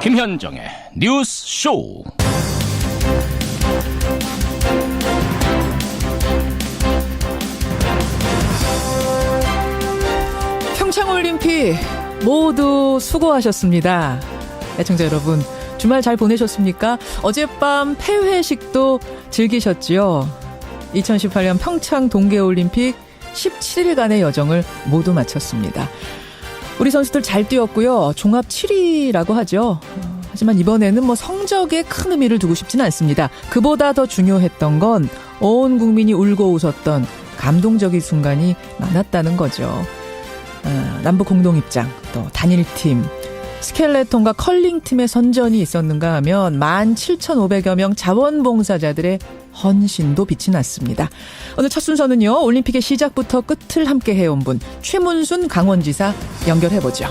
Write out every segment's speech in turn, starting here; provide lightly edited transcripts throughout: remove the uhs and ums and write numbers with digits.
김현정의 뉴스 쇼. 평창올림픽 모두 수고하셨습니다. 애청자 여러분, 주말 잘 보내셨습니까? 어젯밤 폐회식도 즐기셨지요? 2018년 평창 동계올림픽 17일간의 여정을 모두 마쳤습니다. 우리 선수들 잘 뛰었고요. 종합 7위라고 하죠. 하지만 이번에는 성적에 큰 의미를 두고 싶지는 않습니다. 그보다 더 중요했던 건 온 국민이 울고 웃었던 감동적인 순간이 많았다는 거죠. 남북 공동입장, 또 단일팀, 스켈레톤과 컬링팀의 선전이 있었는가 하면 17,500여 명 자원봉사자들의 헌신도 빛이 났습니다. 오늘 첫 순서는요, 올림픽의 시작부터 끝을 함께 해온 분, 최문순 강원지사 연결해보죠.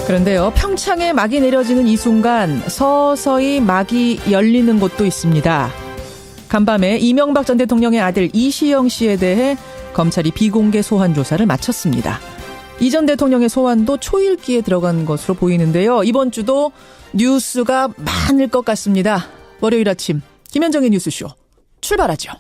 그런데요, 평창에 막이 내려지는 이 순간 서서히 막이 열리는 곳도 있습니다. 간밤에 이명박 전 대통령의 아들 이시영 씨에 대해 검찰이 비공개 소환 조사를 마쳤습니다. 이 전 대통령의 소환도 초읽기에 들어간 것으로 보이는데요. 이번 주도 뉴스가 많을 것 같습니다. 월요일 아침 김현정의 뉴스쇼 출발하죠.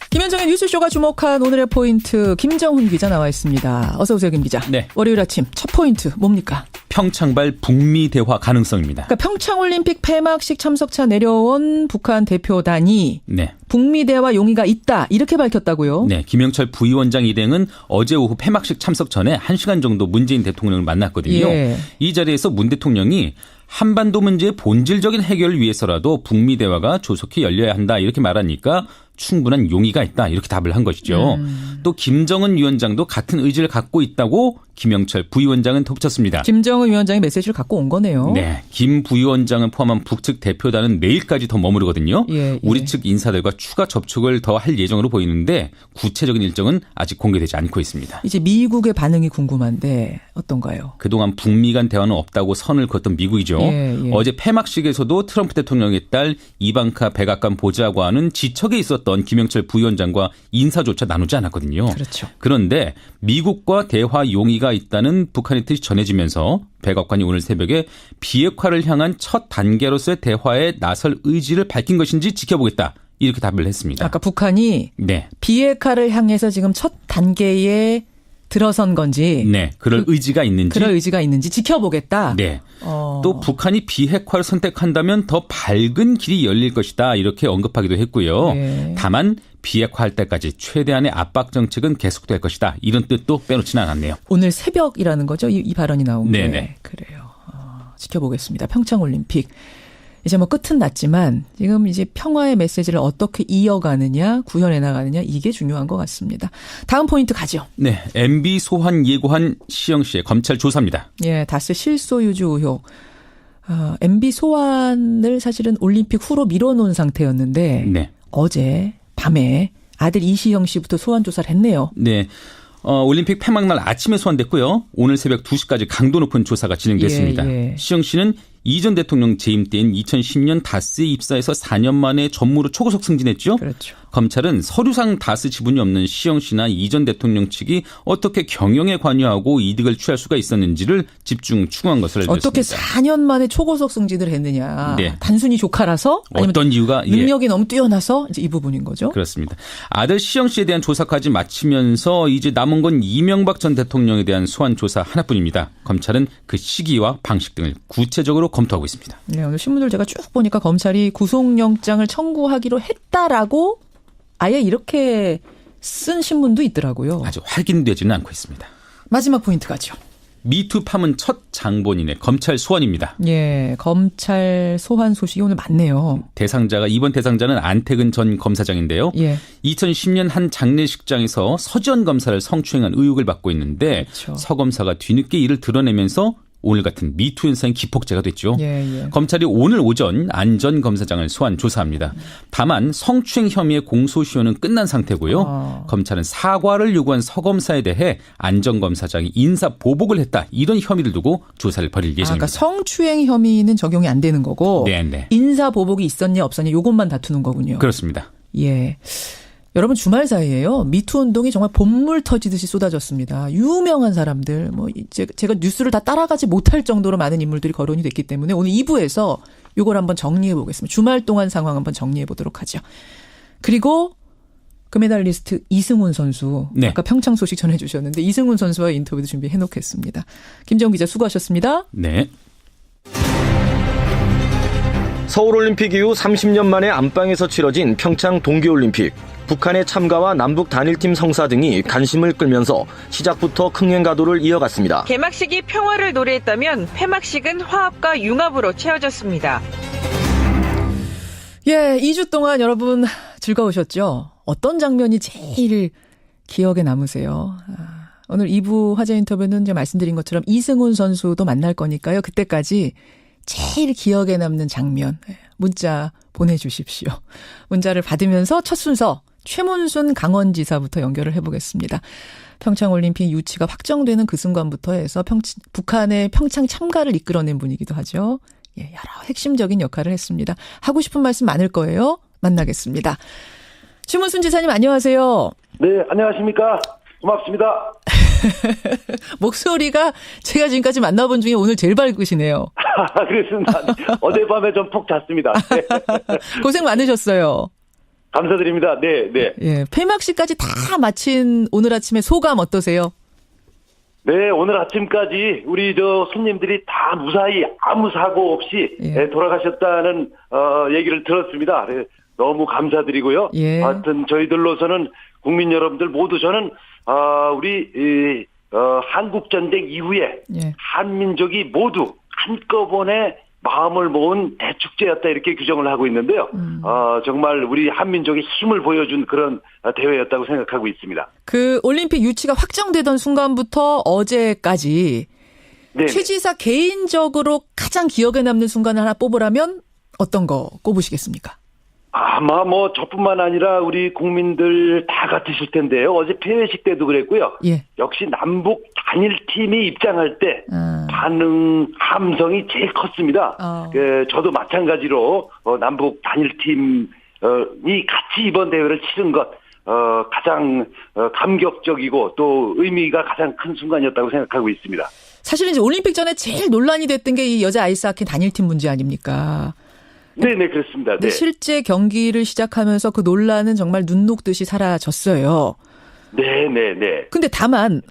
김현정의 뉴스쇼가 주목한 오늘의 포인트, 김정훈 기자 나와 있습니다. 어서 오세요, 김 기자. 네. 월요일 아침 첫 포인트 뭡니까? 평창발 북미 대화 가능성입니다. 그러니까 평창올림픽 폐막식 참석차 내려온 북한 대표단이 네. 북미 대화 용의가 있다 이렇게 밝혔다고요? 네. 김영철 부위원장 일행은 어제 오후 폐막식 참석 전에 1시간 정도 문재인 대통령을 만났거든요. 예. 이 자리에서 문 대통령이 한반도 문제의 본질적인 해결을 위해서라도 북미 대화가 조속히 열려야 한다 이렇게 말하니까 충분한 용의가 있다 이렇게 답을 한 것이죠. 또 김정은 위원장도 같은 의지를 갖고 있다고 김영철 부위원장은 덧붙였습니다. 김정은 위원장이 메시지를 갖고 온 거네요. 네, 김 부위원장을 포함한 북측 대표단은 내일까지 더 머무르거든요. 예. 우리 측 인사들과 추가 접촉을 더 할 예정으로 보이는데 구체적인 일정은 아직 공개되지 않고 있습니다. 이제 미국의 반응이 궁금한데 어떤가요? 그동안 북미 간 대화는 없다고 선을 그었던 미국이죠. 예. 어제 폐막식에서도 트럼프 대통령의 딸 이방카 백악관 보좌관은 지척에 있었던 김영철 부위원장과 인사조차 나누지 않았거든요. 그렇죠. 그런데 미국과 대화 용의가 있다는 북한의 뜻이 전해지면서 백악관이 오늘 새벽에 비핵화를 향한 첫 단계로서의 대화에 나설 의지를 밝힌 것인지 지켜보겠다. 이렇게 답을 했습니다. 아까 북한이 네. 비핵화를 향해서 지금 첫 단계에 들어선 건지, 네. 그럴 의지가 있는지 지켜보겠다. 네. 또 북한이 비핵화를 선택한다면 더 밝은 길이 열릴 것이다. 이렇게 언급하기도 했고요. 네. 다만 비핵화할 때까지 최대한의 압박 정책은 계속될 것이다. 이런 뜻도 빼놓지는 않았네요. 오늘 새벽이라는 거죠? 이 발언이 나온 게. 네네. 그래요. 지켜보겠습니다. 평창올림픽. 이제 끝은 났지만 지금 이제 평화의 메시지를 어떻게 이어가느냐, 구현해 나가느냐 이게 중요한 것 같습니다. 다음 포인트 가죠. 네, MB 소환 예고한 시영 씨의 검찰 조사입니다. 예, 다스 실소유주 의혹. MB 소환을 사실은 올림픽 후로 미뤄놓은 상태였는데 네. 어제 밤에 아들 이시영 씨부터 소환 조사를 했네요. 네. 올림픽 폐막날 아침에 소환됐고요. 오늘 새벽 2시까지 강도 높은 조사가 진행됐습니다. 예. 시영 씨는 이 전 대통령 재임 때인 2010년 다스에 입사해서 4년 만에 전무로 초고속 승진했죠. 그렇죠. 검찰은 서류상 다스 지분이 없는 시영 씨나 이 전 대통령 측이 어떻게 경영에 관여하고 이득을 취할 수가 있었는지를 집중 추궁한 것을 알려졌습니다. 어떻게 4년 만에 초고속 승진을 했느냐. 네. 단순히 조카라서? 아니면 어떤 이유가 능력이 너무 뛰어나서? 이제 이 부분인 거죠. 그렇습니다. 아들 시영 씨에 대한 조사까지 마치면서 이제 남은 건 이명박 전 대통령에 대한 소환 조사 하나뿐입니다. 검찰은 그 시기와 방식 등을 구체적으로 검토하고 있습니다. 네, 오늘 신문들 제가 쭉 보니까 검찰이 구속영장을 청구하기로 했다라고 아예 이렇게 쓴 신문도 있더라고요. 아직 확인되지는 않고 있습니다. 마지막 포인트 가죠. 미투 파문 첫 장본인의 검찰 소환입니다. 예, 검찰 소환 소식이 오늘 많네요. 이번 대상자는 안태근 전 검사장인데요. 예. 2010년 한 장례식장에서 서지현 검사를 성추행한 의혹을 받고 있는데 그렇죠. 서 검사가 뒤늦게 이를 드러내면서 오늘 같은 미투 현상이 기폭제가 됐죠. 예. 검찰이 오늘 오전 안전검사장을 소환 조사합니다. 다만 성추행 혐의의 공소시효는 끝난 상태고요. 검찰은 사과를 요구한 서검사에 대해 안전검사장이 인사보복을 했다. 이런 혐의를 두고 조사를 벌일 예정입니다. 그러니까 성추행 혐의는 적용이 안 되는 거고 네. 인사보복이 있었냐 없었냐 이것만 다투는 거군요. 그렇습니다. 예. 여러분 주말 사이에요. 미투 운동이 정말 본물 터지듯이 쏟아졌습니다. 유명한 사람들, 뭐 이제 제가 뉴스를 다 따라가지 못할 정도로 많은 인물들이 거론이 됐기 때문에 오늘 2부에서 이걸 한번 정리해 보겠습니다. 주말 동안 상황 한번 정리해 보도록 하죠. 그리고 금메달리스트 이승훈 선수, 네. 아까 평창 소식 전해주셨는데 이승훈 선수와 인터뷰도 준비해 놓겠습니다. 김정우 기자 수고하셨습니다. 네. 서울올림픽 이후 30년 만에 안방에서 치러진 평창 동계올림픽. 북한의 참가와 남북 단일팀 성사 등이 관심을 끌면서 시작부터 흥행가도를 이어갔습니다. 개막식이 평화를 노래했다면 폐막식은 화합과 융합으로 채워졌습니다. 예, 2주 동안 여러분 즐거우셨죠? 어떤 장면이 제일 기억에 남으세요? 오늘 2부 화제 인터뷰는 제가 말씀드린 것처럼 이승훈 선수도 만날 거니까요. 그때까지 제일 기억에 남는 장면 문자 보내주십시오. 문자를 받으면서 첫 순서 최문순 강원지사부터 연결을 해보겠습니다. 평창올림픽 유치가 확정되는 그 순간부터 해서 북한의 평창 참가를 이끌어낸 분이기도 하죠. 예, 여러 핵심적인 역할을 했습니다. 하고 싶은 말씀 많을 거예요. 만나겠습니다. 최문순 지사님 안녕하세요. 네, 안녕하십니까. 고맙습니다. 목소리가 제가 지금까지 만나본 중에 오늘 제일 밝으시네요. 그렇습니다. 어젯밤에 좀 푹 잤습니다. 네. 고생 많으셨어요. 감사드립니다. 네. 예, 폐막식까지 다 마친 오늘 아침에 소감 어떠세요? 네, 오늘 아침까지 우리 손님들이 다 무사히 아무 사고 없이 돌아가셨다는 얘기를 들었습니다. 네, 너무 감사드리고요. 예. 하여튼 저희들로서는 국민 여러분들 모두 저는 우리 한국 전쟁 이후에 한민족이 모두 한꺼번에 마음을 모은 대축제였다 이렇게 규정을 하고 있는데요. 정말 우리 한민족의 힘을 보여준 그런 대회였다고 생각하고 있습니다. 그 올림픽 유치가 확정되던 순간부터 어제까지 네네. 최 지사 개인적으로 가장 기억에 남는 순간을 하나 뽑으라면 어떤 거 꼽으시겠습니까? 아마 저뿐만 아니라 우리 국민들 다 같으실 텐데요. 어제 폐회식 때도 그랬고요. 예. 역시 남북 단일팀이 입장할 때 반응 함성이 제일 컸습니다. 저도 마찬가지로 남북 단일팀이 같이 이번 대회를 치른 것 가장 감격적이고 또 의미가 가장 큰 순간이었다고 생각하고 있습니다. 사실은 이제 올림픽 전에 제일 논란이 됐던 게 이 여자 아이스하키 단일팀 문제 아닙니까? 네네, 그렇습니다. 네. 실제 경기를 시작하면서 그 논란은 정말 눈 녹듯이 사라졌어요. 네네네. 근데 다만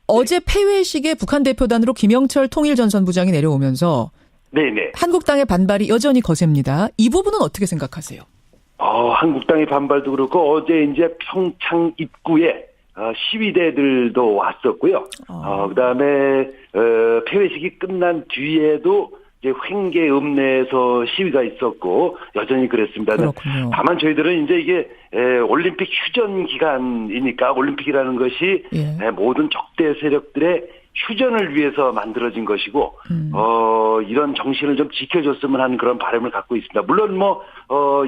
어제 폐회식에 북한 대표단으로 김영철 통일전선부장이 내려오면서 네네. 한국당의 반발이 여전히 거셉니다. 이 부분은 어떻게 생각하세요? 한국당의 반발도 그렇고 어제 이제 평창 입구에 시위대들도 왔었고요. 그다음에 폐회식이 끝난 뒤에도 이제 횡계읍내에서 시위가 있었고 여전히 그랬습니다. 그렇군요. 다만 저희들은 이제 이게 올림픽 휴전 기간이니까 올림픽이라는 것이 모든 적대 세력들의 휴전을 위해서 만들어진 것이고 이런 정신을 좀 지켜줬으면 하는 그런 바람을 갖고 있습니다. 물론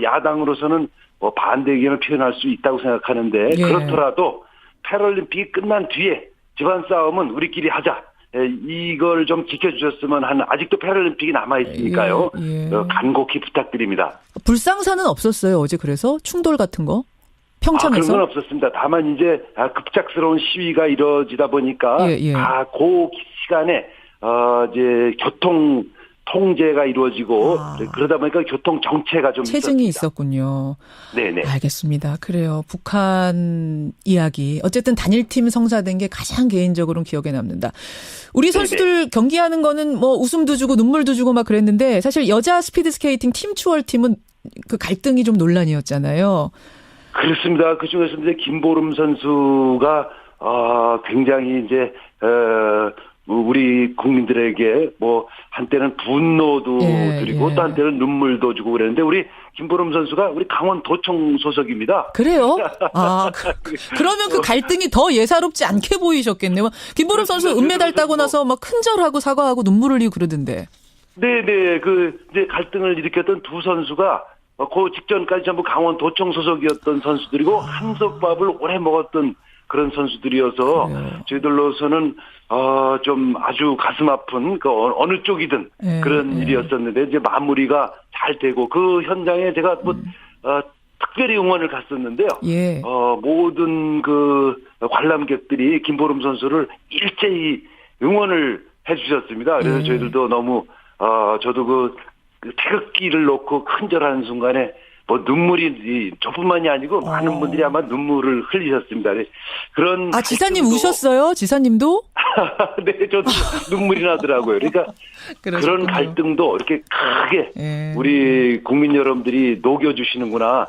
야당으로서는 반대 의견을 표현할 수 있다고 생각하는데 그렇더라도 패럴림픽이 끝난 뒤에 집안 싸움은 우리끼리 하자. 이걸 좀 지켜주셨으면 하는 아직도 패럴림픽이 남아있으니까요. 간곡히 부탁드립니다. 불상사는 없었어요 어제 그래서? 충돌 같은 거? 평창에서? 그런 건 없었습니다. 다만 이제 급작스러운 시위가 이루어지다 보니까 그 시간에 이제 교통 통제가 이루어지고 그러다 보니까 교통 정체가 좀 체증이 있었습니다. 있었군요. 네네. 알겠습니다. 그래요. 북한 이야기. 어쨌든 단일팀 성사된 게 가장 개인적으로는 기억에 남는다. 우리 선수들 경기하는 거는 웃음도 주고 눈물도 주고 막 그랬는데 사실 여자 스피드스케이팅 팀 추월팀은 그 갈등이 좀 논란이었잖아요. 그렇습니다. 그 중에서 이제 김보름 선수가 굉장히 이제 우리 국민들에게 뭐 한때는 분노도 드리고 또 한때는 눈물도 주고 그랬는데 우리 김보름 선수가 우리 강원도청 소속입니다. 그래요? 그러면 그 갈등이 더 예사롭지 않게 보이셨겠네요. 김보름 선수 은메달 따고 나서 막 큰절하고 사과하고 눈물 흘리고 그러던데. 네네. 이제 갈등을 일으켰던 두 선수가 그 직전까지 전부 강원도청 소속이었던 선수들이고 한솥밥을 오래 먹었던 그런 선수들이어서 저희들로서는 좀 아주 가슴 아픈 어느 쪽이든 그런 일이었었는데 이제 마무리가 잘 되고 그 현장에 제가 특별히 응원을 갔었는데요. 모든 그 관람객들이 김보름 선수를 일제히 응원을 해주셨습니다. 그래서 저희들도 너무 저도 그 태극기를 놓고 큰절하는 순간에 뭐 눈물이 저뿐만이 아니고 많은 분들이 아마 눈물을 흘리셨습니다. 그런 지사님 우셨어요? 지사님도? 네, 저도 눈물이 나더라고요. 그러니까 그런 갈등도 이렇게 크게 우리 국민 여러분들이 녹여주시는구나.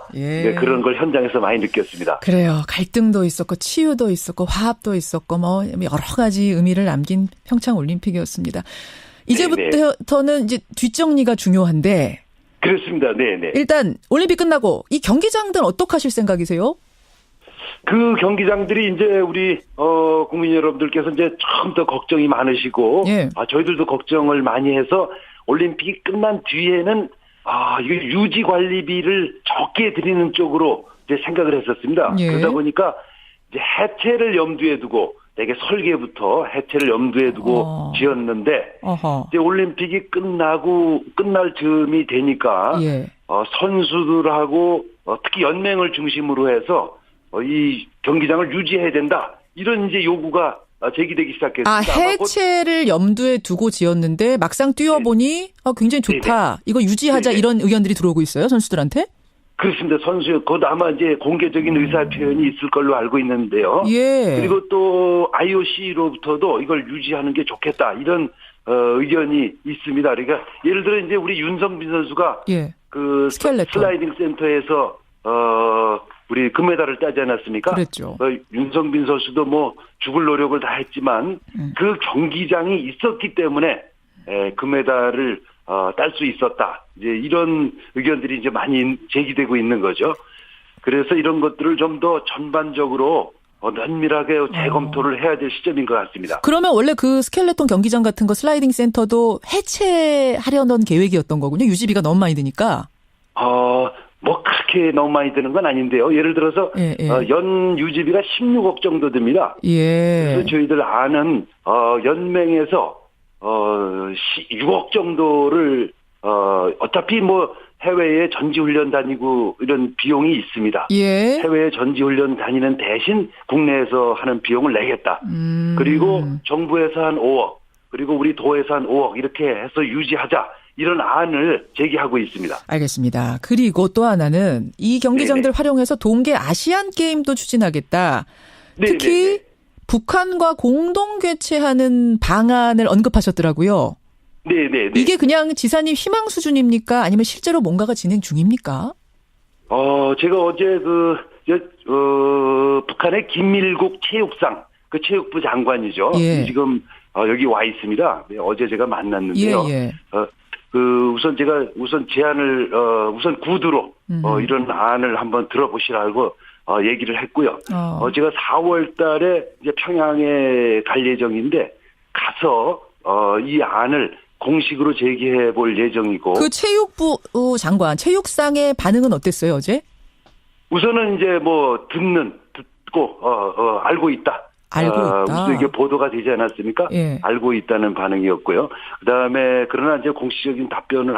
그런 걸 현장에서 많이 느꼈습니다. 그래요. 갈등도 있었고 치유도 있었고 화합도 있었고 뭐 여러 가지 의미를 남긴 평창 올림픽이었습니다. 이제부터는 이제 뒷정리가 중요한데. 그렇습니다. 네네. 일단 올림픽 끝나고 이 경기장들은 어떻게 하실 생각이세요? 그 경기장들이 이제 우리 국민 여러분들께서 이제 처음부터 걱정이 많으시고 저희들도 걱정을 많이 해서 올림픽이 끝난 뒤에는 이거 유지 관리비를 적게 드리는 쪽으로 이제 생각을 했었습니다. 그러다 보니까 이제 해체를 염두에 두고 되게 설계부터 해체를 염두에 두고 지었는데 이제 올림픽이 끝날 즈음이 되니까 선수들하고 특히 연맹을 중심으로 해서 이 경기장을 유지해야 된다 이런 이제 요구가 제기되기 시작했습니다. 해체를 염두에 두고 지었는데 막상 뛰어보니 굉장히 좋다. 이거 유지하자 이런 의견들이 들어오고 있어요 선수들한테? 그렇습니다. 곧 아마 이제 공개적인 의사 표현이 있을 걸로 알고 있는데요. 그리고 또 IOC로부터도 이걸 유지하는 게 좋겠다 이런 의견이 있습니다. 그러니까 예를 들어 이제 우리 윤성빈 선수가 그 슬라이딩 센터에서 우리 금메달을 따지 않았습니까? 그랬죠. 윤성빈 선수도 뭐 죽을 노력을 다 했지만 그 경기장이 있었기 때문에 금메달을 딸 수 있었다. 이제 이런 의견들이 이제 많이 제기되고 있는 거죠. 그래서 이런 것들을 좀 더 전반적으로 면밀하게 재검토를 해야 될 시점인 것 같습니다. 그러면 원래 그 스켈레톤 경기장 같은 거 슬라이딩 센터도 해체하려는 계획이었던 거군요. 유지비가 너무 많이 드니까. 뭐 그렇게 너무 많이 드는 건 아닌데요. 예를 들어서 연 유지비가 16억 정도 듭니다. 그래서 저희들 아는 연맹에서 6억 정도를 어차피 뭐 해외에 전지훈련 다니고 이런 비용이 있습니다. 해외에 전지훈련 다니는 대신 국내에서 하는 비용을 내겠다. 그리고 정부에서 한 5억 그리고 우리 도에서 한 5억 이렇게 해서 유지하자. 이런 안을 제기하고 있습니다. 알겠습니다. 그리고 또 하나는 이 경기장들 활용해서 동계 아시안 게임도 추진하겠다. 특히 북한과 공동 개최하는 방안을 언급하셨더라고요. 이게 그냥 지사님 희망 수준입니까? 아니면 실제로 뭔가가 진행 중입니까? 제가 어제 북한의 김일국 체육상 그 체육부 장관이죠. 지금 여기 와 있습니다. 어제 제가 만났는데요. 우선 제안을 우선 구두로 이런 안을 한번 들어보시라고 얘기를 했고요. 제가 4월 달에 이제 평양에 갈 예정인데 가서 이 안을 공식으로 제기해 볼 예정이고. 그 체육부 장관 체육상의 반응은 어땠어요, 어제? 우선은 이제 뭐 듣고 알고 있다. 무슨 이게 보도가 되지 않았습니까? 알고 있다는 반응이었고요. 그다음에 그러나 이제 공식적인 답변을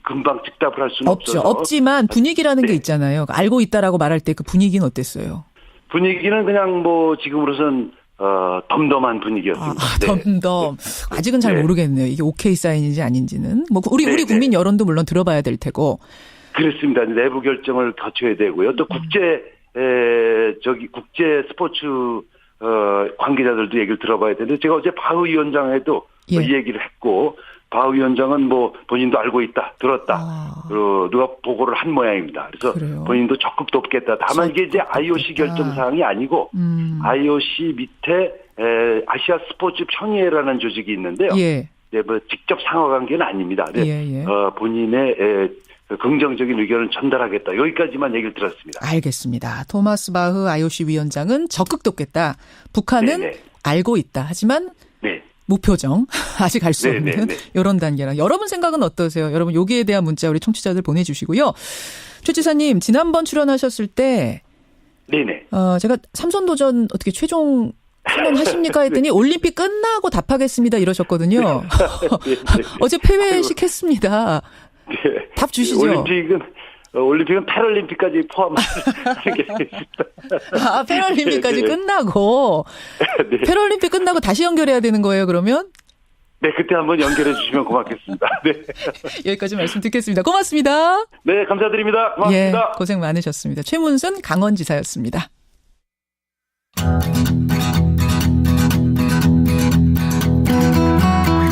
금방 즉답을 할 수는 없어서. 없지만 분위기라는 게 있잖아요. 알고 있다라고 말할 때 그 분위기는 어땠어요? 분위기는 그냥 뭐 지금으로선 덤덤한 분위기였습니다. 덤덤. 아직은 잘 모르겠네요. 이게 오케이 사인인지 아닌지는. 뭐 우리 국민 여론도 물론 들어봐야 될 테고. 그렇습니다. 내부 결정을 거쳐야 되고요. 또 국제 스포츠 관계자들도 얘기를 들어봐야 되는데 제가 어제 박 위원장에도 이 얘기를 했고 바 위원장은 뭐 본인도 알고 있다, 들었다. 누가 보고를 한 모양입니다. 그래서 그래요? 본인도 적극 돕겠다. 다만 이게 이제 IOC 결정 사항이 아니고 IOC 밑에 아시아 스포츠 평의회라는 조직이 있는데요. 예. 네, 뭐 직접 상하 관계는 아닙니다. 네, 예. 본인의 긍정적인 의견을 전달하겠다. 여기까지만 얘기를 들었습니다. 알겠습니다. 토마스 바흐 IOC 위원장은 적극 돕겠다. 북한은 네네. 알고 있다. 하지만 네. 무표정. 아직 알 수 없는 네네네. 이런 단계라. 여러분 생각은 어떠세요? 여러분 여기에 대한 문자 우리 청취자들 보내주시고요. 최 지사님 지난번 출연하셨을 때 네네. 제가 삼선도전 어떻게 최종 선언하십니까 했더니 올림픽 끝나고 답하겠습니다 이러셨거든요. 어제 폐회식 했습니다. 네. 답 주시죠. 올림픽은 패럴림픽까지 포함하는 게 있습니다. 아, 패럴림픽까지 네. 끝나고 네. 패럴림픽 끝나고 다시 연결해야 되는 거예요, 그러면? 네, 그때 한번 연결해 주시면 고맙겠습니다. 네. 여기까지 말씀 듣겠습니다. 고맙습니다. 네, 감사드립니다. 고맙습니다. 예, 고생 많으셨습니다. 최문순 강원지사였습니다.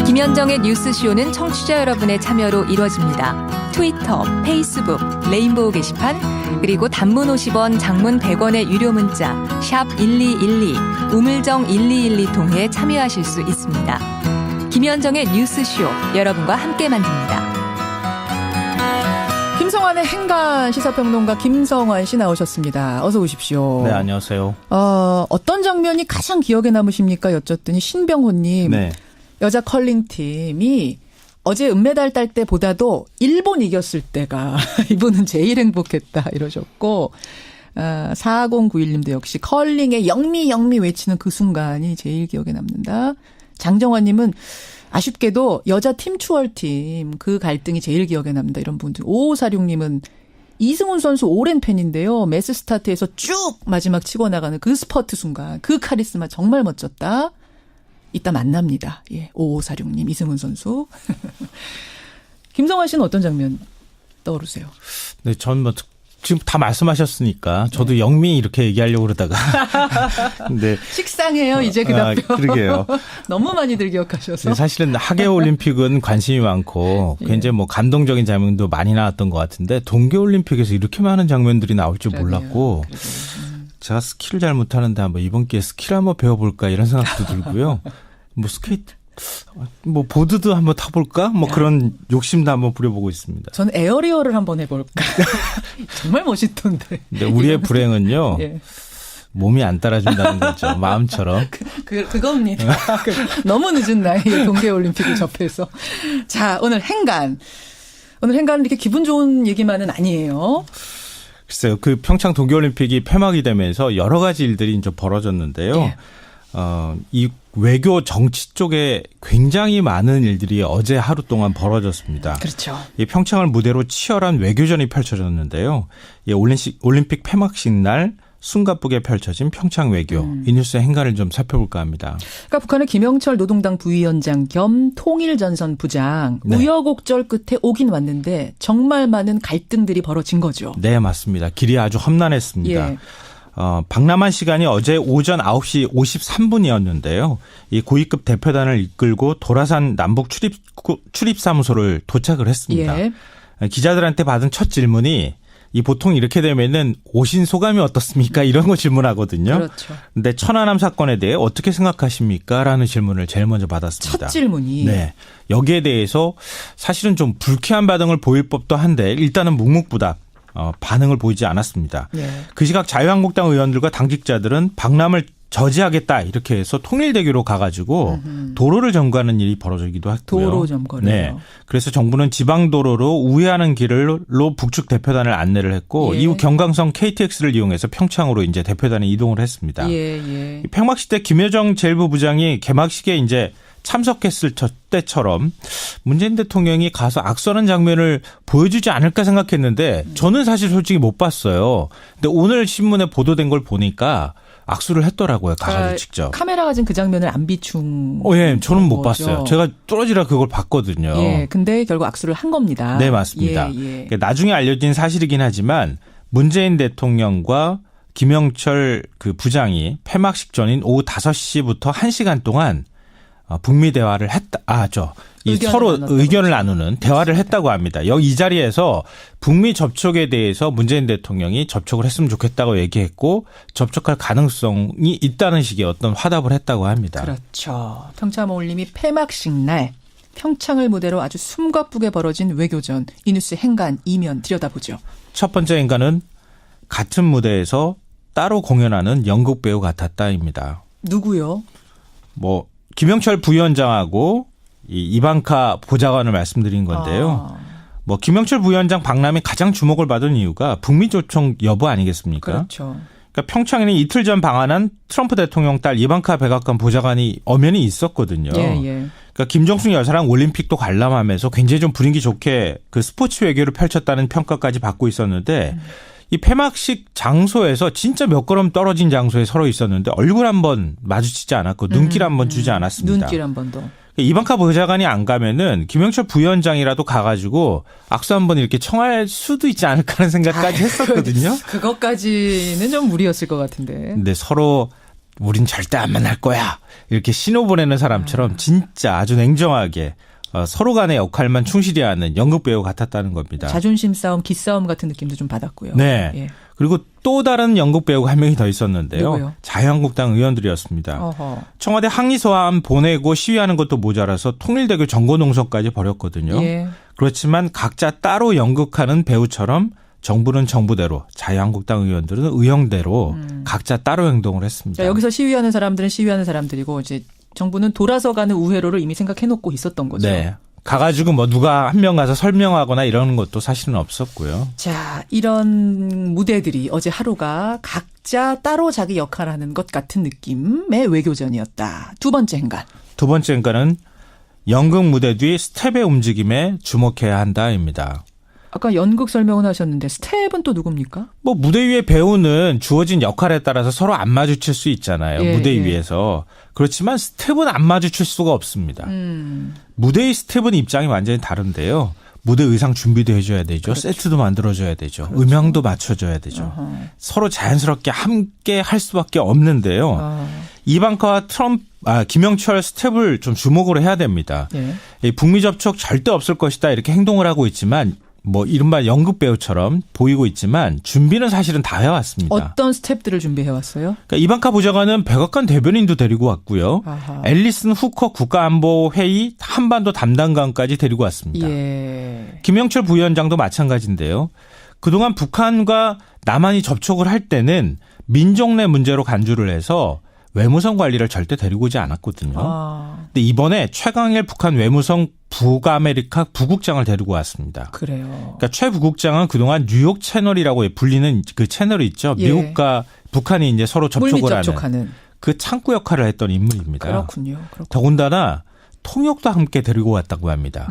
김현정의 뉴스쇼는 청취자 여러분의 참여로 이루어집니다. 트위터, 페이스북, 레인보우 게시판, 그리고 단문 50원, 장문 100원의 유료 문자 샵 1212, 우물정 1212 통해 참여하실 수 있습니다. 김현정의 뉴스쇼, 여러분과 함께 만듭니다. 김성환의 행간 시사평론가 김성환 씨 나오셨습니다. 어서 오십시오. 네, 안녕하세요. 어떤 장면이 가장 기억에 남으십니까? 여쭸더니 신병호님. 네. 여자 컬링팀이 어제 은메달 딸 때보다도 일본 이겼을 때가 이분은 제일 행복했다 이러셨고 4091님도 역시 컬링의 영미 외치는 그 순간이 제일 기억에 남는다. 장정환님은 아쉽게도 여자 팀 추월팀 그 갈등이 제일 기억에 남는다 이런 분들. 5546님은 이승훈 선수 오랜 팬인데요. 매스 스타트에서 쭉 마지막 치고 나가는 그 스퍼트 순간 그 카리스마 정말 멋졌다. 이따 만납니다. 예, 5546님, 이승훈 선수. 김성환 씨는 어떤 장면 떠오르세요? 네, 전 뭐 지금 다 말씀하셨으니까 저도 네. 영미 이렇게 얘기하려고 그러다가. 근데 식상해요, 이제 그 답변. 그러게요. 너무 많이들 기억하셔서. 네, 사실은 하계 올림픽은 관심이 많고 굉장히 뭐 감동적인 장면도 많이 나왔던 것 같은데 동계 올림픽에서 이렇게 많은 장면들이 나올 줄 몰랐고. 제가 스키를 잘 못하는데 한번 이번 기회에 스키를 한번 배워볼까 이런 생각도 들고요. 뭐 스케이트, 뭐 보드도 한번 타볼까? 뭐 그런 욕심도 한번 부려보고 있습니다. 전 에어리어를 한번 해볼까? 정말 멋있던데. 근데 우리의 불행은요. 예. 몸이 안 따라준다는 거죠. 마음처럼. 그겁니다. 너무 늦은 나이에 동계올림픽을 접해서. 자, 오늘 행간. 오늘 행간은 이렇게 기분 좋은 얘기만은 아니에요. 글쎄요. 그 평창 동계올림픽이 폐막이 되면서 여러 가지 일들이 이제 벌어졌는데요. 네. 이 외교 정치 쪽에 굉장히 많은 일들이 어제 하루 동안 벌어졌습니다. 그렇죠. 이 평창을 무대로 치열한 외교전이 펼쳐졌는데요. 이 올림픽 폐막식 날 숨가쁘게 펼쳐진 평창 외교. 이 뉴스의 행간을 좀 살펴볼까 합니다. 그러니까 북한의 김영철 노동당 부위원장 겸 통일전선 부장 네. 우여곡절 끝에 오긴 왔는데 정말 많은 갈등들이 벌어진 거죠. 네, 맞습니다. 길이 아주 험난했습니다. 예. 박람회 시간이 어제 오전 9시 53분이었는데요. 이 고위급 대표단을 이끌고 도라산 남북 출입사무소를 도착을 했습니다. 예. 기자들한테 받은 첫 질문이 이 보통 이렇게 되면은 오신 소감이 어떻습니까? 이런 거 질문하거든요. 그렇죠. 근데 천안함 사건에 대해 어떻게 생각하십니까? 라는 질문을 제일 먼저 받았습니다. 첫 질문이. 네. 여기에 대해서 사실은 좀 불쾌한 반응을 보일 법도 한데 일단은 묵묵부답. 반응을 보이지 않았습니다. 네. 그 시각 자유한국당 의원들과 당직자들은 박람을 저지하겠다 이렇게 해서 통일대교로 가가지고 도로를 점거하는 일이 벌어지기도 했고요. 도로 점거를요. 네. 그래서 정부는 지방도로로 우회하는 길로 북측 대표단을 안내를 했고 예. 이후 경강성 KTX를 이용해서 평창으로 이제 대표단이 이동을 했습니다. 예. 폐막식 때 김여정 제1부 부장이 개막식에 이제 참석했을 때처럼 문재인 대통령이 가서 악수하는 장면을 보여주지 않을까 생각했는데 저는 사실 솔직히 못 봤어요. 근데 오늘 신문에 보도된 걸 보니까 악수를 했더라고요. 가가지고 직접. 카메라가 지금 그 장면을 안 비춘. 예, 저는 못 거죠. 봤어요. 제가 뚫어지라 그걸 봤거든요. 예, 근데 결국 악수를 한 겁니다. 네, 맞습니다. 예. 나중에 알려진 사실이긴 하지만 문재인 대통령과 김영철 그 부장이 폐막식 전인 오후 5시부터 1시간 동안 북미 대화를 했다. 서로 의견을 나누는 대화를 했다고 합니다. 이 자리에서 북미 접촉에 대해서 문재인 대통령이 접촉을 했으면 좋겠다고 얘기했고 접촉할 가능성이 있다는 식의 어떤 화답을 했다고 합니다. 그렇죠. 평창 올림픽 폐막식 날 평창을 무대로 아주 숨가쁘게 벌어진 외교전. 이 뉴스 행간 이면 들여다보죠. 첫 번째 행간은 같은 무대에서 따로 공연하는 연극 배우 같았다입니다. 누구요? 김영철 부위원장하고 이방카 보좌관을 말씀드린 건데요. 김영철 부위원장 방남이 가장 주목을 받은 이유가 북미 접촉 여부 아니겠습니까? 그렇죠. 그러니까 평창에는 이틀 전 방한한 트럼프 대통령 딸 이방카 백악관 보좌관이 엄연히 있었거든요. 예. 그러니까 김정숙 여사랑 올림픽도 관람하면서 굉장히 좀 분위기 좋게 그 스포츠 외교를 펼쳤다는 평가까지 받고 있었는데 이 폐막식 장소에서 진짜 몇 걸음 떨어진 장소에 서로 있었는데 얼굴 한번 마주치지 않았고 눈길 한번 주지 않았습니다. 눈길 한 번도. 이방카 보좌관이 안 가면은 김영철 부위원장이라도 가가지고 악수 한번 이렇게 청할 수도 있지 않을까 하는 생각까지 했었거든요. 그것까지는 좀 무리였을 것 같은데. 근데 서로 우린 절대 안 만날 거야. 이렇게 신호 보내는 사람처럼 진짜 아주 냉정하게 서로 간의 역할만 충실히 하는 연극 배우 같았다는 겁니다. 자존심 싸움, 기싸움 같은 느낌도 좀 받았고요. 네. 예. 그리고 또 다른 연극 배우가 한 명이 더 있었는데요. 누구요? 자유한국당 의원들이었습니다. 어허. 청와대 항의서안 보내고 시위하는 것도 모자라서 통일대교 정거농성까지 벌였거든요. 예. 그렇지만 각자 따로 연극하는 배우처럼 정부는 정부대로 자유한국당 의원들은 의형대로 각자 따로 행동을 했습니다. 자, 여기서 시위하는 사람들은 시위하는 사람들이고 이제 정부는 돌아서 가는 우회로를 이미 생각해놓고 있었던 거죠. 네. 가가지고 누가 한 명 가서 설명하거나 이러는 것도 사실은 없었고요. 자, 이런 무대들이 어제 하루가 각자 따로 자기 역할을 하는 것 같은 느낌의 외교전이었다. 두 번째 행간. 두 번째 행간은 연극 무대 뒤 스텝의 움직임에 주목해야 한다입니다. 아까 연극 설명은 하셨는데 스텝은 또 누굽니까? 무대 위에 배우는 주어진 역할에 따라서 서로 안 마주칠 수 있잖아요. 예, 무대 예. 위에서. 그렇지만 스텝은 안 마주칠 수가 없습니다. 무대의 스텝은 입장이 완전히 다른데요. 무대 의상 준비도 해줘야 되죠. 그렇죠. 세트도 만들어줘야 되죠. 그렇죠. 음향도 맞춰줘야 되죠. 어허. 서로 자연스럽게 함께 할 수밖에 없는데요. 이방카와 김영철 스텝을 좀 주목을 해야 됩니다. 예. 북미 접촉 절대 없을 것이다 이렇게 행동을 하고 있지만 이른바 연극 배우처럼 보이고 있지만 준비는 사실은 다 해왔습니다. 어떤 스텝들을 준비해왔어요? 그러니까 이방카 보좌관은 백악관 대변인도 데리고 왔고요. 아하. 앨리슨 후커 국가안보회의 한반도 담당관까지 데리고 왔습니다. 예. 김영철 부위원장도 마찬가지인데요. 그동안 북한과 남한이 접촉을 할 때는 민족 내 문제로 간주를 해서 외무성 관리를 절대 데리고 오지 않았거든요. 근데 이번에 최강일 북한 외무성 북아메리카 부국장을 데리고 왔습니다. 그래요. 그러니까 최 부국장은 그동안 뉴욕 채널이라고 불리는 그 채널이 있죠. 예. 미국과 북한이 이제 서로 접촉을 접촉하는 그 창구 역할을 했던 인물입니다. 그렇군요. 더군다나 통역도 함께 데리고 왔다고 합니다.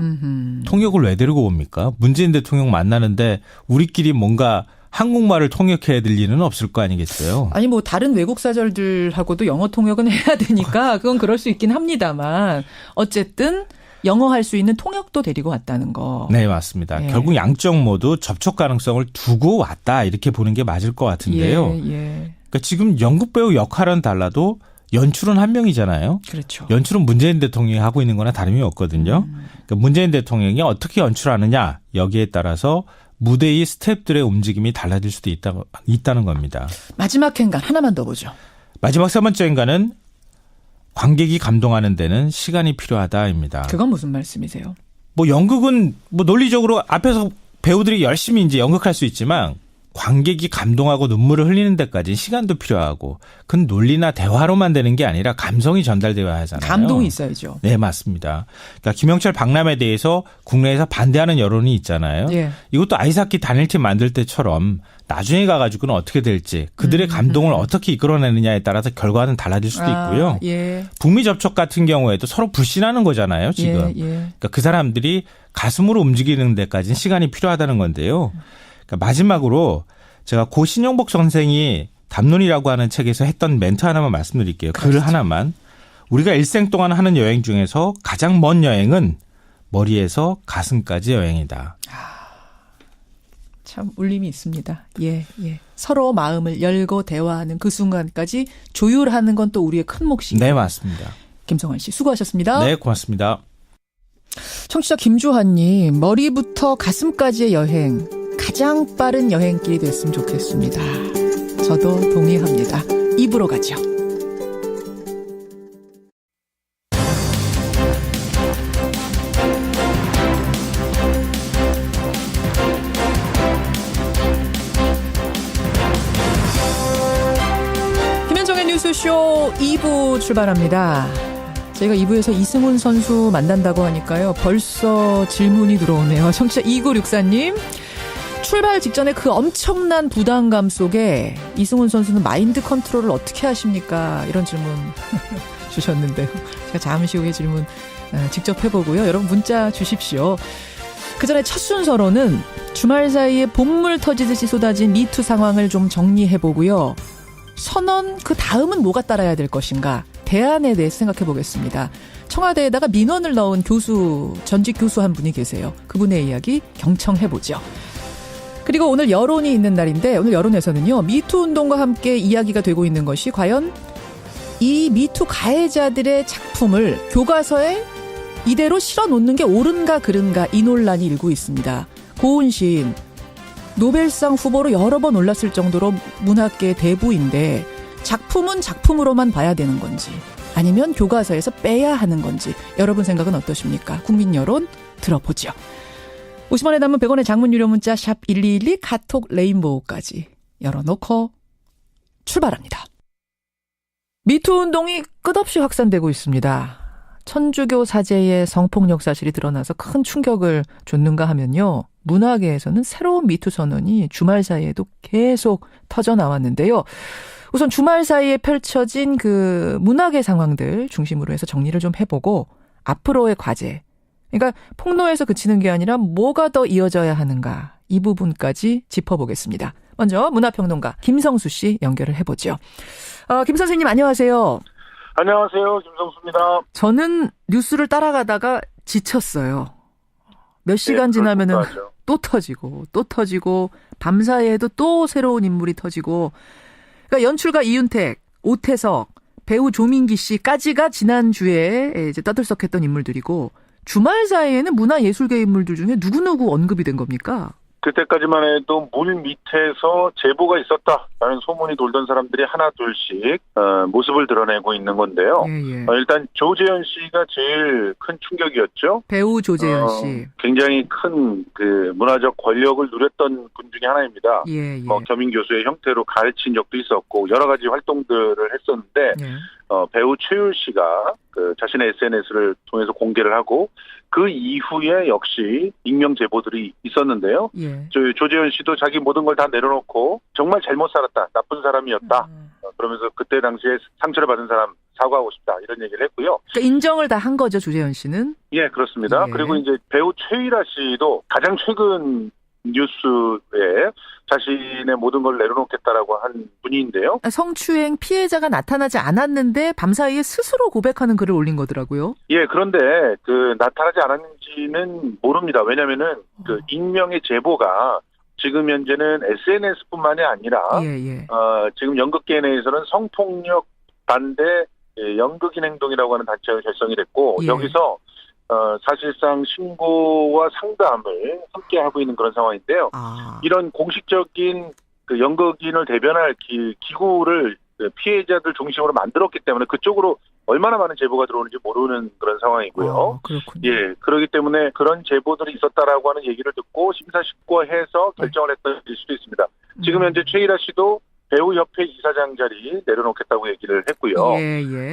통역을 왜 데리고 옵니까? 문재인 대통령 만나는데 우리끼리 뭔가 한국말을 통역해야 될 일은 없을 거 아니겠어요? 아니 다른 외국 사절들하고도 영어 통역은 해야 되니까 그건 그럴 수 있긴 합니다만 어쨌든 영어 할 수 있는 통역도 데리고 왔다는 거. 네, 맞습니다. 예. 결국 양쪽 모두 접촉 가능성을 두고 왔다 이렇게 보는 게 맞을 것 같은데요. 예. 그러니까 지금 연극 배우 역할은 달라도 연출은 한 명이잖아요. 그렇죠. 연출은 문재인 대통령이 하고 있는 거나 다름이 없거든요. 그러니까 문재인 대통령이 어떻게 연출하느냐 여기에 따라서 무대의 스태프들의 움직임이 달라질 수도 있다는 겁니다. 마지막 행간 하나만 더 보죠. 마지막 세 번째 행간은 관객이 감동하는 데는 시간이 필요하다입니다. 그건 무슨 말씀이세요? 연극은 논리적으로 앞에서 배우들이 열심히 이제 연극할 수 있지만 관객이 감동하고 눈물을 흘리는 데까지는 시간도 필요하고 그건 논리나 대화로만 되는 게 아니라 감성이 전달되어야 하잖아요. 감동이 있어야죠. 네, 맞습니다. 그러니까 김영철 박람회에 대해서 국내에서 반대하는 여론이 있잖아요. 예. 이것도 아이스하키 단일팀 만들 때처럼 나중에 가가지고는 어떻게 될지 그들의 감동을 어떻게 이끌어내느냐에 따라서 결과는 달라질 수도 있고요. 예. 북미 접촉 같은 경우에도 서로 불신하는 거잖아요, 지금. 예. 그러니까 그 사람들이 가슴으로 움직이는 데까지는 시간이 필요하다는 건데요. 그러니까 마지막으로 제가 고 신용복 선생이 담론이라고 하는 책에서 했던 멘트 하나만 말씀드릴게요. 글 하나만. 우리가 일생 동안 하는 여행 중에서 가장 먼 여행은 머리에서 가슴까지 여행이다. 참 울림이 있습니다. 예. 서로 마음을 열고 대화하는 그 순간까지 조율하는 건 또 우리의 큰 몫이고. 네, 맞습니다. 김성환 씨 수고하셨습니다. 네, 고맙습니다. 청취자 김주환님, 머리부터 가슴까지의 여행, 가장 빠른 여행길이 됐으면 좋겠습니다. 저도 동의합니다. 입으로 가죠. 김현정의 뉴스쇼 2부 출발합니다. 저희가 2부에서 이승훈 선수 만난다고 하니까요. 벌써 질문이 들어오네요. 청취자 2964님. 출발 직전에 그 엄청난 부담감 속에 이승훈 선수는 마인드 컨트롤을 어떻게 하십니까? 이런 질문 주셨는데요. 제가 잠시 후에 질문 직접 해보고요. 여러분 문자 주십시오. 그 전에 첫 순서로는 주말 사이에 본물 터지듯이 쏟아진 미투 상황을 좀 정리해보고요. 선언 그 다음은 뭐가 따라야 될 것인가? 대안에 대해서 생각해 보겠습니다. 청와대에다가 민원을 넣은 전직 교수 한 분이 계세요. 그분의 이야기 경청해보죠. 그리고 오늘 여론이 있는 날인데 오늘 여론에서는요. 미투 운동과 함께 이야기가 되고 있는 것이 과연 이 미투 가해자들의 작품을 교과서에 이대로 실어놓는 게 옳은가 그른가 이 논란이 일고 있습니다. 고은 시인 노벨상 후보로 여러 번 올랐을 정도로 문학계의 대부인데 작품은 작품으로만 봐야 되는 건지 아니면 교과서에서 빼야 하는 건지 여러분 생각은 어떠십니까? 국민 여론 들어보죠. 50원에 담은 100원의 장문 유료 문자 샵 1212 카톡 레인보우까지 열어놓고 출발합니다. 미투 운동이 끝없이 확산되고 있습니다. 천주교 사제의 성폭력 사실이 드러나서 큰 충격을 줬는가 하면요. 문화계에서는 새로운 미투 선언이 주말 사이에도 계속 터져나왔는데요. 우선 주말 사이에 펼쳐진 그 문학의 상황들 중심으로 해서 정리를 좀 해보고 앞으로의 과제, 그러니까 폭로에서 그치는 게 아니라 뭐가 더 이어져야 하는가 이 부분까지 짚어보겠습니다. 먼저 문화평론가 김성수 씨 연결을 해보죠. 김 선생님 안녕하세요. 안녕하세요. 김성수입니다. 저는 뉴스를 따라가다가 지쳤어요. 몇 시간 지나면은 또 터지고 밤사이에도 또 새로운 인물이 터지고 그러니까 연출가 이윤택, 오태석, 배우 조민기 씨까지가 지난주에 이제 떠들썩했던 인물들이고 주말 사이에는 문화예술계 인물들 중에 누구누구 언급이 된 겁니까? 그때까지만 해도 물 밑에서 제보가 있었다라는 소문이 돌던 사람들이 하나 둘씩 모습을 드러내고 있는 건데요. 일단 조재현 씨가 제일 큰 충격이었죠. 배우 조재현 씨. 굉장히 큰 그 문화적 권력을 누렸던 분 중에 하나입니다. 겸임 교수의 형태로 가르친 적도 있었고 여러 가지 활동들을 했었는데 배우 최율 씨가 그 자신의 SNS를 통해서 공개를 하고 그 이후에 역시 익명 제보들이 있었는데요. 조재현 씨도 자기 모든 걸 다 내려놓고 정말 잘못 살았다. 나쁜 사람이었다. 그러면서 그때 당시에 상처를 받은 사람 사과하고 싶다. 이런 얘기를 했고요. 그러니까 인정을 다 한 거죠. 조재현 씨는. 예, 그렇습니다. 그리고 이제 배우 최일아 씨도 가장 최근 뉴스에 자신의 모든 걸 내려놓겠다라고 한 분인데요. 성추행 피해자가 나타나지 않았는데 밤사이에 스스로 고백하는 글을 올린 거더라고요. 예, 그런데 그 나타나지 않았는지는 모릅니다. 왜냐면은 그 익명의 제보가 지금 현재는 SNS뿐만이 아니라 지금 연극계 내에서는 성폭력 반대 연극인 행동이라고 하는 단체가 결성이 됐고 여기서 사실상 신고와 상담을 함께 하고 있는 그런 상황인데요. 이런 공식적인 그 연극인을 대변할 기구를 피해자들 중심으로 만들었기 때문에 그쪽으로 얼마나 많은 제보가 들어오는지 모르는 그런 상황이고요. 그렇군요. 예, 그렇기 때문에 그런 제보들이 있었다라고 하는 얘기를 듣고 심사숙고해서 결정을 했던 일 수도 있습니다. 지금 현재 최일아 씨도 배우협회 이사장 자리 내려놓겠다고 얘기를 했고요.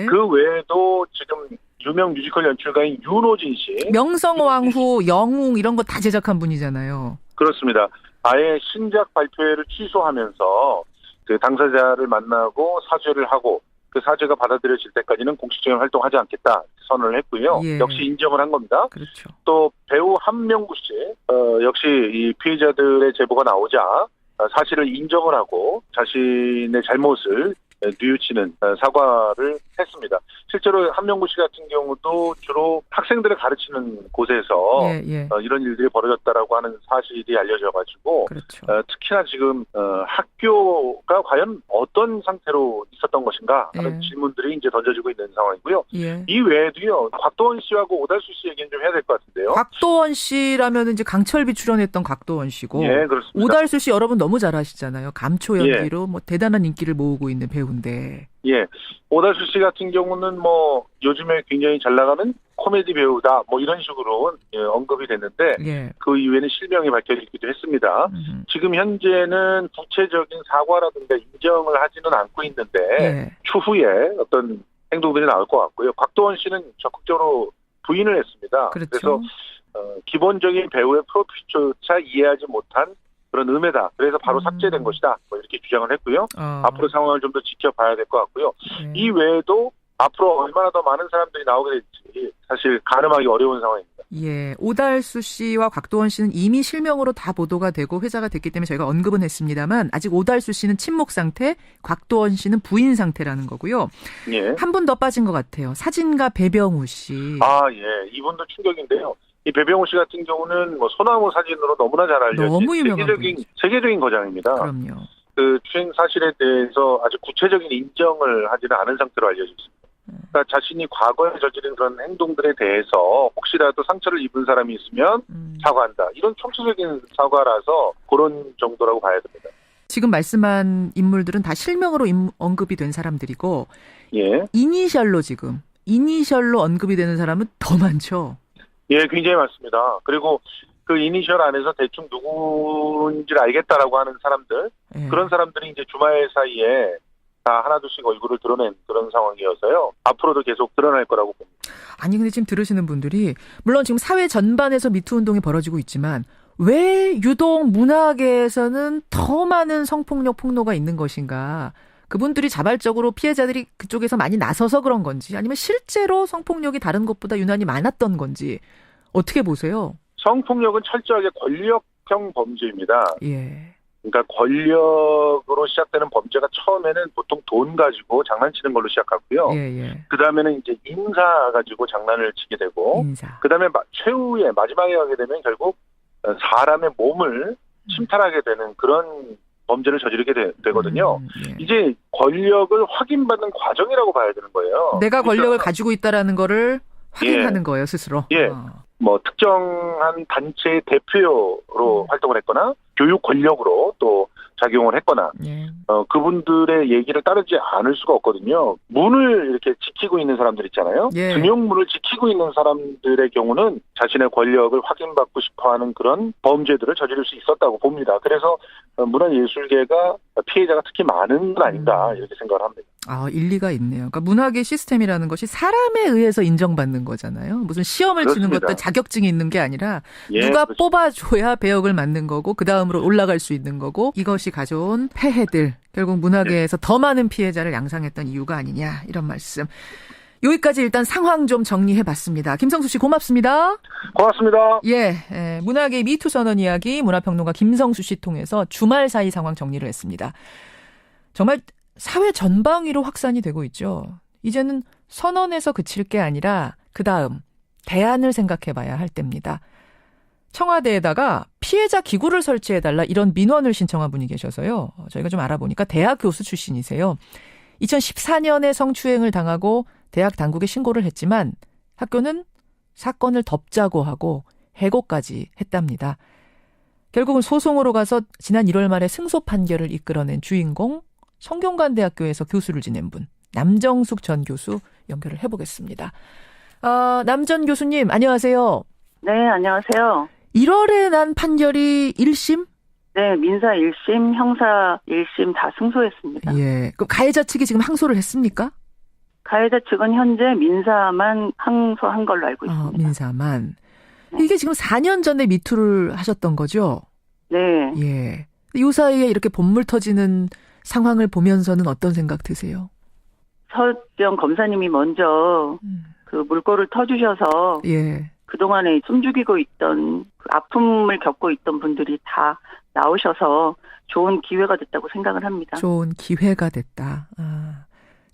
그 외에도 지금 유명 뮤지컬 연출가인 윤호진 씨. 명성왕후, 영웅 이런 거 다 제작한 분이잖아요. 그렇습니다. 아예 신작 발표회를 취소하면서 그 당사자를 만나고 사죄를 하고 그 사죄가 받아들여질 때까지는 공식적인 활동하지 않겠다 선언을 했고요. 역시 인정을 한 겁니다. 그렇죠. 또 배우 한명구 씨 역시 이 피해자들의 제보가 나오자 사실을 인정을 하고 자신의 잘못을 뉘우치는 사과를 했습니다. 실제로 한명구 씨 같은 경우도 주로 학생들을 가르치는 곳에서 이런 일들이 벌어졌다라고 하는 사실이 알려져가지고 그렇죠. 특히나 지금 학교가 과연 어떤 상태로 있었던 것인가 하는 질문들이 이제 던져지고 있는 상황이고요. 이 외에도요. 곽도원 씨하고 오달수 씨 얘기는 좀 해야 될 것 같은데요. 곽도원 씨라면 이제 강철비 출연했던 곽도원 씨고 예, 그렇습니다. 오달수 씨 여러분 너무 잘 아시잖아요. 감초 연기로 뭐 대단한 인기를 모으고 있는 배우인데. 예, 오달수 씨 같은 경우는 뭐 요즘에 굉장히 잘 나가는 코미디 배우다 뭐 이런 식으로 언급이 됐는데 그 이후에는 실명이 밝혀지기도 했습니다. 지금 현재는 구체적인 사과라든가 인정을 하지는 않고 있는데 추후에 어떤 행동들이 나올 것 같고요. 곽도원 씨는 적극적으로 부인을 했습니다. 그렇죠. 그래서 기본적인 배우의 프로필조차 이해하지 못한 그런 음해다. 그래서 바로 삭제된 것이다. 뭐 이렇게 주장을 했고요. 앞으로 상황을 좀 더 지켜봐야 될 것 같고요. 이 외에도 앞으로 얼마나 더 많은 사람들이 나오게 될지 사실 가늠하기 어려운 상황입니다. 예, 오달수 씨와 곽도원 씨는 이미 실명으로 다 보도가 되고 회자가 됐기 때문에 저희가 언급은 했습니다만 아직 오달수 씨는 침묵 상태, 곽도원 씨는 부인 상태라는 거고요. 한 분 더 빠진 것 같아요. 사진가 배병우 씨. 예. 이분도 충격인데요. 이 배병우 씨 같은 경우는 뭐 소나무 사진으로 너무나 잘 알려진 너무 유명한 세계적인 거장입니다. 그럼요. 그 추행 사실에 대해서 아주 구체적인 인정을 하지는 않은 상태로 알려져 있습니다. 그러니까 자신이 과거에 저지른 그런 행동들에 대해서 혹시라도 상처를 입은 사람이 있으면 사과한다. 이런 총체적인 사과라서 그런 정도라고 봐야 됩니다. 지금 말씀한 인물들은 다 실명으로 언급이 된 사람들이고 이니셜로 언급이 되는 사람은 더 많죠. 예, 굉장히 많습니다. 그리고 그 이니셜 안에서 대충 누구인지를 알겠다라고 하는 사람들, 그런 사람들이 이제 주말 사이에 다 하나둘씩 얼굴을 드러낸 그런 상황이어서요. 앞으로도 계속 드러날 거라고 봅니다. 아니, 근데 지금 들으시는 분들이 물론 지금 사회 전반에서 미투 운동이 벌어지고 있지만 왜 유독 문화계에서는 더 많은 성폭력 폭로가 있는 것인가? 그분들이 자발적으로 피해자들이 그쪽에서 많이 나서서 그런 건지 아니면 실제로 성폭력이 다른 것보다 유난히 많았던 건지 어떻게 보세요? 성폭력은 철저하게 권력형 범죄입니다. 그러니까 권력으로 시작되는 범죄가 처음에는 보통 돈 가지고 장난치는 걸로 시작하고요. 그 다음에는 이제 인사 가지고 장난을 치게 되고, 그 다음에 최후에 마지막에 가게 되면 결국 사람의 몸을 침탈하게 되는 그런 범죄를 저지르게 되거든요. 이제 권력을 확인받는 과정이라고 봐야 되는 거예요. 내가 권력을 가지고 있다라는 거를 확인하는 거예요, 스스로. 뭐 특정한 단체의 대표로 활동을 했거나 교육 권력으로 또 작용을 했거나 그분들의 얘기를 따르지 않을 수가 없거든요. 문을 이렇게 지키고 있는 사람들 있잖아요. 등용문을 지키고 있는 사람들의 경우는 자신의 권력을 확인받고 싶어하는 그런 범죄들을 저지를 수 있었다고 봅니다. 그래서 문화예술계가 피해자가 특히 많은 건 아닌가 이렇게 생각을 합니다. 일리가 있네요. 그러니까 문화계 시스템이라는 것이 사람에 의해서 인정받는 거잖아요. 무슨 시험을 치는 것도 자격증이 있는 게 아니라 누가 뽑아줘야 배역을 맡는 거고 그 다음으로 올라갈 수 있는 거고 이것이 가져온 폐해들 결국 문화계에서 더 많은 피해자를 양상했던 이유가 아니냐 이런 말씀. 여기까지 일단 상황 좀 정리해봤습니다. 김성수 씨 고맙습니다. 고맙습니다. 문화계 미투 선언 이야기 문화평론가 김성수 씨 통해서 주말 사이 상황 정리를 했습니다. 정말 사회 전방위로 확산이 되고 있죠. 이제는 선언에서 그칠 게 아니라 그다음 대안을 생각해봐야 할 때입니다. 청와대에다가 피해자 기구를 설치해달라 이런 민원을 신청한 분이 계셔서요. 저희가 좀 알아보니까 대학 교수 출신이세요. 2014년에 성추행을 당하고 대학 당국에 신고를 했지만 학교는 사건을 덮자고 하고 해고까지 했답니다. 결국은 소송으로 가서 지난 1월 말에 승소 판결을 이끌어낸 주인공 성균관대학교에서 교수를 지낸 분 남정숙 전 교수 연결을 해보겠습니다. 남 전 교수님 안녕하세요. 네, 안녕하세요. 1월에 난 판결이 1심? 네, 민사 1심, 형사 1심 다 승소했습니다. 그럼 가해자 측이 지금 항소를 했습니까? 가해자 측은 현재 민사만 항소한 걸로 알고 있습니다. 민사만. 이게 지금 4년 전에 미투를 하셨던 거죠? 네. 이 사이에 이렇게 본물 터지는 상황을 보면서는 어떤 생각 드세요? 서정 검사님이 먼저 그 물꼬를 터주셔서 그동안에 숨죽이고 있던 그 아픔을 겪고 있던 분들이 다 나오셔서 좋은 기회가 됐다고 생각을 합니다. 좋은 기회가 됐다.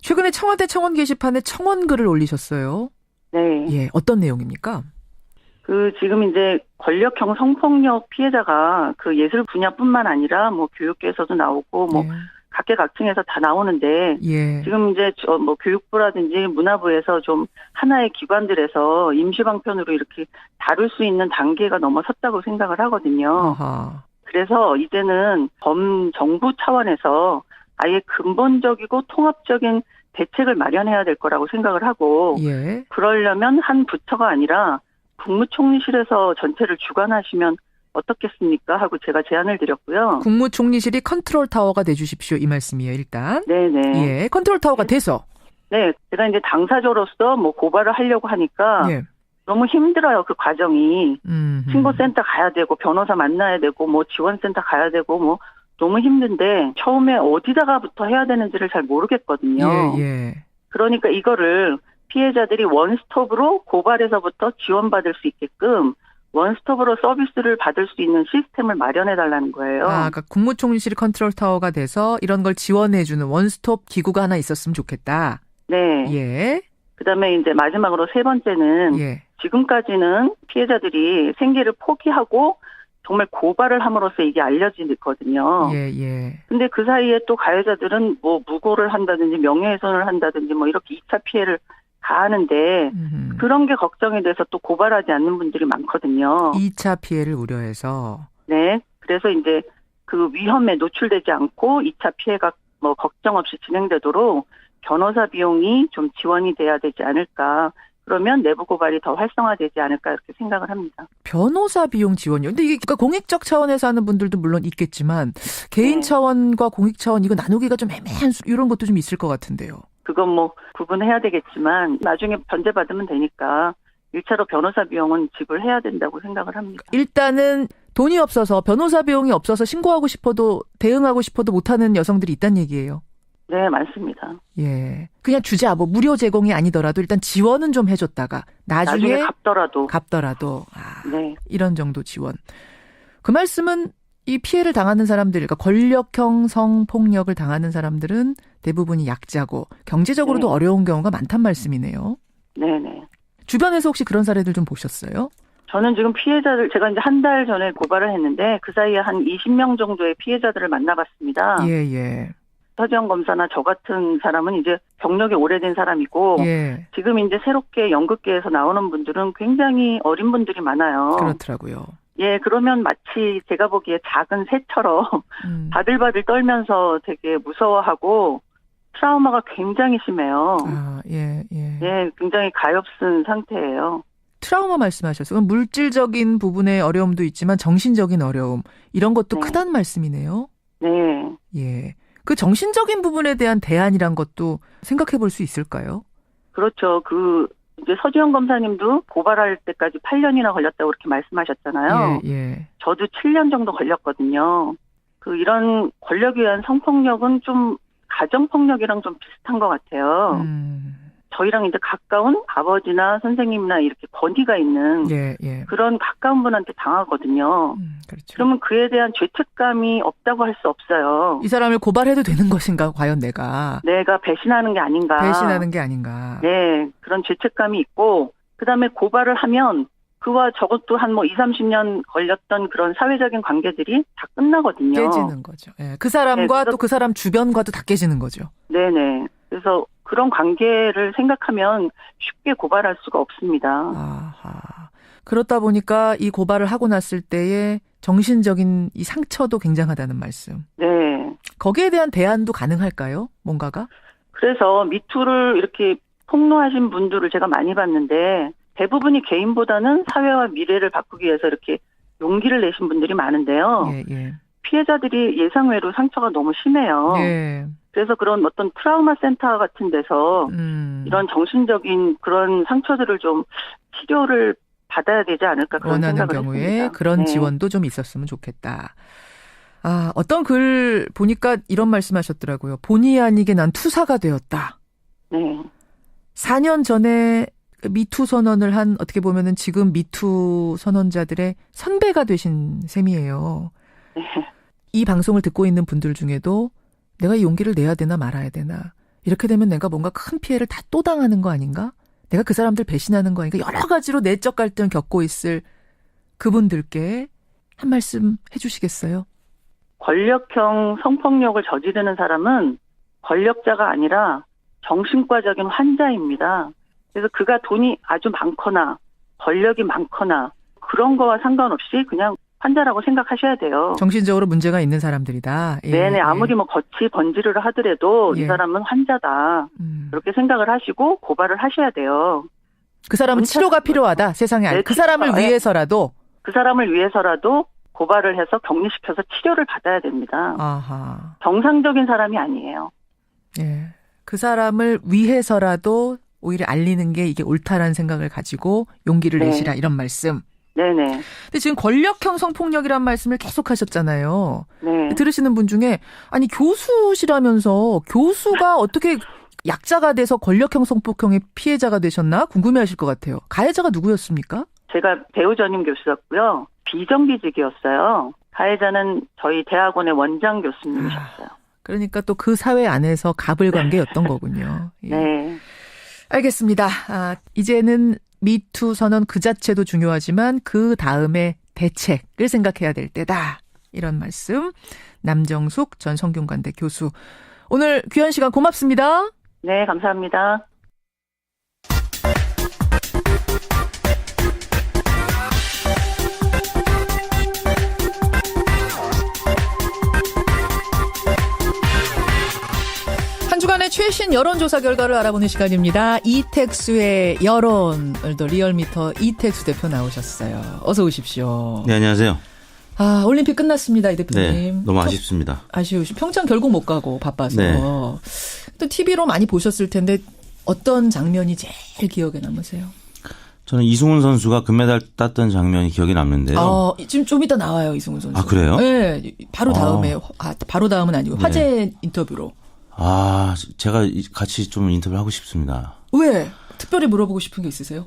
최근에 청와대 청원 게시판에 청원글을 올리셨어요. 네. 예, 어떤 내용입니까? 지금 이제 권력형 성폭력 피해자가 그 예술 분야뿐만 아니라 뭐 교육계에서도 나오고 뭐 각계각층에서 다 나오는데 지금 이제 뭐 교육부라든지 문화부에서 좀 하나의 기관들에서 임시방편으로 이렇게 다룰 수 있는 단계가 넘어섰다고 생각을 하거든요. 아하. 그래서 이제는 범정부 차원에서 아예 근본적이고 통합적인 대책을 마련해야 될 거라고 생각을 하고 그러려면 한 부처가 아니라 국무총리실에서 전체를 주관하시면 어떻겠습니까? 하고 제가 제안을 드렸고요. 국무총리실이 컨트롤 타워가 돼주십시오. 이 말씀이에요, 일단. 네네. 예, 컨트롤 타워가 돼서. 네, 제가 이제 당사자로서 뭐 고발을 하려고 하니까 너무 힘들어요, 그 과정이. 신고센터 가야 되고, 변호사 만나야 되고, 뭐 지원센터 가야 되고, 뭐 너무 힘든데 처음에 어디다가부터 해야 되는지를 잘 모르겠거든요. 그러니까 이거를 피해자들이 원스톱으로 고발에서부터 지원받을 수 있게끔 원스톱으로 서비스를 받을 수 있는 시스템을 마련해달라는 거예요. 그러니까 국무총리실 컨트롤 타워가 돼서 이런 걸 지원해주는 원스톱 기구가 하나 있었으면 좋겠다. 네. 그다음에 이제 마지막으로 세 번째는 지금까지는 피해자들이 생계를 포기하고 정말 고발을 함으로써 이게 알려지거든요. 근데 그 사이에 또 가해자들은 뭐 무고를 한다든지 명예훼손을 한다든지 뭐 이렇게 2차 피해를 가하는데 그런 게 걱정이 돼서 또 고발하지 않는 분들이 많거든요. 2차 피해를 우려해서. 네. 그래서 이제 그 위험에 노출되지 않고 2차 피해가 뭐 걱정 없이 진행되도록 변호사 비용이 좀 지원이 돼야 되지 않을까. 그러면 내부 고발이 더 활성화되지 않을까 이렇게 생각을 합니다. 변호사 비용 지원이요? 근데 이게 그러니까 공익적 차원에서 하는 분들도 물론 있겠지만 개인 차원과 공익 차원 이거 나누기가 좀 애매한 이런 것도 좀 있을 것 같은데요. 그건 뭐 구분해야 되겠지만 나중에 변제받으면 되니까 1차로 변호사 비용은 지불해야 된다고 생각을 합니다. 일단은 돈이 없어서 변호사 비용이 없어서 신고하고 싶어도 대응하고 싶어도 못하는 여성들이 있다는 얘기예요. 네, 많습니다. 예. 그냥 주자, 뭐, 무료 제공이 아니더라도 일단 지원은 좀 해줬다가, 나중에 갚더라도. 네. 이런 정도 지원. 그 말씀은 이 피해를 당하는 사람들, 그러니까 권력형 성폭력을 당하는 사람들은 대부분이 약자고, 경제적으로도 어려운 경우가 많단 말씀이네요. 네네. 주변에서 혹시 그런 사례들 좀 보셨어요? 저는 지금 피해자들, 제가 이제 한 달 전에 고발을 했는데, 그 사이에 한 20명 정도의 피해자들을 만나봤습니다. 서지영 검사나 저 같은 사람은 이제 경력이 오래된 사람이고 지금 이제 새롭게 연극계에서 나오는 분들은 굉장히 어린 분들이 많아요. 그렇더라고요. 예, 그러면 마치 제가 보기에 작은 새처럼 바들바들 떨면서 되게 무서워하고 트라우마가 굉장히 심해요. 예, 굉장히 가엾은 상태예요. 트라우마 말씀하셨어요. 그럼 물질적인 부분의 어려움도 있지만 정신적인 어려움 이런 것도 크다는 말씀이네요. 네. 예. 그 정신적인 부분에 대한 대안이란 것도 생각해 볼 수 있을까요? 그렇죠. 이제 서지영 검사님도 고발할 때까지 8년이나 걸렸다고 그렇게 말씀하셨잖아요. 저도 7년 정도 걸렸거든요. 이런 권력에 의한 성폭력은 좀 가정폭력이랑 좀 비슷한 것 같아요. 저희랑 이제 가까운 아버지나 선생님이나 이렇게 권위가 있는 그런 가까운 분한테 당하거든요. 그렇죠. 그러면 그에 대한 죄책감이 없다고 할 수 없어요. 이 사람을 고발해도 되는 것인가 과연 내가 배신하는 게 아닌가. 네, 그런 죄책감이 있고 그다음에 고발을 하면 그와 저것도 한 20-30년 걸렸던 그런 사회적인 관계들이 다 끝나거든요. 깨지는 거죠. 그 사람과 또 그 사람 주변과도 다 깨지는 거죠. 네네. 그래서 그런 관계를 생각하면 쉽게 고발할 수가 없습니다. 그렇다 보니까 이 고발을 하고 났을 때의 정신적인 이 상처도 굉장하다는 말씀. 네. 거기에 대한 대안도 가능할까요? 뭔가가? 그래서 미투를 이렇게 폭로하신 분들을 제가 많이 봤는데 대부분이 개인보다는 사회와 미래를 바꾸기 위해서 이렇게 용기를 내신 분들이 많은데요. 피해자들이 예상외로 상처가 너무 심해요. 그래서 그런 어떤 트라우마 센터 같은 데서 이런 정신적인 그런 상처들을 좀 치료를 받아야 되지 않을까 그런 생각을 경우에 했습니다. 그런 지원도 좀 있었으면 좋겠다. 어떤 글 보니까 이런 말씀하셨더라고요. 본의 아니게 난 투사가 되었다. 4년 전에 미투 선언을 한 어떻게 보면은 지금 미투 선언자들의 선배가 되신 셈이에요. 이 방송을 듣고 있는 분들 중에도 내가 이 용기를 내야 되나 말아야 되나 이렇게 되면 내가 뭔가 큰 피해를 다 또 당하는 거 아닌가? 내가 그 사람들 배신하는 거 아닌가? 여러 가지로 내적 갈등을 겪고 있을 그분들께 한 말씀 해주시겠어요? 권력형 성폭력을 저지르는 사람은 권력자가 아니라 정신과적인 환자입니다. 그래서 그가 돈이 아주 많거나 권력이 많거나 그런 거와 상관없이 그냥 환자라고 생각하셔야 돼요. 정신적으로 문제가 있는 사람들이다. 예, 네네. 아무리 뭐 겉이 번지르르 하더라도 이 사람은 환자다. 그렇게 생각을 하시고 고발을 하셔야 돼요. 그 사람은 치료가 필요하다. 세상에. 네, 그 사람을 위해서라도. 그 사람을 위해서라도 고발을 해서 격리시켜서 치료를 받아야 됩니다. 아하. 정상적인 사람이 아니에요. 예. 그 사람을 위해서라도 오히려 알리는 게 이게 옳다라는 생각을 가지고 용기를 내시라 이런 말씀. 네네. 근데 지금 권력형 성폭력이란 말씀을 계속 하셨잖아요. 네. 들으시는 분 중에 아니 교수시라면서 교수가 어떻게 약자가 돼서 권력형 성폭력의 피해자가 되셨나 궁금해하실 것 같아요. 가해자가 누구였습니까? 제가 배우 전임 교수였고요. 비정규직이었어요. 가해자는 저희 대학원의 원장 교수님이셨어요. 그러니까 또 그 사회 안에서 갑을 관계였던 거군요. 예. 네. 알겠습니다. 이제는 미투 선언 그 자체도 중요하지만 그 다음에 대책을 생각해야 될 때다. 이런 말씀 남정숙 전 성균관대 교수. 오늘 귀한 시간 고맙습니다. 네, 감사합니다. 한 주간의 최신 여론조사 결과를 알아보는 시간입니다. 이택수의 여론. 오늘도 리얼미터 이택수 대표 나오셨어요. 어서 오십시오. 네, 안녕하세요. 올림픽 끝났습니다, 이 대표님. 네, 너무 아쉽습니다. 평창 결국 못 가고 바빠서. 네. 또 TV로 많이 보셨을 텐데 어떤 장면이 제일 기억에 남으세요? 저는 이승훈 선수가 금메달 땄던 장면이 기억에 남는데요. 지금 좀 이따 나와요, 이승훈 선수. 아, 그래요? 네, 바로 다음에. 바로 다음은 아니고 화제 인터뷰로. 제가 같이 좀 인터뷰를 하고 싶습니다. 왜? 특별히 물어보고 싶은 게 있으세요?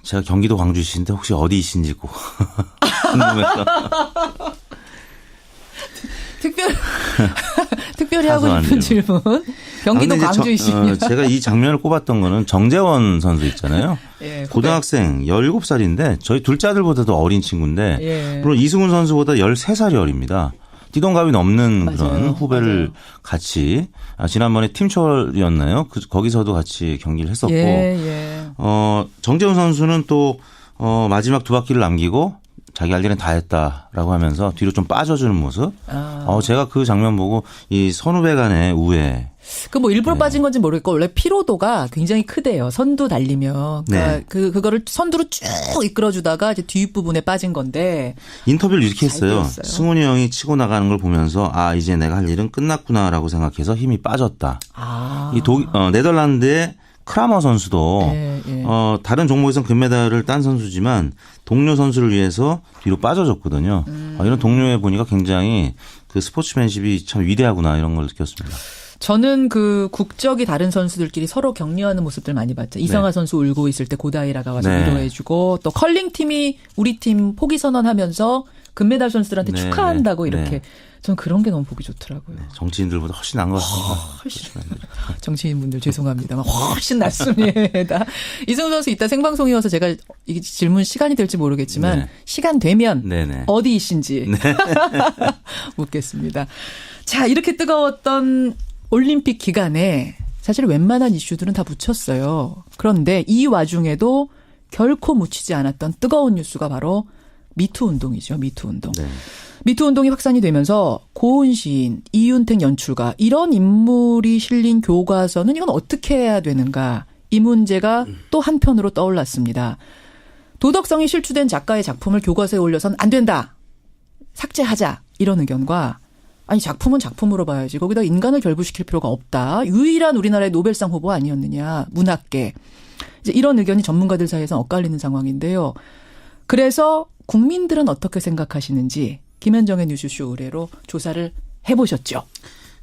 제가 경기도 광주시인데 혹시 어디이신지 꼭 궁금해서. 특별히 하고 싶은 질문. 경기도 광주이시면. 제가 이 장면을 꼽았던 거는 정재원 선수 있잖아요. 예, 고등학생 17살인데 저희 둘째 아들보다도 어린 친구인데 예. 물론 이승훈 선수보다 13살이 어립니다. 띠동갑이 넘는 맞아요. 그런 후배를 같이 지난번에 팀초월이었나요? 거기서도 같이 경기를 했었고 정재훈 선수는 또 마지막 두 바퀴를 남기고 자기 할 일은 다 했다라고 하면서 뒤로 좀 빠져주는 모습. 제가 그 장면 보고 이 선후배 간의 우애. 일부러 빠진 건지 모르겠고 원래 피로도가 굉장히 크대요. 선두 달리면. 그러니까 그거를 선두로 쭉 이끌어주다가 이제 뒷부분에 빠진 건데. 인터뷰를 이렇게 했어요. 승훈이 형이 치고 나가는 걸 보면서 이제 내가 할 일은 끝났구나라고 생각해서 힘이 빠졌다. 이 네덜란드의 크라머 선수도 다른 종목에서는 금메달을 딴 선수지만 동료 선수를 위해서 뒤로 빠져줬거든요. 이런 동료에 보니까 굉장히 그 스포츠맨십이 참 위대하구나 이런 걸 느꼈습니다. 저는 그 국적이 다른 선수들끼리 서로 격려하는 모습들 많이 봤죠. 이성아 선수 울고 있을 때 고다이라가 와서 위로해주고 또 컬링팀이 우리 팀 포기 선언하면서 금메달 선수들한테 축하한다고 이렇게. 전 그런 게 너무 보기 좋더라고요. 정치인들보다 훨씬 나은 것 같습니다. 훨씬. 정치인분들 죄송합니다만 훨씬 낫습니다. 이승훈 선수 이따 생방송이어서 제가 이 질문 시간이 될지 모르겠지만 시간 되면 어디이신지 묻겠습니다. 자, 이렇게 뜨거웠던 올림픽 기간에 사실 웬만한 이슈들은 다 묻혔어요. 그런데 이 와중에도 결코 묻히지 않았던 뜨거운 뉴스가 바로 미투 운동이죠. 미투 운동. 미투 운동이 확산이 되면서 고은 시인, 이윤택 연출가 이런 인물이 실린 교과서는 이건 어떻게 해야 되는가. 이 문제가 또 한편으로 떠올랐습니다. 도덕성이 실추된 작가의 작품을 교과서에 올려서는 안 된다. 삭제하자. 이런 의견과 작품은 작품으로 봐야지. 거기다 인간을 결부시킬 필요가 없다. 유일한 우리나라의 노벨상 후보 아니었느냐. 문학계. 이제 이런 의견이 전문가들 사이에서 엇갈리는 상황인데요. 그래서 국민들은 어떻게 생각하시는지 김현정의 뉴스쇼 의뢰로 조사를 해보셨죠.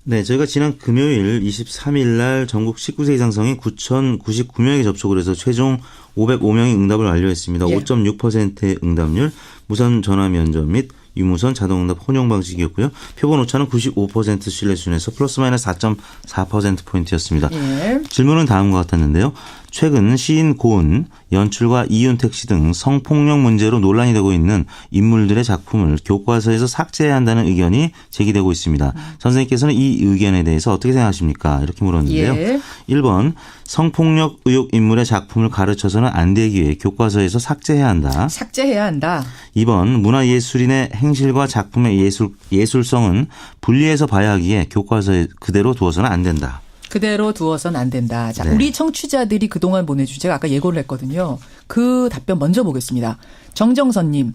네, 저희가 지난 금요일 23일 날 전국 19세 이상 성인 9,099명이 접촉을 해서 최종 505명이 응답을 완료했습니다. 5.6%의 응답률, 무선 전화 면접 및 유무선 자동응답 혼용 방식이었고요. 표본 오차는 95% 신뢰 수준에서 플러스 마이너스 4.4%포인트였습니다. 예. 질문은 다음과 같았는데요. 최근 시인 고은, 연출가 이윤택 씨 등 성폭력 문제로 논란이 되고 있는 인물들의 작품을 교과서에서 삭제해야 한다는 의견이 제기되고 있습니다. 선생님께서는 이 의견에 대해서 어떻게 생각하십니까? 이렇게 물었는데요. 예. 1번 성폭력 의혹 인물의 작품을 가르쳐서는 안 되기 위해 교과서에서 삭제해야 한다. 삭제해야 한다. 2번 문화예술인의 행실과 작품의 예술성은 분리해서 봐야 하기에 교과서에 그대로 두어서는 안 된다. 그대로 두어서는 안 된다. 자, 네. 우리 청취자들이 그동안 보내준 제가 아까 예고를 했거든요. 그 답변 먼저 보겠습니다. 정정선님.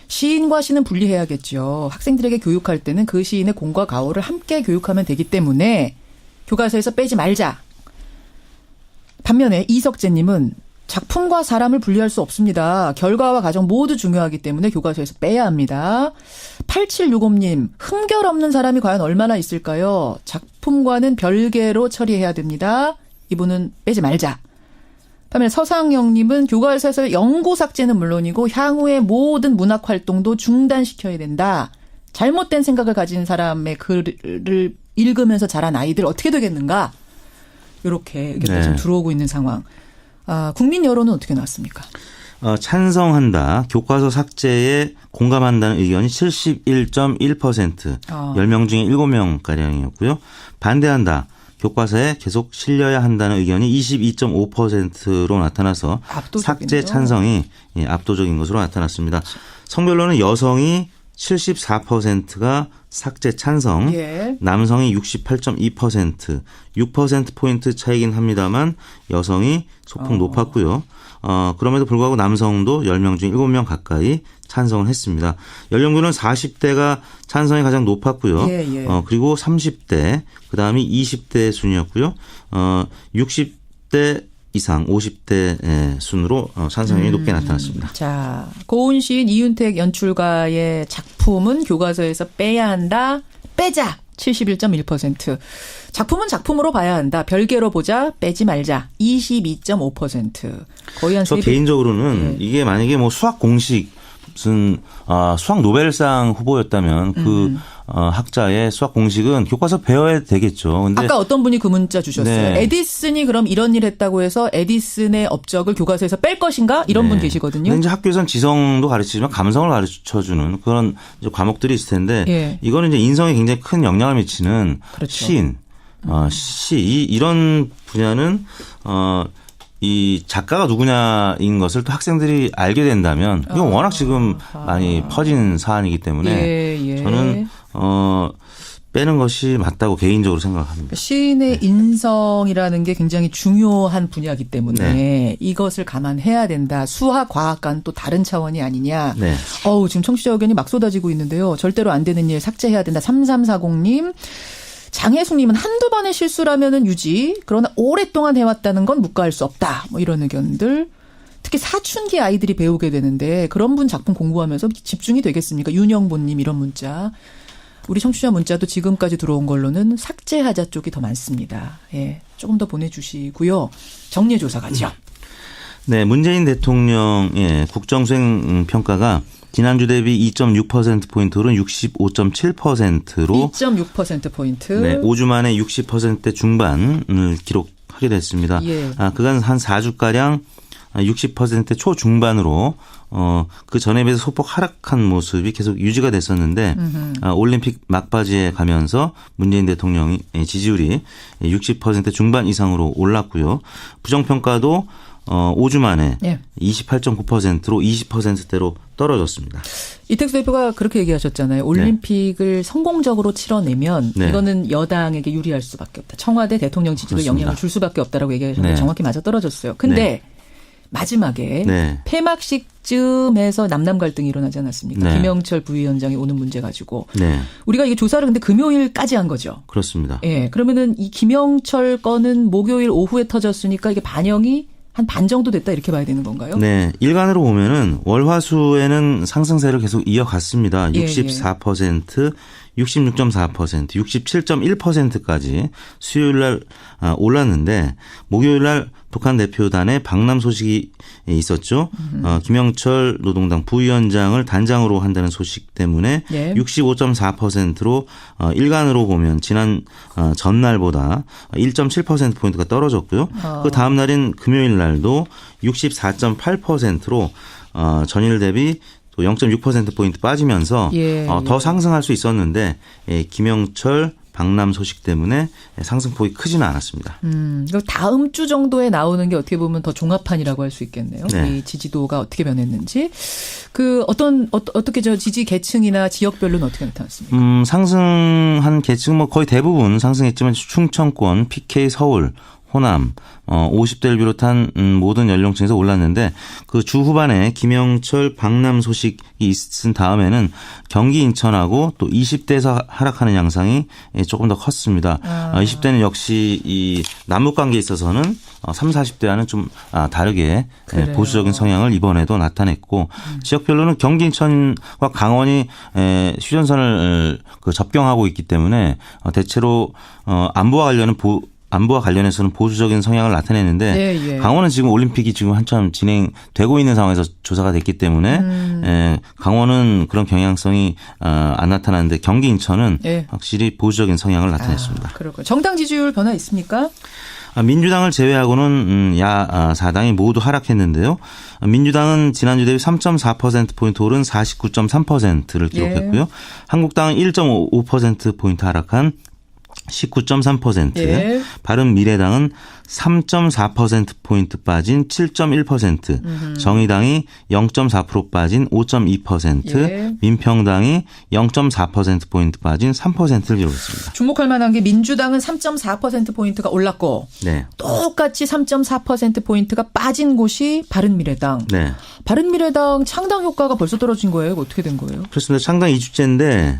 시인과 시는 분리해야겠죠. 학생들에게 교육할 때는 그 시인의 공과 가오를 함께 교육하면 되기 때문에 교과서에서 빼지 말자. 반면에 이석재님은 작품과 사람을 분리할 수 없습니다. 결과와 과정 모두 중요하기 때문에 교과서에서 빼야 합니다. 8765님, 흠결 없는 사람이 과연 얼마나 있을까요? 작품과는 별개로 처리해야 됩니다. 이분은 빼지 말자. 반면에 서상영님은 교과서에서 영구 삭제는 물론이고 향후의 모든 문학 활동도 중단시켜야 된다. 잘못된 생각을 가진 사람의 글을 읽으면서 자란 아이들 어떻게 되겠는가? 이렇게 의견도 좀 들어오고 있는 상황. 국민 여론은 어떻게 나왔습니까? 찬성한다. 교과서 삭제에 공감한다는 의견이 71.1%, 10명 중에 7명가량이었고요. 반대한다. 교과서에 계속 실려야 한다는 의견이 22.5%로 나타나서 삭제 찬성이 압도적인 것으로 나타났습니다. 성별로는 여성이 74%가 삭제 찬성, 남성이 68.2%, 6%포인트 차이긴 합니다만 여성이 소폭 높았고요. 그럼에도 불구하고 남성도 10명 중 7명 가까이 찬성을 했습니다. 연령군은 40대가 찬성이 가장 높았고요. 그리고 30대, 그다음이 20대 순이었고요. 60대 이상 50대 순으로 찬성이 높게 나타났습니다. 자, 고은 시인 이윤택 연출가의 작품은 교과서에서 빼야 한다. 빼자. 71.1%. 작품은 작품으로 봐야 한다. 별개로 보자. 빼지 말자. 22.5%. 거의 한 3배. 저 개인적으로는 이게 만약에 뭐 수학 공식 무슨 수학 노벨상 후보였다면 그 학자의 수학 공식은 교과서 배워야 되겠죠. 근데 아까 어떤 분이 그 문자 주셨어요. 네. 에디슨이 그럼 이런 일 했다고 해서 에디슨의 업적을 교과서에서 뺄 것인가? 이런 분 계시거든요. 근데 이제 학교에서는 지성도 가르치지만 감성을 가르쳐주는 그런 이제 과목들이 있을 텐데 이거는 이제 인성에 굉장히 큰 영향을 미치는 시인, 시 이런 분야는 이 작가가 누구냐인 것을 또 학생들이 알게 된다면 이건 워낙 지금 많이 퍼진 사안이기 때문에 저는 빼는 것이 맞다고 개인적으로 생각합니다. 시인의 인성이라는 게 굉장히 중요한 분야이기 때문에 이것을 감안해야 된다. 수학, 과학과는 또 다른 차원이 아니냐. 지금 청취자 의견이 막 쏟아지고 있는데요. 절대로 안 되는 일 삭제해야 된다. 3340님. 장혜숙님은 한두 번의 실수라면은 유지. 그러나 오랫동안 해왔다는 건 묵과할 수 없다. 뭐 이런 의견들. 특히 사춘기 아이들이 배우게 되는데 그런 분 작품 공부하면서 집중이 되겠습니까? 윤영보님 이런 문자. 우리 청취자 문자도 지금까지 들어온 걸로는 삭제하자 쪽이 더 많습니다. 조금 더 보내주시고요. 정리조사 가죠. 네, 문재인 대통령의 국정수행 평가가 지난주 대비 2.6%포인트 오른 65.7%로 2.6%포인트. 네, 5주 만에 60%대 중반을 기록하게 됐습니다. 그간 한 4주가량 60% 초중반으로 그 전에 비해서 소폭 하락한 모습이 계속 유지가 됐었는데 올림픽 막바지에 가면서 문재인 대통령의 지지율이 60% 중반 이상으로 올랐고요. 부정평가도 5주 만에 28.9%로 20%대로 떨어졌습니다. 이택수 대표가 그렇게 얘기하셨잖아요. 올림픽을 성공적으로 치러내면 이거는 여당에게 유리할 수밖에 없다. 청와대 대통령 지지도 영향을 줄 수밖에 없다라고 얘기하셨는데 정확히 맞아떨어졌어요. 근데 마지막에 폐막식쯤에서 남남 갈등이 일어나지 않았습니까? 김영철 부위원장이 오는 문제 가지고 우리가 이게 조사를 근데 금요일까지 한 거죠. 그렇습니다. 그러면은 이 김영철 건은 목요일 오후에 터졌으니까 이게 반영이 한 반 정도 됐다 이렇게 봐야 되는 건가요? 네. 일간으로 보면은 월화수에는 상승세를 계속 이어갔습니다. 64%, 66.4%, 67.1%까지 수요일 날 올랐는데 목요일 날 북한 대표단의 방남 소식이 있었죠. 김영철 노동당 부위원장을 단장으로 한다는 소식 때문에 65.4%로 일간으로 보면 지난 전날보다 1.7%포인트가 떨어졌고요. 그 다음 날인 금요일 날도 64.8%로 전일 대비 또 0.6%포인트 빠지면서 더 상승할 수 있었는데 김영철 방남 소식 때문에 상승폭이 크지는 않았습니다. 다음 주 정도에 나오는 게 어떻게 보면 더 종합판이라고 할 수 있겠네요. 네. 이 지지도가 어떻게 변했는지. 어떻게 지지 계층이나 지역별로는 어떻게 나타났습니까? 상승한 계층 거의 대부분 상승했지만 충청권, PK 서울, 호남, 50대를 비롯한 모든 연령층에서 올랐는데 그 주 후반에 김영철 방남 소식이 있은 다음에는 경기 인천하고 또 20대에서 하락하는 양상이 조금 더 컸습니다. 20대는 역시 이 남북 관계에 있어서는 30, 40대와는 좀 다르게 그래요. 보수적인 성향을 이번에도 나타냈고 지역별로는 경기 인천과 강원이 휴전선을 접경하고 있기 때문에 대체로 안보와 관련해서는 보수적인 성향을 나타내는데 강원은 지금 올림픽이 지금 한참 진행되고 있는 상황에서 조사가 됐기 때문에 강원은 그런 경향성이 안 나타나는데 경기 인천은 확실히 보수적인 성향을 나타냈습니다. 그렇군요. 정당 지지율 변화 있습니까? 민주당을 제외하고는 야사당이 모두 하락했는데요. 민주당은 지난주 대비 3.4%포인트 오른 49.3%를 기록했고요. 한국당은 1.5%포인트 하락한 19.3%, 바른미래당은 3.4%포인트 빠진 7.1%, 정의당이 0.4% 빠진 5.2%, 민평당이 0.4%포인트 빠진 3%를 기록했습니다. 주목할 만한 게 민주당은 3.4%포인트가 올랐고 똑같이 3.4%포인트가 빠진 곳이 바른미래당. 바른미래당 창당 효과가 벌써 떨어진 거예요? 어떻게 된 거예요? 그렇습니다. 창당 2주째인데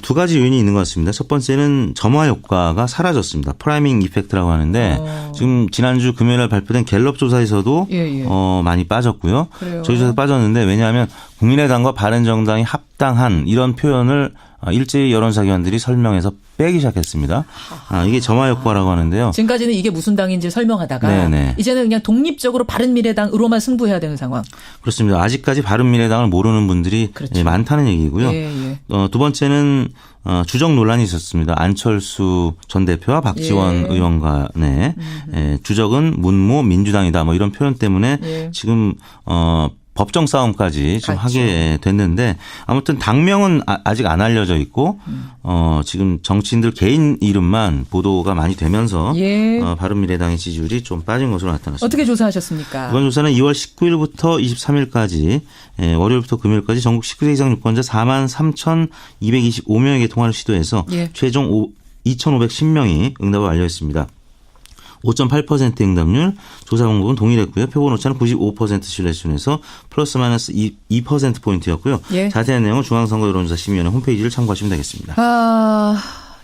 두 가지 요인이 있는 것 같습니다. 첫 번째는 점화 효과가 사라졌습니다. 프라이밍 이펙트라고 하는데 지금 지난주 금요일 날 발표된 갤럽 조사에서도 많이 빠졌고요. 그래요? 저희 조사에 빠졌는데 왜냐하면 국민의당과 바른정당이 합당한 이런 표현을 일제히 여론조사 기관들이 설명해서 빼기 시작했습니다. 이게 점화 효과라고 하는데요. 지금까지는 이게 무슨 당인지 설명하다가 이제는 그냥 독립적으로 바른미래당으로만 승부해야 되는 상황. 그렇습니다. 아직까지 바른미래당을 모르는 분들이 많다는 얘기고요. 두 번째는 주적 논란이 있었습니다. 안철수 전 대표와 박지원 의원 간에 주적은 문모 민주당이다 뭐 이런 표현 때문에 지금 법정 싸움까지 좀 하게 됐는데 아무튼 당명은 아직 안 알려져 있고 지금 정치인들 개인 이름만 보도가 많이 되면서 바른미래당의 지지율이 좀 빠진 것으로 나타났습니다. 어떻게 조사하셨습니까? 이번 조사는 2월 19일부터 23일까지 월요일부터 금요일까지 전국 19세 이상 유권자 43,225명에게 통화를 시도해서 최종 2,510명이 응답을 완료했습니다. 5.8% 응답률, 조사 방법은 동일했고요. 표본 오차는 95% 신뢰 수준에서 플러스 마이너스 2%포인트였고요. 자세한 내용은 중앙선거 여론조사심의위원회 홈페이지를 참고하시면 되겠습니다.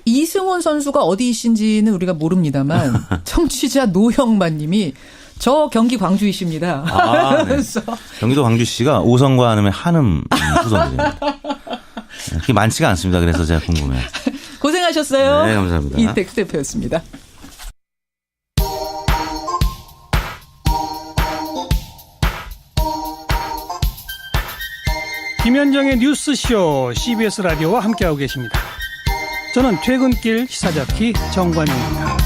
이승훈 선수가 어디이신지는 우리가 모릅니다만 청취자 노형만 님이 저 경기 광주이십니다. 그래서 경기도 광주시가 오성과 한음의 한음 후손들입니다. 그게 많지가 않습니다. 그래서 제가 궁금해요. 고생하셨어요. 네, 감사합니다. 이택수 대표였습니다. 김현정의 뉴스쇼 CBS 라디오와 함께하고 계십니다. 저는 퇴근길 시사잡기 정관용입니다.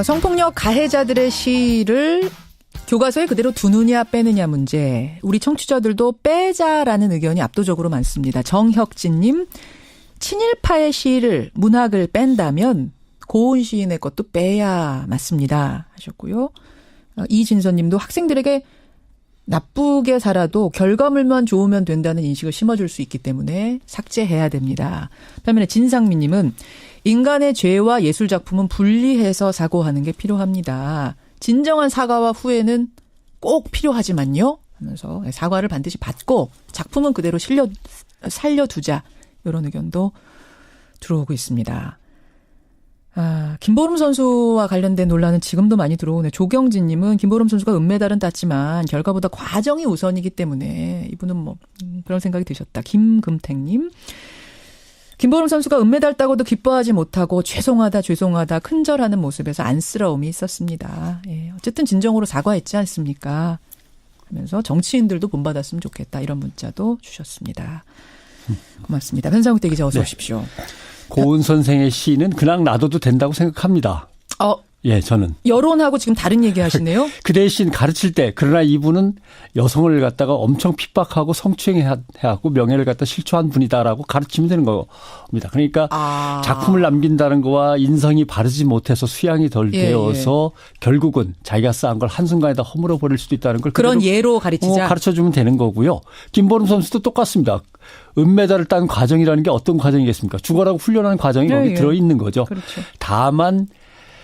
성폭력 가해자들의 시를 교과서에 그대로 두느냐 빼느냐 문제. 우리 청취자들도 빼자라는 의견이 압도적으로 많습니다. 정혁진님, 친일파의 시를 문학을 뺀다면 고은 시인의 것도 빼야 맞습니다 하셨고요. 이진선님도 학생들에게 나쁘게 살아도 결과물만 좋으면 된다는 인식을 심어줄 수 있기 때문에 삭제해야 됩니다. 반면에 진상민님은 인간의 죄와 예술작품은 분리해서 사고하는 게 필요합니다. 진정한 사과와 후회는 꼭 필요하지만요 하면서 사과를 반드시 받고 작품은 그대로 살려두자 이런 의견도 들어오고 있습니다. 김보름 선수와 관련된 논란은 지금도 많이 들어오네. 조경진님은 김보름 선수가 은메달은 땄지만 결과보다 과정이 우선이기 때문에 이분은 뭐 그런 생각이 드셨다. 김금택님. 김보름 선수가 은메달 따고도 기뻐하지 못하고 죄송하다 큰절하는 모습에서 안쓰러움이 있었습니다. 예, 어쨌든 진정으로 사과했지 않습니까? 하면서 정치인들도 본받았으면 좋겠다 이런 문자도 주셨습니다. 고맙습니다. 변상욱 기자 어서 오십시오. 고은 선생의 시는 그냥 놔둬도 된다고 생각합니다. 예, 저는. 여론하고 지금 다른 얘기 하시네요? 그 대신 가르칠 때, 그러나 이분은 여성을 갖다가 엄청 핍박하고 성추행해갖고 명예를 갖다 실추한 분이다라고 가르치면 되는 겁니다. 그러니까 작품을 남긴다는 거와 인성이 바르지 못해서 수양이 덜 되어서 결국은 자기가 쌓은 걸 한순간에 다 허물어 버릴 수도 있다는 걸 그런 예로 가르치자. 가르쳐주면 되는 거고요. 김보름 선수도 똑같습니다. 은메달을 딴 과정이라는 게 어떤 과정이겠습니까? 죽어라고 훈련하는 과정이 거기 들어있는 거죠. 그렇죠. 다만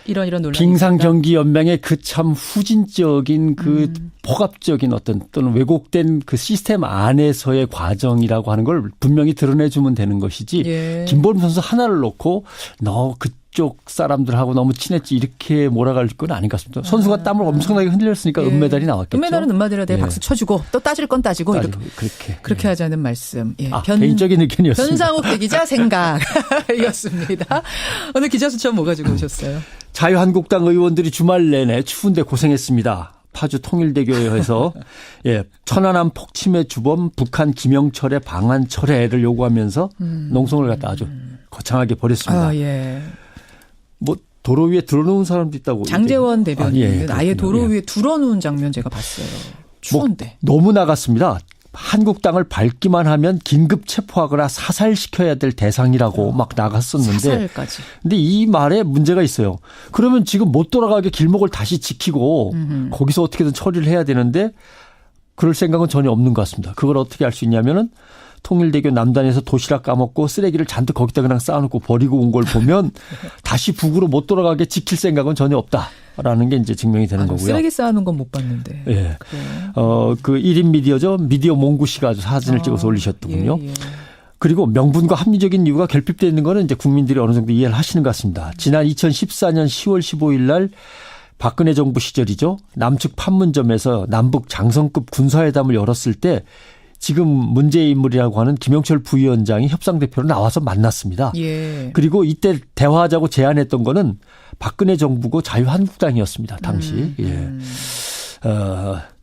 이런 논란이 빙상경기연맹의 그 참 후진적인 그 폭압적인 어떤 또는 왜곡된 그 시스템 안에서의 과정이라고 하는 걸 분명히 드러내주면 되는 것이지 김보름 선수 하나를 놓고 너 그쪽 사람들하고 너무 친했지 이렇게 몰아갈 건 아닌 것 같습니다. 선수가 땀을 엄청나게 흔들렸으니까 은메달이 나왔겠죠. 은메달은 은메달에 박수 쳐주고 또 따질 건 따지고 그렇게 하자는 말씀. 개인적인 의견이었습니다. 변상욱 기자 생각이었습니다. 오늘 기자 수첩 뭐 가지고 오셨어요? 자유한국당 의원들이 주말 내내 추운데 고생했습니다. 파주 통일대교에서 천안함 폭침의 주범 북한 김영철의 방한 철회를 요구하면서 농성을 갖다 아주 거창하게 벌였습니다. 뭐 도로 위에 들어놓은 사람도 있다고. 장제원 대변인은 아예 도로 위에 들어놓은 장면 제가 봤어요. 추운데. 너무 나갔습니다. 한국당을 밟기만 하면 긴급 체포하거나 사살시켜야 될 대상이라고 막 나갔었는데. 사살까지. 근데 이 말에 문제가 있어요. 그러면 지금 못 돌아가게 길목을 다시 지키고 거기서 어떻게든 처리를 해야 되는데 그럴 생각은 전혀 없는 것 같습니다. 그걸 어떻게 할 수 있냐면은 통일대교 남단에서 도시락 까먹고 쓰레기를 잔뜩 거기다 그냥 쌓아놓고 버리고 온 걸 보면 다시 북으로 못 돌아가게 지킬 생각은 전혀 없다라는 게 이제 증명이 되는 거고요. 쓰레기 쌓아놓은 건 못 봤는데. 예. 그 1인 미디어죠. 미디어 몽구 씨가 아주 사진을 찍어서 올리셨더군요. 그리고 명분과 합리적인 이유가 결핍되어 있는 거는 이제 국민들이 어느 정도 이해를 하시는 것 같습니다. 지난 2014년 10월 15일 날 박근혜 정부 시절이죠. 남측 판문점에서 남북 장성급 군사회담을 열었을 때 지금 문제의 인물이라고 하는 김영철 부위원장이 협상대표로 나와서 만났습니다. 그리고 이때 대화하자고 제안했던 거는 박근혜 정부고 자유한국당이었습니다. 당시.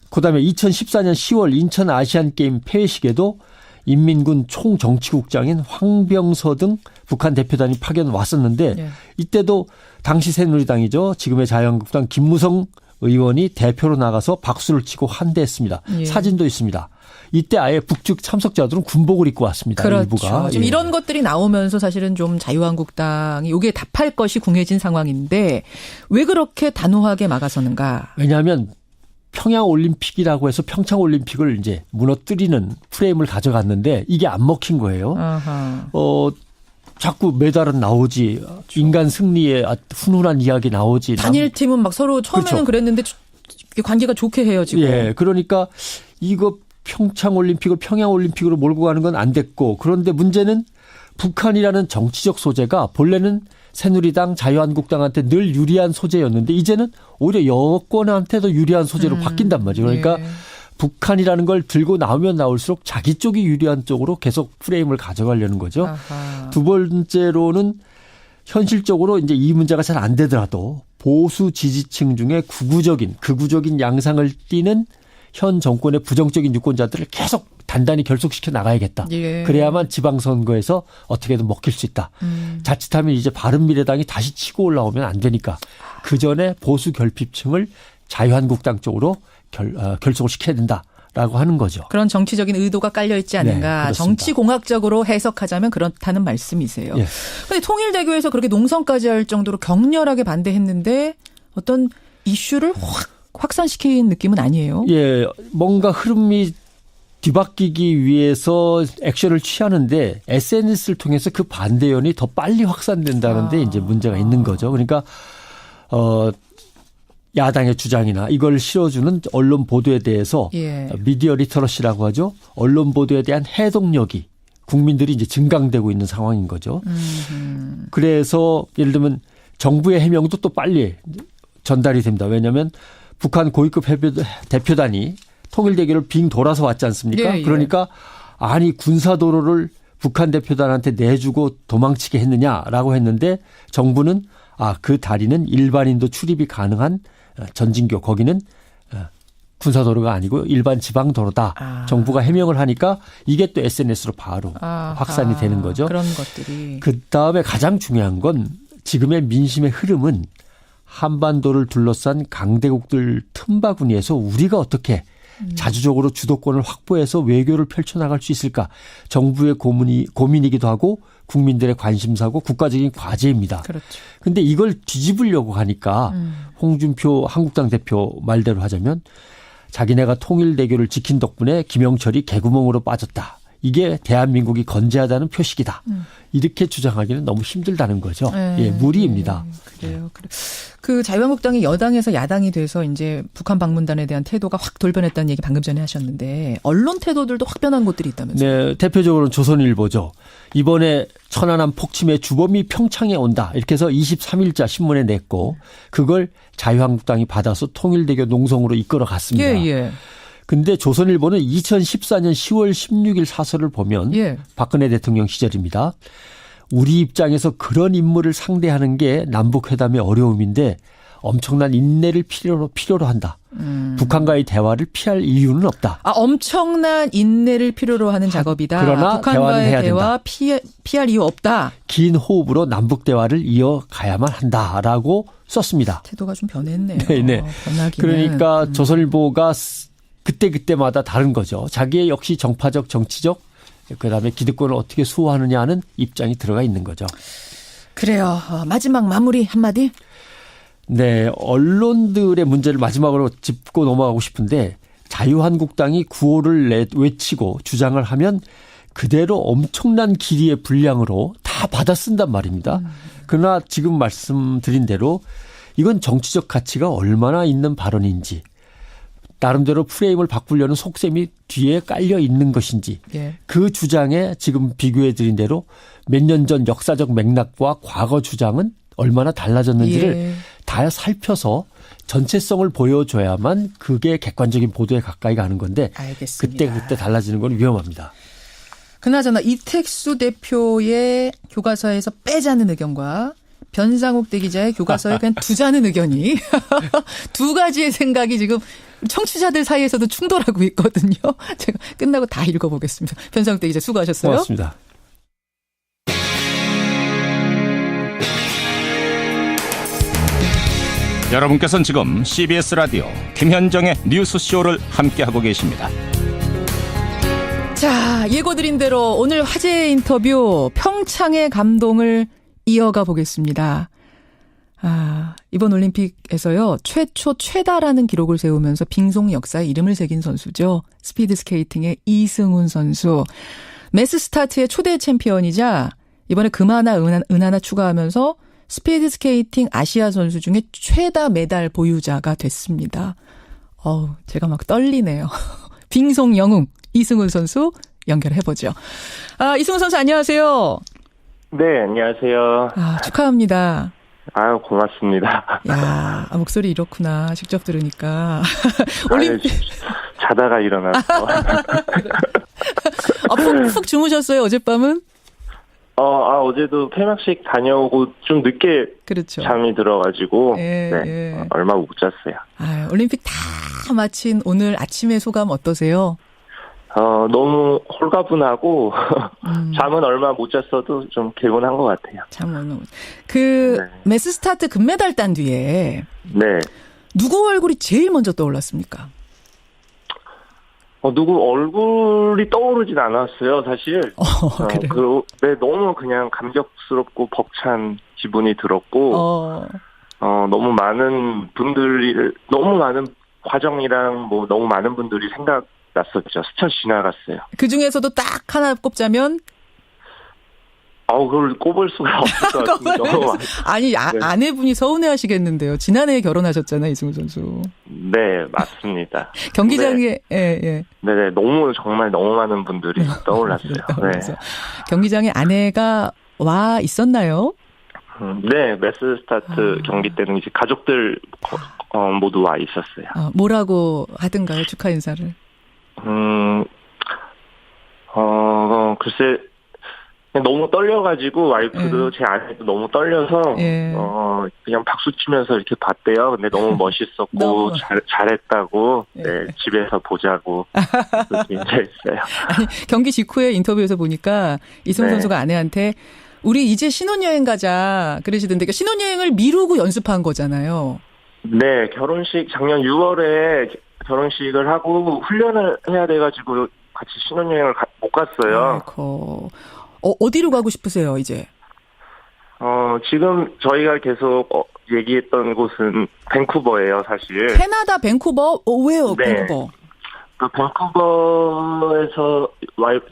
그다음에 2014년 10월 인천 아시안게임 폐회식에도 인민군 총정치국장인 황병서 등 북한 대표단이 파견 왔었는데 이때도 당시 새누리당이죠. 지금의 자유한국당 김무성 의원이 대표로 나가서 박수를 치고 환대했습니다. 사진도 있습니다. 이때 아예 북측 참석자들은 군복을 입고 왔습니다. 그렇죠. 일부가. 지금 이런 것들이 나오면서 사실은 좀 자유한국당이 여기에 답할 것이 궁해진 상황인데 왜 그렇게 단호하게 막아서는가? 왜냐하면 평양올림픽이라고 해서 평창올림픽을 이제 무너뜨리는 프레임을 가져갔는데 이게 안 먹힌 거예요. 자꾸 메달은 나오지. 인간 승리의 훈훈한 이야기 나오지. 단일팀은 막 서로 처음에는 그랬는데 관계가 좋게 헤어지고. 그러니까 이거 평창올림픽을 평양올림픽으로 몰고 가는 건 안 됐고 그런데 문제는 북한이라는 정치적 소재가 본래는 새누리당 자유한국당한테 늘 유리한 소재였는데 이제는 오히려 여권한테도 유리한 소재로 바뀐단 말이죠. 그러니까 북한이라는 걸 들고 나오면 나올수록 자기 쪽이 유리한 쪽으로 계속 프레임을 가져가려는 거죠. 두 번째로는 현실적으로 이제 이 문제가 잘 안 되더라도 보수 지지층 중에 극우적인 양상을 띠는 현 정권의 부정적인 유권자들을 계속 단단히 결속시켜 나가야겠다. 그래야만 지방선거에서 어떻게든 먹힐 수 있다. 자칫하면 이제 바른미래당이 다시 치고 올라오면 안 되니까 그 전에 보수 결핍층을 자유한국당 쪽으로 결속을 시켜야 된다라고 하는 거죠. 그런 정치적인 의도가 깔려 있지 않은가. 정치공학적으로 해석하자면 그렇다는 말씀이세요. 그런데 통일대교에서 그렇게 농성까지 할 정도로 격렬하게 반대했는데 어떤 이슈를 확산시킨 느낌은 아니에요. 뭔가 흐름이 뒤바뀌기 위해서 액션을 취하는데 SNS를 통해서 그 반대연이 더 빨리 확산된다는 데 이제 문제가 있는 거죠. 그러니까 야당의 주장이나 이걸 실어주는 언론 보도에 대해서 미디어 리터러시라고 하죠. 언론 보도에 대한 해독력이 국민들이 이제 증강되고 있는 상황인 거죠. 그래서 예를 들면 정부의 해명도 또 빨리 전달이 됩니다. 왜냐하면 북한 고위급 대표단이 통일대교를 빙 돌아서 왔지 않습니까? 그러니까 아니 군사도로를 북한 대표단한테 내주고 도망치게 했느냐라고 했는데 정부는 그 다리는 일반인도 출입이 가능한 전진교, 거기는 군사도로가 아니고 일반 지방도로다. 정부가 해명을 하니까 이게 또 SNS로 바로 확산이 되는 거죠. 그런 것들이. 그다음에 가장 중요한 건 지금의 민심의 흐름은 한반도를 둘러싼 강대국들 틈바구니에서 우리가 어떻게 자주적으로 주도권을 확보해서 외교를 펼쳐나갈 수 있을까. 정부의 고민이기도 하고 국민들의 관심사고 국가적인 과제입니다. 그런데 이걸 뒤집으려고 하니까 홍준표 한국당 대표 말대로 하자면 자기네가 통일대교를 지킨 덕분에 김영철이 개구멍으로 빠졌다. 이게 대한민국이 건재하다는 표식이다. 이렇게 주장하기는 너무 힘들다는 거죠. 무리입니다. 그래요. 그 자유한국당이 여당에서 야당이 돼서 이제 북한 방문단에 대한 태도가 확 돌변했다는 얘기 방금 전에 하셨는데 언론 태도들도 확 변한 곳들이 있다면서요? 네, 대표적으로는 조선일보죠. 이번에 천안함 폭침의 주범이 평창에 온다. 이렇게 해서 23일자 신문에 냈고 그걸 자유한국당이 받아서 통일대교 농성으로 이끌어갔습니다. 근데 조선일보는 2014년 10월 16일 사설을 보면 박근혜 대통령 시절입니다. 우리 입장에서 그런 인물을 상대하는 게 남북회담의 어려움인데 엄청난 인내를 필요로 한다. 북한과의 대화를 피할 이유는 없다. 엄청난 인내를 필요로 하는 작업이다. 그러나 북한과의 대화 피할 이유 없다. 긴 호흡으로 남북 대화를 이어가야만 한다라고 썼습니다. 태도가 좀 변했네요. 네. 그러니까 조선일보가 그때마다 다른 거죠. 자기의 역시 정파적, 정치적, 그다음에 기득권을 어떻게 수호하느냐 하는 입장이 들어가 있는 거죠. 그래요. 마지막 마무리 한마디. 네. 언론들의 문제를 마지막으로 짚고 넘어가고 싶은데 자유한국당이 구호를 외치고 주장을 하면 그대로 엄청난 길이의 분량으로 다 받아 쓴단 말입니다. 그러나 지금 말씀드린 대로 이건 정치적 가치가 얼마나 있는 발언인지 나름대로 프레임을 바꾸려는 속셈이 뒤에 깔려 있는 것인지 그 주장에 지금 비교해 드린 대로 몇 년 전 역사적 맥락과 과거 주장은 얼마나 달라졌는지를 다 살펴서 전체성을 보여줘야만 그게 객관적인 보도에 가까이 가는 건데 그때 달라지는 건 위험합니다. 그나저나 이택수 대표의 교과서에서 빼자는 의견과 변상욱 대기자의 교과서에 그냥 두자는 의견이 두 가지의 생각이 지금 청취자들 사이에서도 충돌하고 있거든요. 제가 끝나고 다 읽어보겠습니다. 변상욱 대기자 수고하셨어요. 고맙습니다. 여러분께서는 지금 CBS 라디오 김현정의 뉴스쇼를 함께하고 계십니다. 자, 예고드린 대로 오늘 화제의 인터뷰 평창의 감동을 이어가 보겠습니다. 이번 올림픽에서요, 최다라는 기록을 세우면서 빙송 역사에 이름을 새긴 선수죠. 스피드 스케이팅의 이승훈 선수. 매스 스타트의 초대 챔피언이자 이번에 금 하나, 은 하나 추가하면서 스피드 스케이팅 아시아 선수 중에 최다 메달 보유자가 됐습니다. 제가 막 떨리네요. 빙송 영웅 이승훈 선수 연결해보죠. 이승훈 선수 안녕하세요. 네, 안녕하세요. 축하합니다. 아유, 고맙습니다. 야, 목소리 이렇구나. 직접 들으니까. 자다가 일어나서. 푹 주무셨어요, 어젯밤은? 어제도 폐막식 다녀오고 좀 늦게 잠이 들어가지고 얼마 못 잤어요. 올림픽 다 마친 오늘 아침의 소감 어떠세요? 너무 홀가분하고 잠은 얼마 못 잤어도 좀 개운한 것 같아요. 매스 스타트 금메달 딴 뒤에 누구 얼굴이 제일 먼저 떠올랐습니까? 누구 얼굴이 떠오르진 않았어요, 사실. 너무 그냥 감격스럽고 벅찬 기분이 들었고, 너무 많은 과정이랑 너무 많은 분들이 생각났었죠. 스쳐 지나갔어요. 그 중에서도 딱 하나 꼽자면? 그걸 꼽을 수가 없을 것 같습니다. 아니, 아내분이 서운해하시겠는데요. 지난해에 결혼하셨잖아요, 이승훈 선수. 네, 맞습니다. 경기장에, 네네, 정말 너무 많은 분들이 떠올랐어요. 네. 경기장에 아내가 와 있었나요? 네, 매스 스타트 경기 때는 이제 가족들 모두 와 있었어요. 뭐라고 하던가요, 축하 인사를? 글쎄, 너무 떨려가지고 와이프도 제 아내도 너무 떨려서 그냥 박수 치면서 이렇게 봤대요. 근데 너무 멋있었고 잘했다고 집에서 보자고 그렇게 인사했어요. 아니, 경기 직후에 인터뷰에서 보니까 이승훈 선수가 아내한테 우리 이제 신혼여행 가자 그러시던데, 그러니까 신혼여행을 미루고 연습한 거잖아요. 네, 결혼식 작년 6월에 결혼식을 하고 훈련을 해야 돼가지고 같이 신혼여행을 못 갔어요. 아이고. 어디로 가고 싶으세요, 이제? 지금 저희가 계속 얘기했던 곳은 밴쿠버예요, 사실. 캐나다 밴쿠버? 왜요, 네. 밴쿠버? 그 밴쿠버에서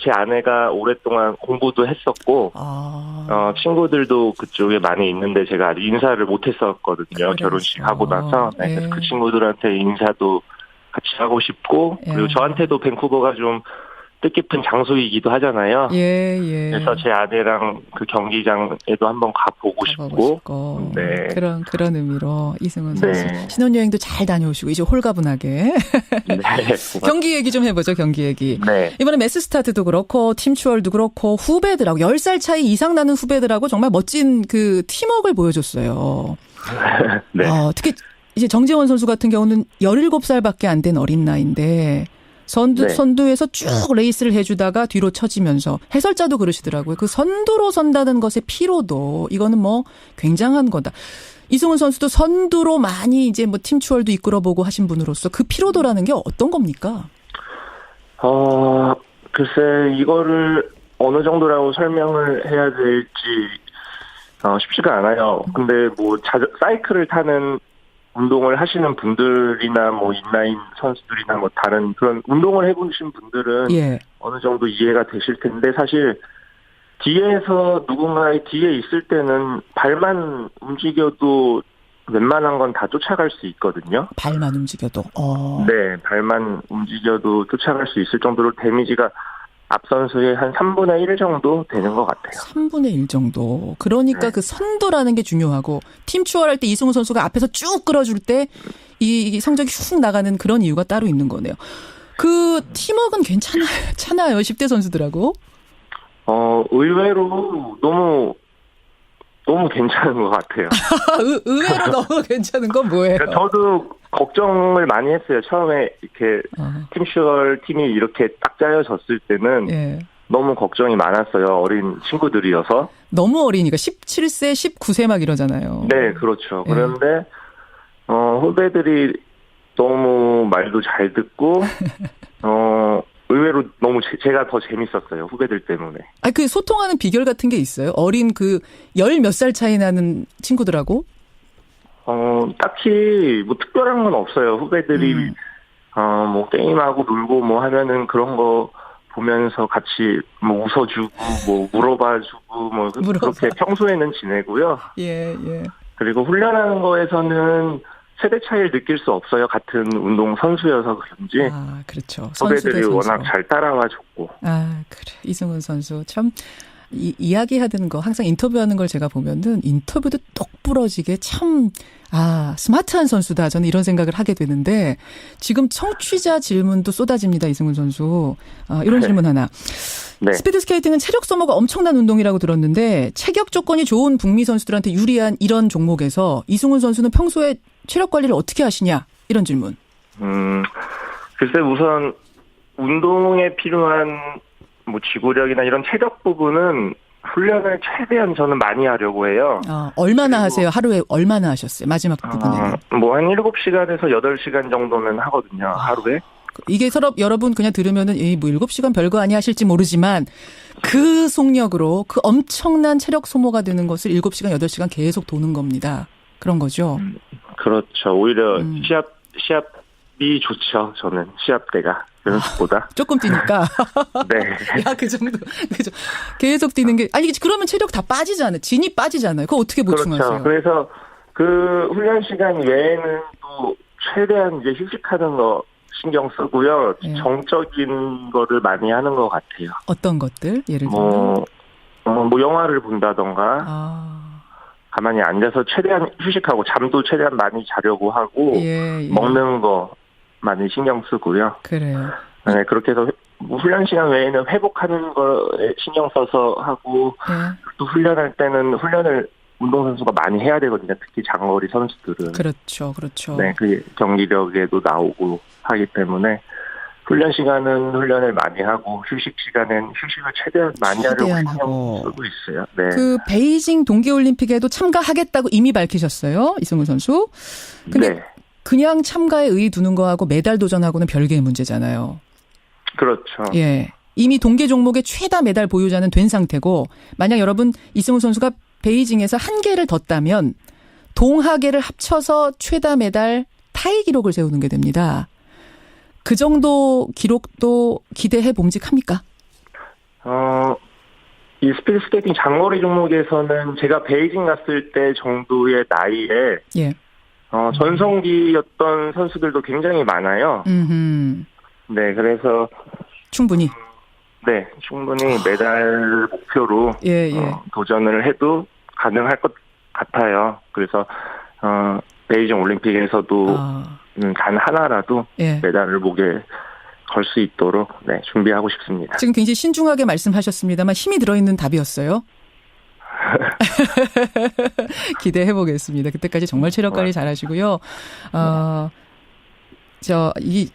제 아내가 오랫동안 공부도 했었고, 친구들도 그쪽에 많이 있는데 제가 아직 인사를 못 했었거든요, 결혼식 하고 나서. 네, 그래서 그 친구들한테 인사도 같이 하고 싶고, 그리고 저한테도 밴쿠버가 좀 뜻깊은 장소이기도 하잖아요. 그래서 제 아내랑 그 경기장에도 한번 가보고 싶고. 네. 그런 의미로 이승훈 선수 신혼여행도 잘 다녀오시고 이제 홀가분하게. 경기 얘기 좀 해보죠. 경기 얘기. 네. 이번에 매스스타트도 그렇고 팀추월도 그렇고 후배들하고 10살 차이 이상 나는 후배들하고 정말 멋진 그 팀워크를 보여줬어요. 네. 특히 이제 정재원 선수 같은 경우는 17살밖에 안 된 어린 나이인데 선두에서 쭉 레이스를 해주다가 뒤로 처지면서 해설자도 그러시더라고요. 그 선두로 선다는 것의 피로도 이거는 뭐 굉장한 거다. 이승훈 선수도 선두로 많이 이제 뭐 팀추월도 이끌어보고 하신 분으로서 그 피로도라는 게 어떤 겁니까? 글쎄 이거를 어느 정도라고 설명을 해야 될지 쉽지가 않아요. 근데 뭐 사이클을 타는 운동을 하시는 분들이나 뭐 인라인 선수들이나 뭐 다른 그런 운동을 해보신 분들은 어느 정도 이해가 되실 텐데 사실 뒤에서 누군가의 뒤에 있을 때는 발만 움직여도 웬만한 건 다 쫓아갈 수 있거든요. 발만 움직여도. 네, 발만 움직여도 쫓아갈 수 있을 정도로 데미지가 앞 선수의 한 3분의 1 정도 되는 것 같아요. 3분의 1 정도. 그러니까 그 선두라는 게 중요하고 팀 추월할 때 이승훈 선수가 앞에서 쭉 끌어줄 때 이 성적이 훅 나가는 그런 이유가 따로 있는 거네요. 그 팀워크는 괜찮아요. 10대 선수들하고. 의외로 너무 괜찮은 것 같아요. 의외로 너무 괜찮은 건 뭐예요? 그러니까 저도 걱정을 많이 했어요. 처음에 이렇게 팀슈얼 팀이 이렇게 딱 짜여졌을 때는 너무 걱정이 많았어요. 어린 친구들이어서. 너무 어리니까 17세, 19세 막 이러잖아요. 네, 그렇죠. 그런데 후배들이 너무 말도 잘 듣고 의외로 너무 제가 더 재밌었어요. 후배들 때문에. 그 소통하는 비결 같은 게 있어요? 어린 그 10 몇 살 차이 나는 친구들하고? 딱히 뭐 특별한 건 없어요. 후배들이 뭐 게임하고 놀고 뭐 하면은 그런 거 보면서 같이 뭐 웃어주고 뭐 물어봐주고 뭐 그렇게 평소에는 지내고요. 그리고 훈련하는 거에서는 세대 차이를 느낄 수 없어요. 같은 운동 선수여서 그런지. 그렇죠. 후배들이 워낙 잘 따라와줬고. 그래. 이승훈 선수 참 이야기하는 거 항상 인터뷰하는 걸 제가 보면은 인터뷰도 똑 부러지게 참 스마트한 선수다. 저는 이런 생각을 하게 되는데 지금 청취자 질문도 쏟아집니다. 이승훈 선수. 이런 질문 하나. 스피드 스케이팅은 체력 소모가 엄청난 운동이라고 들었는데 체격 조건이 좋은 북미 선수들한테 유리한 이런 종목에서 이승훈 선수는 평소에 체력 관리를 어떻게 하시냐? 이런 질문. 글쎄 우선 운동에 필요한 뭐 지구력이나 이런 체력 부분은 훈련을 최대한 저는 많이 하려고 해요. 얼마나 하세요? 하루에 얼마나 하셨어요? 마지막 부분에는. 뭐 한 7시간에서 8시간 정도는 하거든요. 하루에. 이게 여러분 그냥 들으면은 뭐 7시간 별거 아니 하실지 모르지만 그 속력으로 그 엄청난 체력 소모가 되는 것을 7시간, 8시간 계속 도는 겁니다. 그런 거죠. 그렇죠. 오히려 시합이 좋죠. 저는 시합 때가. 연습보다. 조금 뛰니까. 네. 그 정도. 그죠. 계속 뛰는 게. 그러면 체력 다 빠지잖아요. 진이 빠지잖아요. 그거 어떻게 보충하세요? 그렇죠. 그래서 그 훈련 시간 외에는 또 최대한 이제 휴식하는 거 신경 쓰고요. 정적인 거를 많이 하는 것 같아요. 어떤 것들? 예를 들면? 뭐 영화를 본다던가. 가만히 앉아서 최대한 휴식하고 잠도 최대한 많이 자려고 하고. 먹는 거 많이 신경 쓰고요. 그래요. 네, 그렇게 해서 훈련 시간 외에는 회복하는 거에 신경 써서 하고 또 훈련할 때는 훈련을 운동선수가 많이 해야 되거든요. 특히 장거리 선수들은. 그렇죠. 네, 그 경기력에도 나오고 하기 때문에 훈련 시간은 훈련을 많이 하고 휴식 시간엔 휴식을 최대한 많이 하려고 신경 쓰고 있어요. 네. 그 베이징 동계올림픽에도 참가하겠다고 이미 밝히셨어요, 이승우 선수. 근데 네. 그냥 참가에 의의 두는 거하고 메달 도전하고는 별개의 문제잖아요. 그렇죠. 예. 이미 동계 종목의 최다 메달 보유자는 된 상태고 만약 여러분 이승우 선수가 베이징에서 한 개를 뒀다면 동하계를 합쳐서 최다 메달 타이 기록을 세우는 게 됩니다. 그 정도 기록도 기대해 봄직합니까? 이 스피드 스케이팅 장거리 종목에서는 제가 베이징 갔을 때 정도의 나이에 전성기였던 선수들도 굉장히 많아요. 네, 그래서 충분히 메달 목표로 도전을 해도 가능할 것 같아요. 그래서 베이징 올림픽에서도 단 하나라도 메달을 목에 걸 수 있도록 준비하고 싶습니다. 지금 굉장히 신중하게 말씀하셨습니다만 힘이 들어있는 답이었어요. 기대해 보겠습니다. 그때까지 정말 체력 관리 잘하시고요.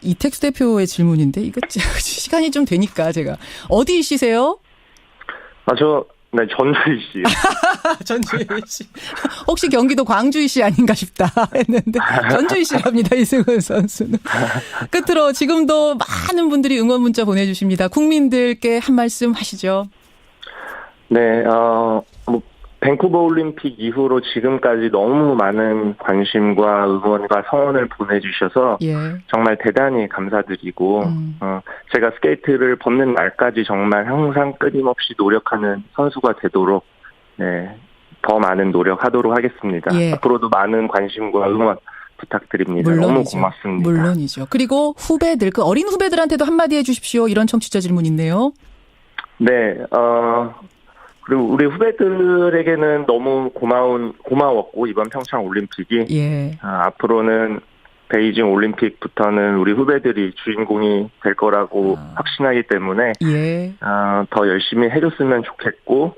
이택수 대표의 질문인데 이거 시간이 좀 되니까 제가 어디이시세요? 네, 전주이시. 전주이시. 혹시 경기도 광주이시 아닌가 싶다 했는데 전주이시랍니다. 이승우 선수는. 끝으로 지금도 많은 분들이 응원 문자 보내주십니다. 국민들께 한 말씀 하시죠. 네, 밴쿠버 올림픽 이후로 지금까지 너무 많은 관심과 응원과 성원을 보내주셔서 정말 대단히 감사드리고 제가 스케이트를 벗는 날까지 정말 항상 끊임없이 노력하는 선수가 되도록 더 많은 노력하도록 하겠습니다. 앞으로도 많은 관심과 응원 부탁드립니다. 물론이죠. 너무 고맙습니다. 물론이죠. 그리고 후배들, 그 어린 후배들한테도 한마디 해주십시오. 이런 청취자 질문 있네요. 네, 그리고 우리 후배들에게는 너무 고마웠고 이번 평창 올림픽이 앞으로는 베이징 올림픽부터는 우리 후배들이 주인공이 될 거라고 확신하기 때문에 더 열심히 해줬으면 좋겠고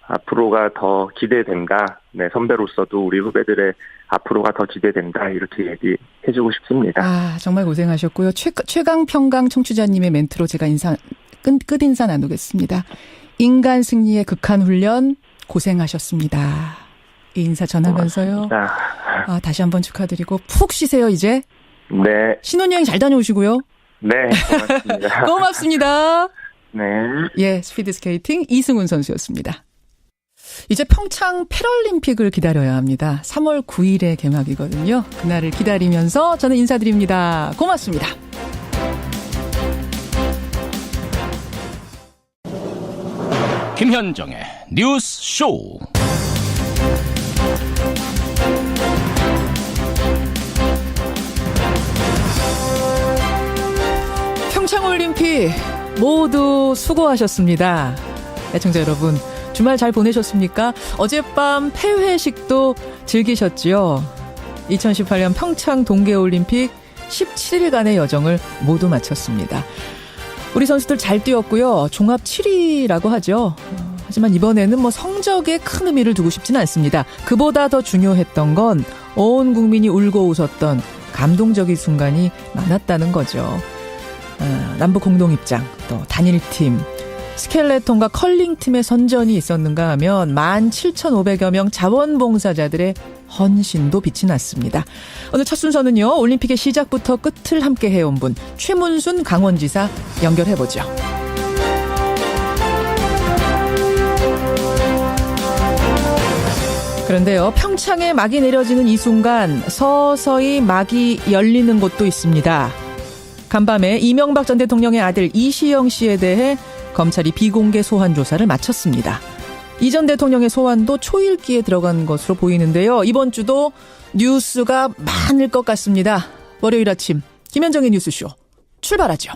앞으로가 더 기대된다. 네, 선배로서도 우리 후배들의 앞으로가 더 기대된다. 이렇게 얘기해주고 싶습니다. 정말 고생하셨고요. 최강평강 청취자님의 멘트로 제가 끝인사 나누겠습니다. 인간 승리의 극한 훈련 고생하셨습니다. 이 인사 전하면서요. 다시 한번 축하드리고 푹 쉬세요 이제. 네. 신혼여행 잘 다녀오시고요. 네, 고맙습니다. 고맙습니다. 네. 스피드 스케이팅 이승훈 선수였습니다. 이제 평창 패럴림픽을 기다려야 합니다. 3월 9일에 개막이거든요. 그날을 기다리면서 저는 인사드립니다. 고맙습니다. 김현정의 뉴스 쇼. 평창올림픽 모두 수고하셨습니다. 애청자 여러분, 주말 잘 보내셨습니까? 어젯밤 폐회식도 즐기셨지요? 2018년 평창 동계올림픽 17일간의 여정을 모두 마쳤습니다. 우리 선수들 잘 뛰었고요. 종합 7위라고 하죠. 하지만 이번에는 성적에 큰 의미를 두고 싶지는 않습니다. 그보다 더 중요했던 건 온 국민이 울고 웃었던 감동적인 순간이 많았다는 거죠. 남북 공동입장, 또 단일팀, 스켈레톤과 컬링팀의 선전이 있었는가 하면 17,500여 명 자원봉사자들의 헌신도 빛이 났습니다. 오늘 첫 순서는요. 올림픽의 시작부터 끝을 함께 해온 분 최문순 강원지사 연결해보죠. 그런데요. 평창에 막이 내려지는 이 순간 서서히 막이 열리는 곳도 있습니다. 간밤에 이명박 전 대통령의 아들 이시영 씨에 대해 검찰이 비공개 소환 조사를 마쳤습니다. 이 전 대통령의 소환도 초읽기에 들어간 것으로 보이는데요. 이번 주도 뉴스가 많을 것 같습니다. 월요일 아침 김현정의 뉴스쇼 출발하죠.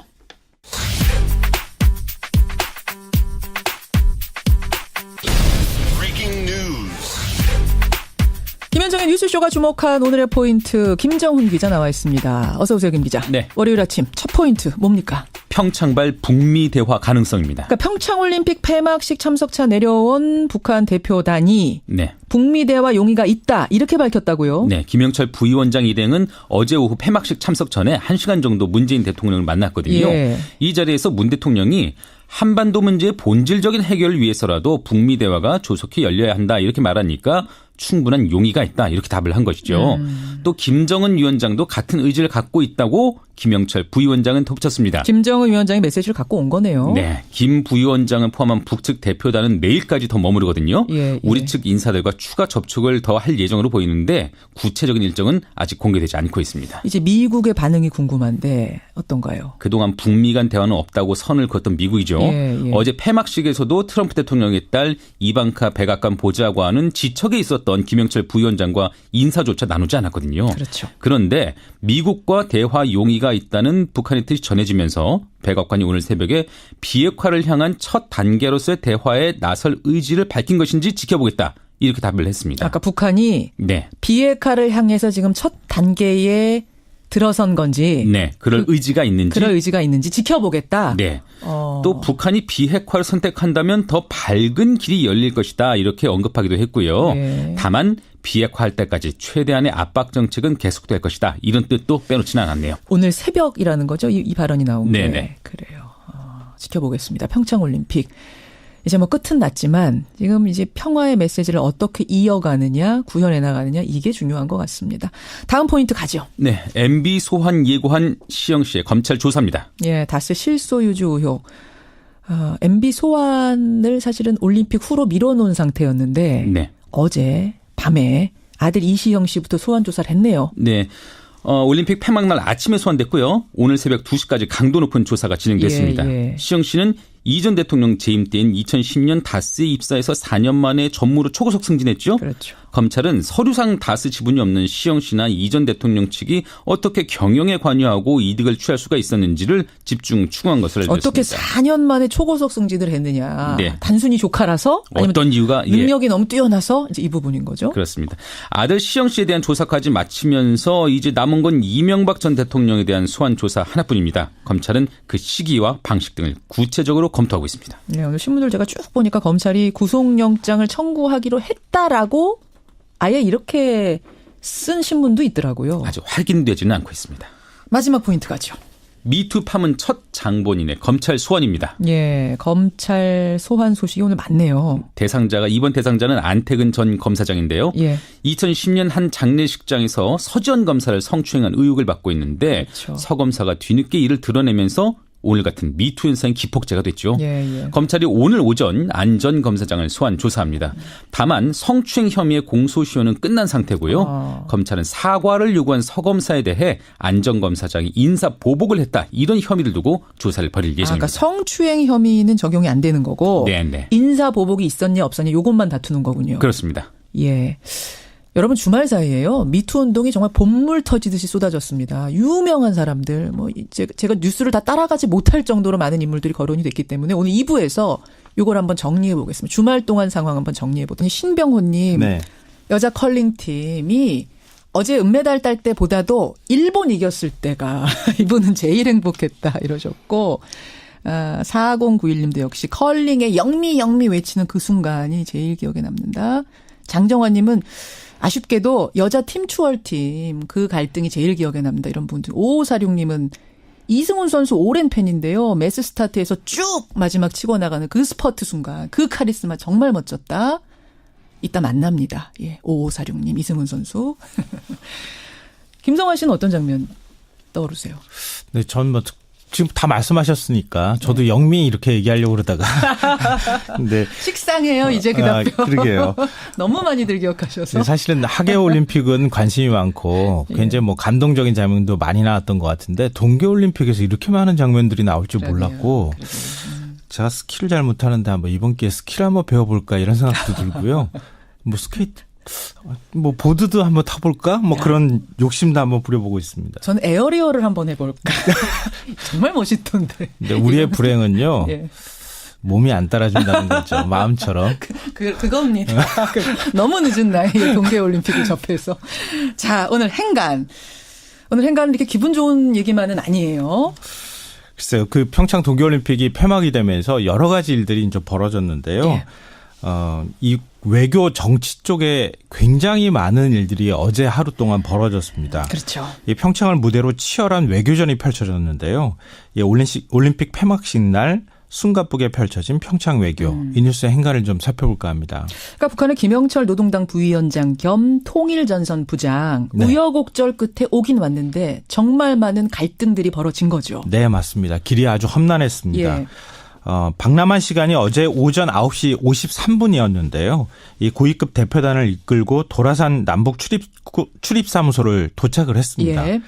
김현정의 뉴스쇼가 주목한 오늘의 포인트 김정훈 기자 나와 있습니다. 어서 오세요, 김 기자. 네. 월요일 아침 첫 포인트 뭡니까? 평창발 북미 대화 가능성입니다. 그러니까 평창올림픽 폐막식 참석차 내려온 북한 대표단이 네. 북미 대화 용의가 있다 이렇게 밝혔다고요? 네, 김영철 부위원장 일행은 어제 오후 폐막식 참석 전에 1시간 정도 문재인 대통령을 만났거든요. 예. 이 자리에서 문 대통령이 한반도 문제의 본질적인 해결을 위해서라도 북미 대화가 조속히 열려야 한다 이렇게 말하니까 충분한 용의가 있다 이렇게 답을 한 것이죠. 또 김정은 위원장도 같은 의지를 갖고 있다고 김영철 부위원장은 덧붙였습니다. 김정은 위원장이 메시지를 갖고 온 거네요. 네, 김 부위원장을 포함한 북측 대표단은 내일까지 더 머무르거든요. 예. 우리 측 인사들과 추가 접촉을 더 할 예정으로 보이는데 구체적인 일정은 아직 공개되지 않고 있습니다. 이제 미국의 반응이 궁금한데 어떤가요? 그동안 북미 간 대화는 없다고 선을 그었던 미국이죠. 예. 어제 폐막식에서도 트럼프 대통령의 딸 이방카 백악관 보좌관은 지척에 있었던 김영철 부위원장과 인사조차 나누지 않았거든요. 그렇죠. 그런데 미국과 대화 용의가 있다는 북한의 뜻이 전해지면서 백악관이 오늘 새벽에 비핵화를 향한 첫 단계로서의 대화에 나설 의지를 밝힌 것인지 지켜보겠다. 이렇게 답을 했습니다. 아까 북한이 네. 비핵화를 향해서 지금 첫 단계에 들어선 건지. 네. 그럴 의지가 있는지. 그럴 의지가 있는지 지켜보겠다. 네. 또 북한이 비핵화를 선택한다면 더 밝은 길이 열릴 것이다. 이렇게 언급하기도 했고요. 네. 다만 비핵화할 때까지 최대한의 압박 정책은 계속될 것이다. 이런 뜻도 빼놓지는 않았네요. 오늘 새벽이라는 거죠? 이 발언이 나온 게. 네네. 그래요. 지켜보겠습니다. 평창올림픽. 이제 뭐 끝은 났지만 지금 이제 평화의 메시지를 어떻게 이어가느냐, 구현해 나가느냐 이게 중요한 것 같습니다. 다음 포인트 가죠. 네, MB 소환 예고한 시영 씨의 검찰 조사입니다. 예, 다스 실소유주 의혹. MB 소환을 사실은 올림픽 후로 밀어놓은 상태였는데 네. 어제 밤에 아들 이시영 씨부터 소환 조사를 했네요. 네. 올림픽 폐막날 아침에 소환됐고요. 오늘 새벽 2시까지 강도 높은 조사가 진행됐습니다. 예. 시영 씨는 이 전 대통령 재임 때인 2010년 다스에 입사해서 4년 만에 전무로 초고속 승진했죠. 그렇죠. 검찰은 서류상 다스 지분이 없는 시영 씨나 이 전 대통령 측이 어떻게 경영에 관여하고 이득을 취할 수가 있었는지를 집중 추구한 것을 알려졌습니다. 어떻게 4년 만에 초고속 승진을 했느냐. 네. 단순히 조카라서? 아니면 어떤 이유가 능력이 너무 뛰어나서? 이제 이 부분인 거죠. 그렇습니다. 아들 시영 씨에 대한 조사까지 마치면서 이제 남은 건 이명박 전 대통령에 대한 소환 조사 하나뿐입니다. 검찰은 그 시기와 방식 등을 구체적으로 검토하고 있습니다. 네, 오늘 신문들 제가 쭉 보니까 검찰이 구속영장을 청구하기로 했다라고 아예 이렇게 쓴 신문도 있더라고요. 아직 확인되지는 않고 있습니다. 마지막 포인트 가죠. 미투 파문 첫 장본인의 검찰 소환입니다. 예, 검찰 소환 소식이 오늘 많네요. 이번 대상자는 안태근 전 검사장인데요. 예. 2010년 한 장례식장에서 서지현 검사를 성추행한 의혹을 받고 있는데 그렇죠. 서 검사가 뒤늦게 이를 드러내면서 오늘 같은 미투 현상이 기폭제가 됐죠. 예. 검찰이 오늘 오전 안 전 검사장을 소환 조사합니다. 다만 성추행 혐의의 공소시효는 끝난 상태고요. 검찰은 사과를 요구한 서 검사에 대해 안 전 검사장이 인사 보복을 했다. 이런 혐의를 두고 조사를 벌일 예정입니다. 그러니까 성추행 혐의는 적용이 안 되는 거고 네. 인사 보복이 있었냐 없었냐 이것만 다투는 거군요. 그렇습니다. 예. 여러분 주말 사이에요. 미투 운동이 정말 본물 터지듯이 쏟아졌습니다. 유명한 사람들, 제가 뉴스를 다 따라가지 못할 정도로 많은 인물들이 거론이 됐기 때문에 오늘 2부에서 이걸 한번 정리해 보겠습니다. 주말 동안 상황 한번 정리해 보더니 신병호님, 네. 여자 컬링팀이 어제 은메달 딸 때보다도 일본 이겼을 때가 이분은 제일 행복했다 이러셨고 4091님도 역시 컬링의 영미 외치는 그 순간이 제일 기억에 남는다. 장정환님은 아쉽게도 여자 팀 추월팀 그 갈등이 제일 기억에 남는다 이런 분들. 5546님은 이승훈 선수 오랜 팬인데요. 매스 스타트에서 쭉 마지막 치고 나가는 그 스퍼트 순간 그 카리스마 정말 멋졌다. 이따 만납니다. 예, 5546님 이승훈 선수. 김성환 씨는 어떤 장면 떠오르세요? 네, 전 지금 다 말씀하셨으니까 저도 영미 이렇게 얘기하려고 그러다가 근데 식상해요 이제 그 답변. 그러게요. 너무 많이들 기억하셔서. 네, 사실은 하계올림픽은 관심이 많고 굉장히 감동적인 장면도 많이 나왔던 것 같은데 동계올림픽에서 이렇게 많은 장면들이 나올 줄 몰랐고 제가 스키를 잘 못하는데 한번 이번 기회에 스키를 한번 배워볼까 이런 생각도 들고요. 스케이트 보드도 한번 타볼까? 그런 욕심도 한번 부려보고 있습니다. 저는 에어리어를 한번 해볼까? 정말 멋있던데. 근데 우리의 불행은요. 예. 몸이 안 따라준다는 거죠. 마음처럼. 그겁니다. 너무 늦은 나이에 동계올림픽을 접해서. 자, 오늘 행간. 오늘 행간은 이렇게 기분 좋은 얘기만은 아니에요. 글쎄요. 그 평창 동계올림픽이 폐막이 되면서 여러 가지 일들이 좀 벌어졌는데요. 네. 이 외교 정치 쪽에 굉장히 많은 일들이 어제 하루 동안 벌어졌습니다. 그렇죠. 이 평창을 무대로 치열한 외교전이 펼쳐졌는데요. 이 올림픽 폐막식 날 숨가쁘게 펼쳐진 평창 외교. 이 뉴스의 행간을 좀 살펴볼까 합니다. 그러니까 북한의 김영철 노동당 부위원장 겸 통일전선 부장 네. 우여곡절 끝에 오긴 왔는데 정말 많은 갈등들이 벌어진 거죠. 네, 맞습니다. 길이 아주 험난했습니다. 예. 박람한 시간이 어제 오전 9시 53분이었는데요. 이 고위급 대표단을 이끌고 도라산 남북 출입사무소를 도착을 했습니다. 예.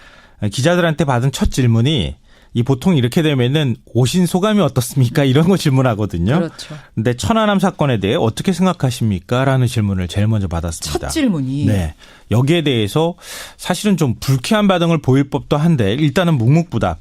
기자들한테 받은 첫 질문이 이 보통 이렇게 되면은 오신 소감이 어떻습니까? 이런 거 질문하거든요. 그렇죠. 근데 천안함 사건에 대해 어떻게 생각하십니까? 라는 질문을 제일 먼저 받았습니다. 첫 질문이. 네. 여기에 대해서 사실은 좀 불쾌한 반응을 보일 법도 한데 일단은 묵묵부답.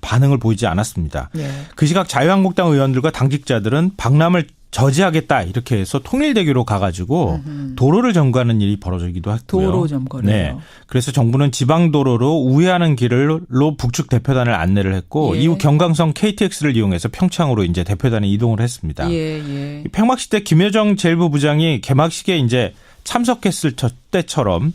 반응을 보이지 않았습니다. 네. 그 시각 자유한국당 의원들과 당직자들은 박람을 저지하겠다 이렇게 해서 통일대교로 가가지고 도로를 점거하는 일이 벌어지기도 했고요. 도로 점거를. 네. 그래서 정부는 지방도로로 우회하는 길로 북측 대표단을 안내를 했고 예. 이후 경강선 KTX를 이용해서 평창으로 이제 대표단이 이동을 했습니다. 예. 폐막식 때 김여정 제1부 부장이 개막식에 이제 참석했을 때처럼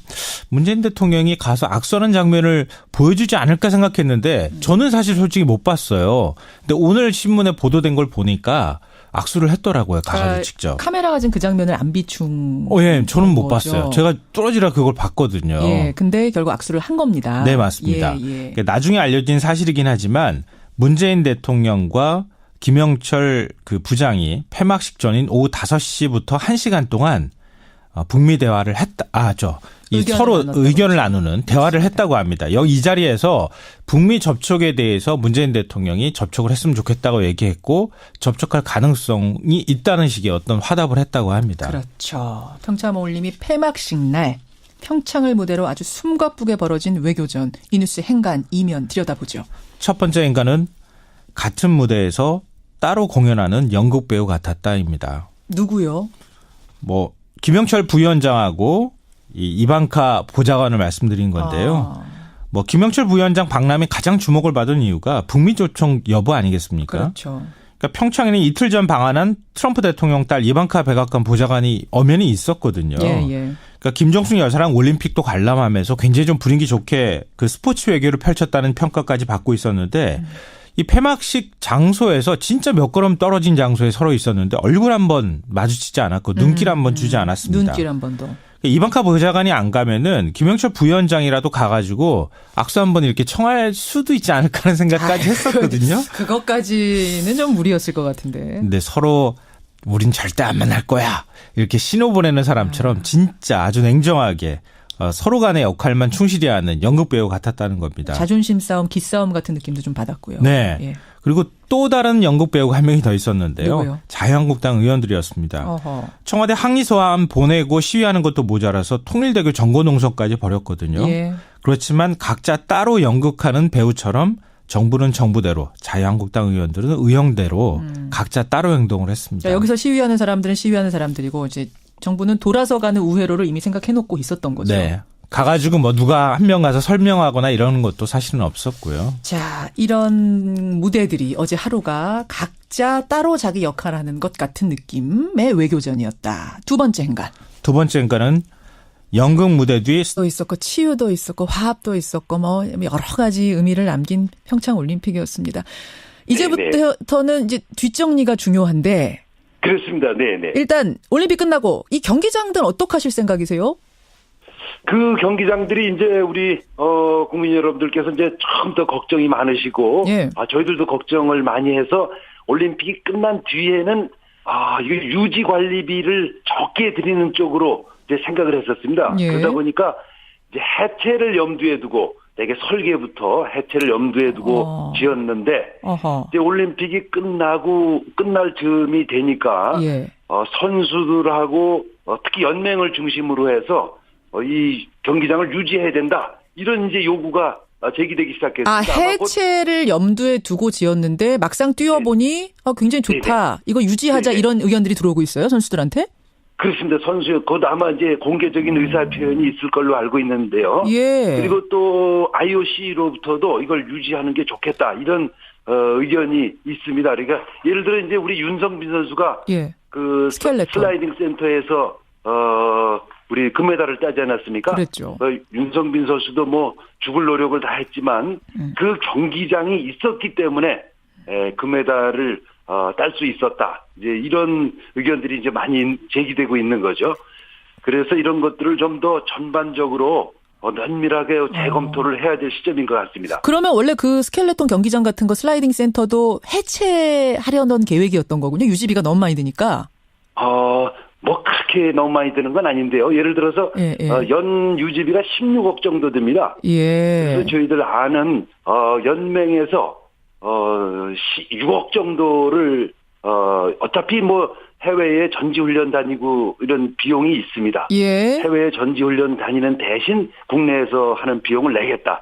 문재인 대통령이 가서 악수하는 장면을 보여주지 않을까 생각했는데 저는 사실 솔직히 못 봤어요. 근데 오늘 신문에 보도된 걸 보니까 악수를 했더라고요. 가서 직접. 카메라가 지금 그 장면을 안 비춘. 예, 저는 못 거죠. 봤어요. 제가 뚫어지라 그걸 봤거든요. 예, 근데 결국 악수를 한 겁니다. 네, 맞습니다. 예. 나중에 알려진 사실이긴 하지만 문재인 대통령과 김영철 그 부장이 폐막식 전인 오후 5시부터 1시간 동안 북미 대화를 했다. 서로 의견을 나누는 대화를 했다고 합니다. 이 자리에서 북미 접촉에 대해서 문재인 대통령이 접촉을 했으면 좋겠다고 얘기했고 접촉할 가능성이 있다는 식의 어떤 화답을 했다고 합니다. 그렇죠. 평창올림픽 폐막식 날 평창을 무대로 아주 숨가쁘게 벌어진 외교전. 이 뉴스 행간 이면 들여다보죠. 첫 번째 행간은 같은 무대에서 따로 공연하는 연극 배우 같았다입니다. 누구요? 김영철 부위원장하고 이방카 보좌관을 말씀드린 건데요. 김영철 부위원장 박람회 가장 주목을 받은 이유가 북미 조총 여부 아니겠습니까? 그렇죠. 그러니까 평창에는 이틀 전 방한한 트럼프 대통령 딸 이방카 백악관 보좌관이 엄연히 있었거든요. 예. 그러니까 김정숙 여사랑 올림픽도 관람하면서 굉장히 좀 분위기 좋게 그 스포츠 외교를 펼쳤다는 평가까지 받고 있었는데 이 폐막식 장소에서 진짜 몇 걸음 떨어진 장소에 서로 있었는데 얼굴 한번 마주치지 않았고 눈길 한번 주지 않았습니다. 눈길 한 번도. 이방카 보좌관이 안 가면은 김영철 부위원장이라도 가가지고 악수 한번 이렇게 청할 수도 있지 않을까 하는 생각까지 했었거든요. 그것까지는 좀 무리였을 것 같은데. 근데 서로 우린 절대 안 만날 거야. 이렇게 신호 보내는 사람처럼 진짜 아주 냉정하게 서로 간의 역할만 충실히 하는 연극 배우 같았다는 겁니다. 자존심 싸움, 기싸움 같은 느낌도 좀 받았고요. 네. 예. 그리고 또 다른 연극 배우가 한 명이 더 있었는데요. 누구요? 자유한국당 의원들이었습니다. 어허. 청와대 항의서안 보내고 시위하는 것도 모자라서 통일대교 정거농성까지 벌였거든요. 예. 그렇지만 각자 따로 연극하는 배우처럼 정부는 정부대로 자유한국당 의원들은 의형대로 각자 따로 행동을 했습니다. 자, 여기서 시위하는 사람들은 시위하는 사람들이고 이제 정부는 돌아서 가는 우회로를 이미 생각해놓고 있었던 거죠. 네. 가가지고 누가 한 명 가서 설명하거나 이러는 것도 사실은 없었고요. 자, 이런 무대들이 어제 하루가 각자 따로 자기 역할을 하는 것 같은 느낌의 외교전이었다. 두 번째 행간. 두 번째 행간은 연극 무대 뒤에 또 있었고 치유도 있었고 화합도 있었고 여러 가지 의미를 남긴 평창 올림픽이었습니다. 이제부터는 이제 뒷정리가 중요한데. 그렇습니다. 네네. 일단 올림픽 끝나고 이 경기장들 어떻게 하실 생각이세요? 그 경기장들이 이제 우리 국민 여러분들께서 이제 처음부터 걱정이 많으시고 예. 저희들도 걱정을 많이 해서 올림픽이 끝난 뒤에는 이거 유지 관리비를 적게 드리는 쪽으로 이제 생각을 했었습니다. 예. 그러다 보니까 이제 해체를 염두에 두고 되게 설계부터 해체를 염두에 두고 지었는데 이제 올림픽이 끝날 즈음이 되니까 예. 선수들하고 특히 연맹을 중심으로 해서 이 경기장을 유지해야 된다. 이런 이제 요구가 제기되기 시작했습니다. 해체를 염두에 두고 지었는데 막상 뛰어보니 굉장히 좋다. 네네. 이거 유지하자 네네. 이런 의견들이 들어오고 있어요, 선수들한테? 그렇습니다. 그것 아마 이제 공개적인 의사 표현이 있을 걸로 알고 있는데요. 예. 그리고 또 IOC로부터도 이걸 유지하는 게 좋겠다. 이런 의견이 있습니다. 그러니까 예를 들어 이제 우리 윤성빈 선수가 그 슬라이딩 센터에서 우리 금메달을 따지 않았습니까? 그랬죠. 윤성빈 선수도 뭐 죽을 노력을 다 했지만 그 경기장이 있었기 때문에 금메달을 딸 수 있었다. 이제 이런 의견들이 이제 많이 제기되고 있는 거죠. 그래서 이런 것들을 좀 더 전반적으로 면밀하게 재검토를 해야 될 시점인 것 같습니다. 그러면 원래 그 스켈레톤 경기장 같은 거 슬라이딩 센터도 해체하려는 계획이었던 거군요. 유지비가 너무 많이 드니까. 뭐 그렇게 너무 많이 드는 건 아닌데요. 예를 들어서 연 유지비가 16억 정도 듭니다. 그래서 저희들 아는 연맹에서 6억 정도를 어차피 뭐 해외에 전지훈련 다니고 이런 비용이 있습니다. 해외에 전지훈련 다니는 대신 국내에서 하는 비용을 내겠다.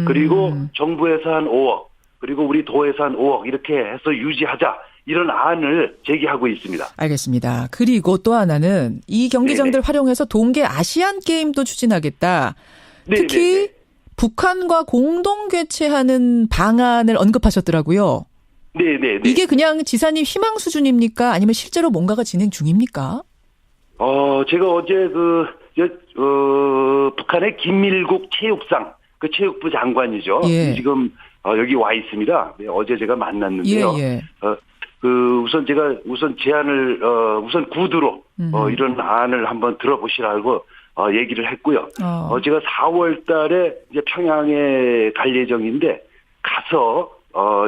그리고 정부에서 한 5억, 그리고 우리 도에서 한 5억 이렇게 해서 유지하자. 이런 안을 제기하고 있습니다. 알겠습니다. 그리고 또 하나는 이 경기장들 활용해서 동계 아시안 게임도 추진하겠다. 특히 북한과 공동 개최하는 방안을 언급하셨더라고요. 네네네. 이게 그냥 지사님 희망 수준입니까? 아니면 실제로 뭔가가 진행 중입니까? 제가 어제 북한의 김일국 체육상, 그 체육부 장관이죠. 지금 여기 와 있습니다. 어제 제가 만났는데요. 우선 제안을, 우선 구두로, 이런 안을 한번 들어보시라고, 얘기를 했고요. 제가 4월 달에 이제 평양에 갈 예정인데, 가서,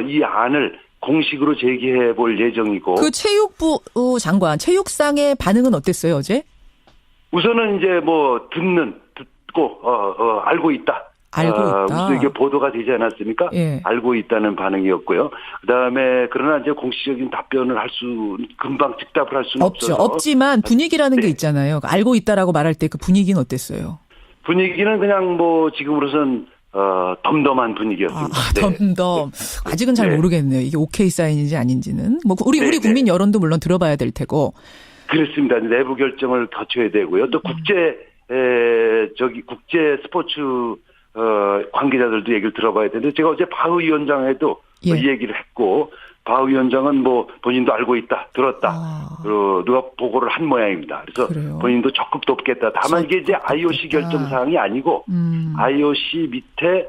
이 안을 공식으로 제기해 볼 예정이고. 그 체육부 장관, 체육상의 반응은 어땠어요, 어제? 우선은 이제 뭐, 듣고, 알고 있다. 무슨 이게 보도가 되지 않았습니까? 알고 있다는 반응이었고요. 그다음에 그러나 이제 공식적인 답변을 금방 즉답을 할 수는 없죠. 없어서. 없지만 분위기라는 게 있잖아요. 알고 있다라고 말할 때 그 분위기는 어땠어요? 분위기는 그냥 뭐 지금으로선 덤덤한 분위기였습니다. 덤덤. 아직은 잘 모르겠네요. 이게 오케이 사인인지 아닌지는. 뭐 우리 국민 여론도 물론 들어봐야 될 테고. 그렇습니다. 내부 결정을 거쳐야 되고요. 또 국제 스포츠 관계자들도 얘기를 들어봐야 되는데, 제가 어제 바흐 위원장에도 이 얘기를 했고, 바흐 위원장은 뭐 본인도 알고 있다, 들었다, 누가 보고를 한 모양입니다. 그래서 본인도 적극 돕겠다. 다만 이게 이제 IOC 결정 사항이 아니고, IOC 밑에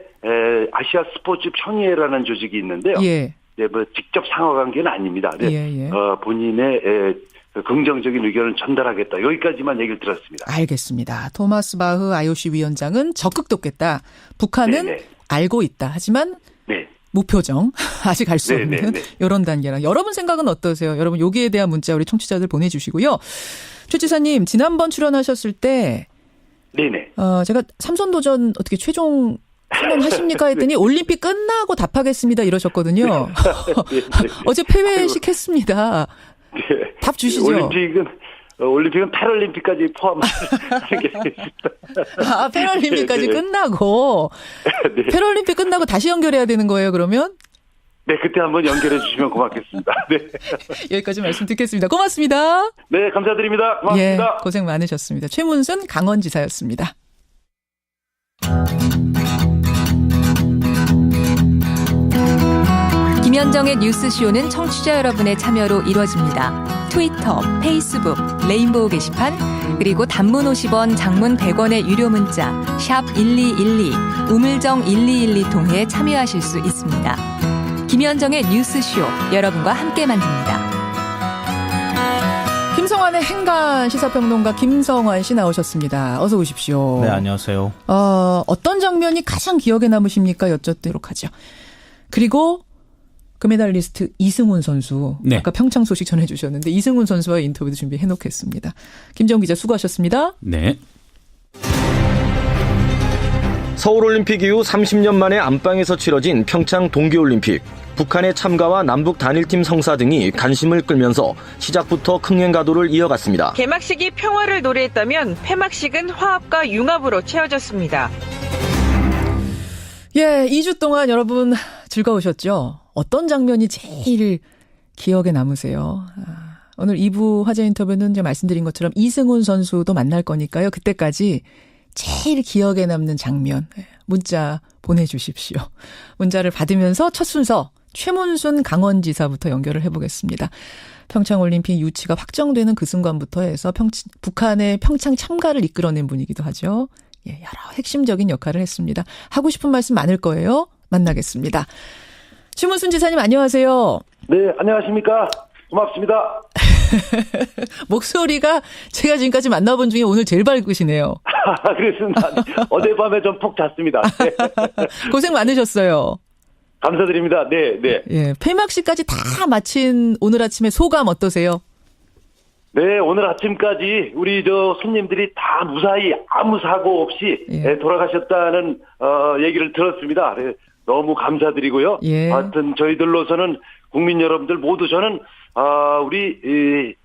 아시아 스포츠 평의회라는 조직이 있는데요. 뭐 직접 상하 관계는 아닙니다. 본인의 긍정적인 의견을 전달하겠다. 여기까지만 얘기를 들었습니다. 알겠습니다. 토마스 바흐 IOC 위원장은 적극 돕겠다. 북한은 알고 있다. 하지만 무표정. 아직 알 수 없는 이런 단계라. 여러분 생각은 어떠세요? 여러분 여기에 대한 문자 우리 청취자들 보내주시고요. 최 지사님 지난번 출연하셨을 때 제가 삼선도전 어떻게 최종 선언하십니까 했더니 올림픽 끝나고 답하겠습니다 이러셨거든요. 어제 폐회식 했습니다. 답 주시죠. 올림픽은 패럴림픽까지 포함하는 게 있습니다. 패럴림픽까지 끝나고. 패럴림픽 끝나고 다시 연결해야 되는 거예요, 그러면? 네, 그때 한번 연결해 주시면 고맙겠습니다. 여기까지 말씀 듣겠습니다. 고맙습니다. 네, 감사드립니다. 고맙습니다. 고생 많으셨습니다. 최문순 강원지사였습니다. 김현정의 뉴스쇼는 청취자 여러분의 참여로 이루어집니다. 트위터, 페이스북, 레인보우 게시판, 그리고 단문 50원, 장문 100원의 유료 문자 샵 1212, 우물정 1212 통해 참여하실 수 있습니다. 김현정의 뉴스쇼, 여러분과 함께 만듭니다. 김성환의 행간 시사평론가 김성환 씨 나오셨습니다. 어서 오십시오. 네, 안녕하세요. 어떤 장면이 가장 기억에 남으십니까? 여쭙도록 하죠. 그리고 금메달리스트 이승훈 선수. 아까 평창 소식 전해주셨는데 이승훈 선수와 인터뷰도 준비해놓겠습니다. 김정우 기자 수고하셨습니다. 네. 서울올림픽 이후 30년 만에 안방에서 치러진 평창 동계올림픽. 북한의 참가와 남북 단일팀 성사 등이 관심을 끌면서 시작부터 흥행가도를 이어갔습니다. 개막식이 평화를 노래했다면 폐막식은 화합과 융합으로 채워졌습니다. 2주 동안 여러분 즐거우셨죠? 어떤 장면이 제일 기억에 남으세요? 오늘 2부 화제 인터뷰는 제가 말씀드린 것처럼 이승훈 선수도 만날 거니까요. 그때까지 제일 기억에 남는 장면 문자 보내주십시오. 문자를 받으면서 첫 순서 최문순 강원지사부터 연결을 해보겠습니다. 평창올림픽 유치가 확정되는 그 순간부터 해서 북한의 평창 참가를 이끌어낸 분이기도 하죠. 예, 여러 핵심적인 역할을 했습니다. 하고 싶은 말씀 많을 거예요. 만나겠습니다. 최문순 지사님 안녕하세요. 네, 안녕하십니까. 고맙습니다. 목소리가 제가 지금까지 만나본 중에 오늘 제일 밝으시네요. 그렇습니다. 어젯밤에 좀 푹 잤습니다. 고생 많으셨어요. 감사드립니다. 네, 네. 예, 폐막식까지 다 마친 오늘 아침에 소감 어떠세요? 네, 오늘 아침까지 우리 손님들이 다 무사히 아무 사고 없이 돌아가셨다는 얘기를 들었습니다. 네, 너무 감사드리고요. 예. 하여튼 저희들로서는 국민 여러분들 모두 저는 우리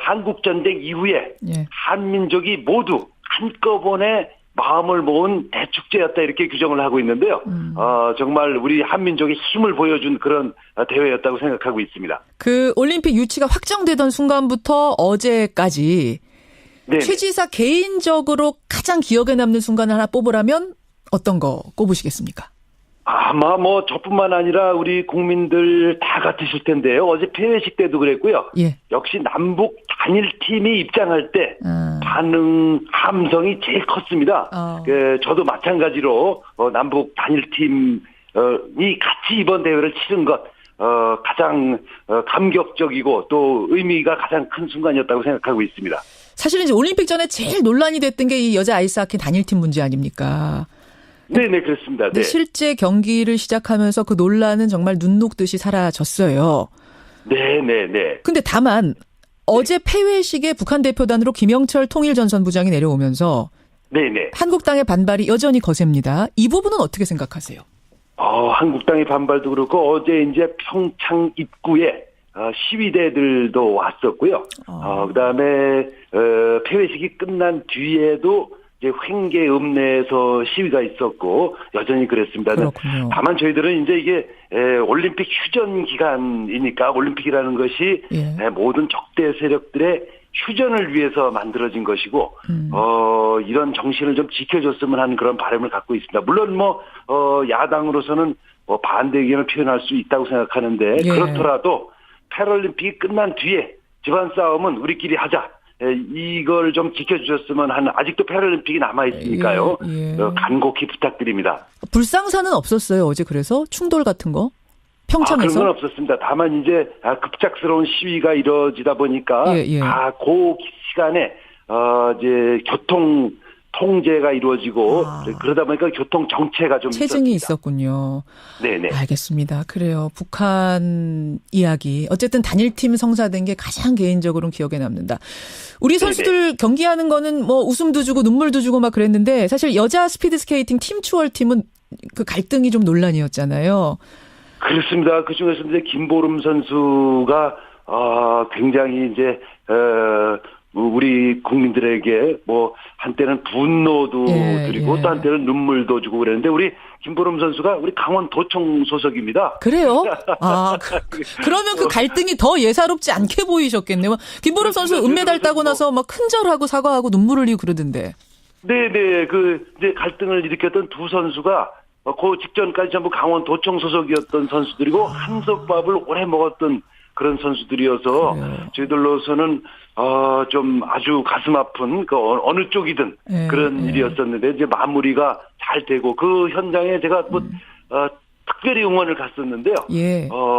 한국 전쟁 이후에 한민족이 모두 한꺼번에 마음을 모은 대축제였다 이렇게 규정을 하고 있는데요. 정말 우리 한민족의 힘을 보여준 그런 대회였다고 생각하고 있습니다. 그 올림픽 유치가 확정되던 순간부터 어제까지 최 지사 개인적으로 가장 기억에 남는 순간을 하나 뽑으라면 어떤 거 꼽으시겠습니까? 아마 저뿐만 아니라 우리 국민들 다 같으실 텐데요. 어제 폐회식 때도 그랬고요. 예. 역시 남북 단일팀이 입장할 때 반응 함성이 제일 컸습니다. 저도 마찬가지로 남북 단일팀이 같이 이번 대회를 치른 것 가장 감격적이고 또 의미가 가장 큰 순간이었다고 생각하고 있습니다. 사실 이제 올림픽 전에 제일 논란이 됐던 게 이 여자 아이스하키 단일팀 문제 아닙니까? 네네, 그렇습니다. 네. 실제 경기를 시작하면서 그 논란은 정말 눈 녹듯이 사라졌어요. 네네네. 근데 다만 어제 폐회식에 북한 대표단으로 김영철 통일전선부장이 내려오면서 네네. 한국당의 반발이 여전히 거셉니다. 이 부분은 어떻게 생각하세요? 한국당의 반발도 그렇고 어제 이제 평창 입구에 시위대들도 왔었고요. 그다음에 폐회식이 끝난 뒤에도 이제 횡계 읍내에서 시위가 있었고 여전히 그랬습니다. 그렇군요. 다만 저희들은 이제 이게 올림픽 휴전 기간이니까 올림픽이라는 것이 모든 적대 세력들의 휴전을 위해서 만들어진 것이고 이런 정신을 좀 지켜줬으면 하는 그런 바람을 갖고 있습니다. 물론 야당으로서는 반대 의견을 표현할 수 있다고 생각하는데 그렇더라도 패럴림픽이 끝난 뒤에 집안 싸움은 우리끼리 하자. 이걸 좀 지켜주셨으면 하는 아직도 패럴림픽이 남아있으니까요. 간곡히 부탁드립니다. 불상사는 없었어요 어제 그래서? 충돌 같은 거? 평창에서? 그런 건 없었습니다. 다만 이제 급작스러운 시위가 이루어지다 보니까 그 시간에 이제 교통 통제가 이루어지고 그러다 보니까 교통 정체가 좀 체증이 있었습니다. 있었군요. 네네. 알겠습니다. 그래요. 북한 이야기. 어쨌든 단일팀 성사된 게 가장 개인적으로는 기억에 남는다. 우리 선수들 경기하는 거는 웃음도 주고 눈물도 주고 막 그랬는데 사실 여자 스피드스케이팅 팀 추월팀은 그 갈등이 좀 논란이었잖아요. 그렇습니다. 그 중에서 이제 김보름 선수가 굉장히 이제 우리 국민들에게 한때는 분노도 드리고 또 한때는 눈물도 주고 그랬는데 우리 김보름 선수가 우리 강원도청 소속입니다. 그래요? 그러면 그 갈등이 더 예사롭지 않게 보이셨겠네요. 김보름 선수 은메달 따고 나서 막 큰절하고 사과하고 눈물 흘리고 그러던데. 네네. 이제 갈등을 일으켰던 두 선수가 그 직전까지 전부 강원도청 소속이었던 선수들이고 한솥밥을 오래 먹었던 그런 선수들이어서 저희들로서는 좀 아주 가슴 아픈 어느 쪽이든 그런 일이었었는데 이제 마무리가 잘 되고 그 현장에 제가 특별히 응원을 갔었는데요.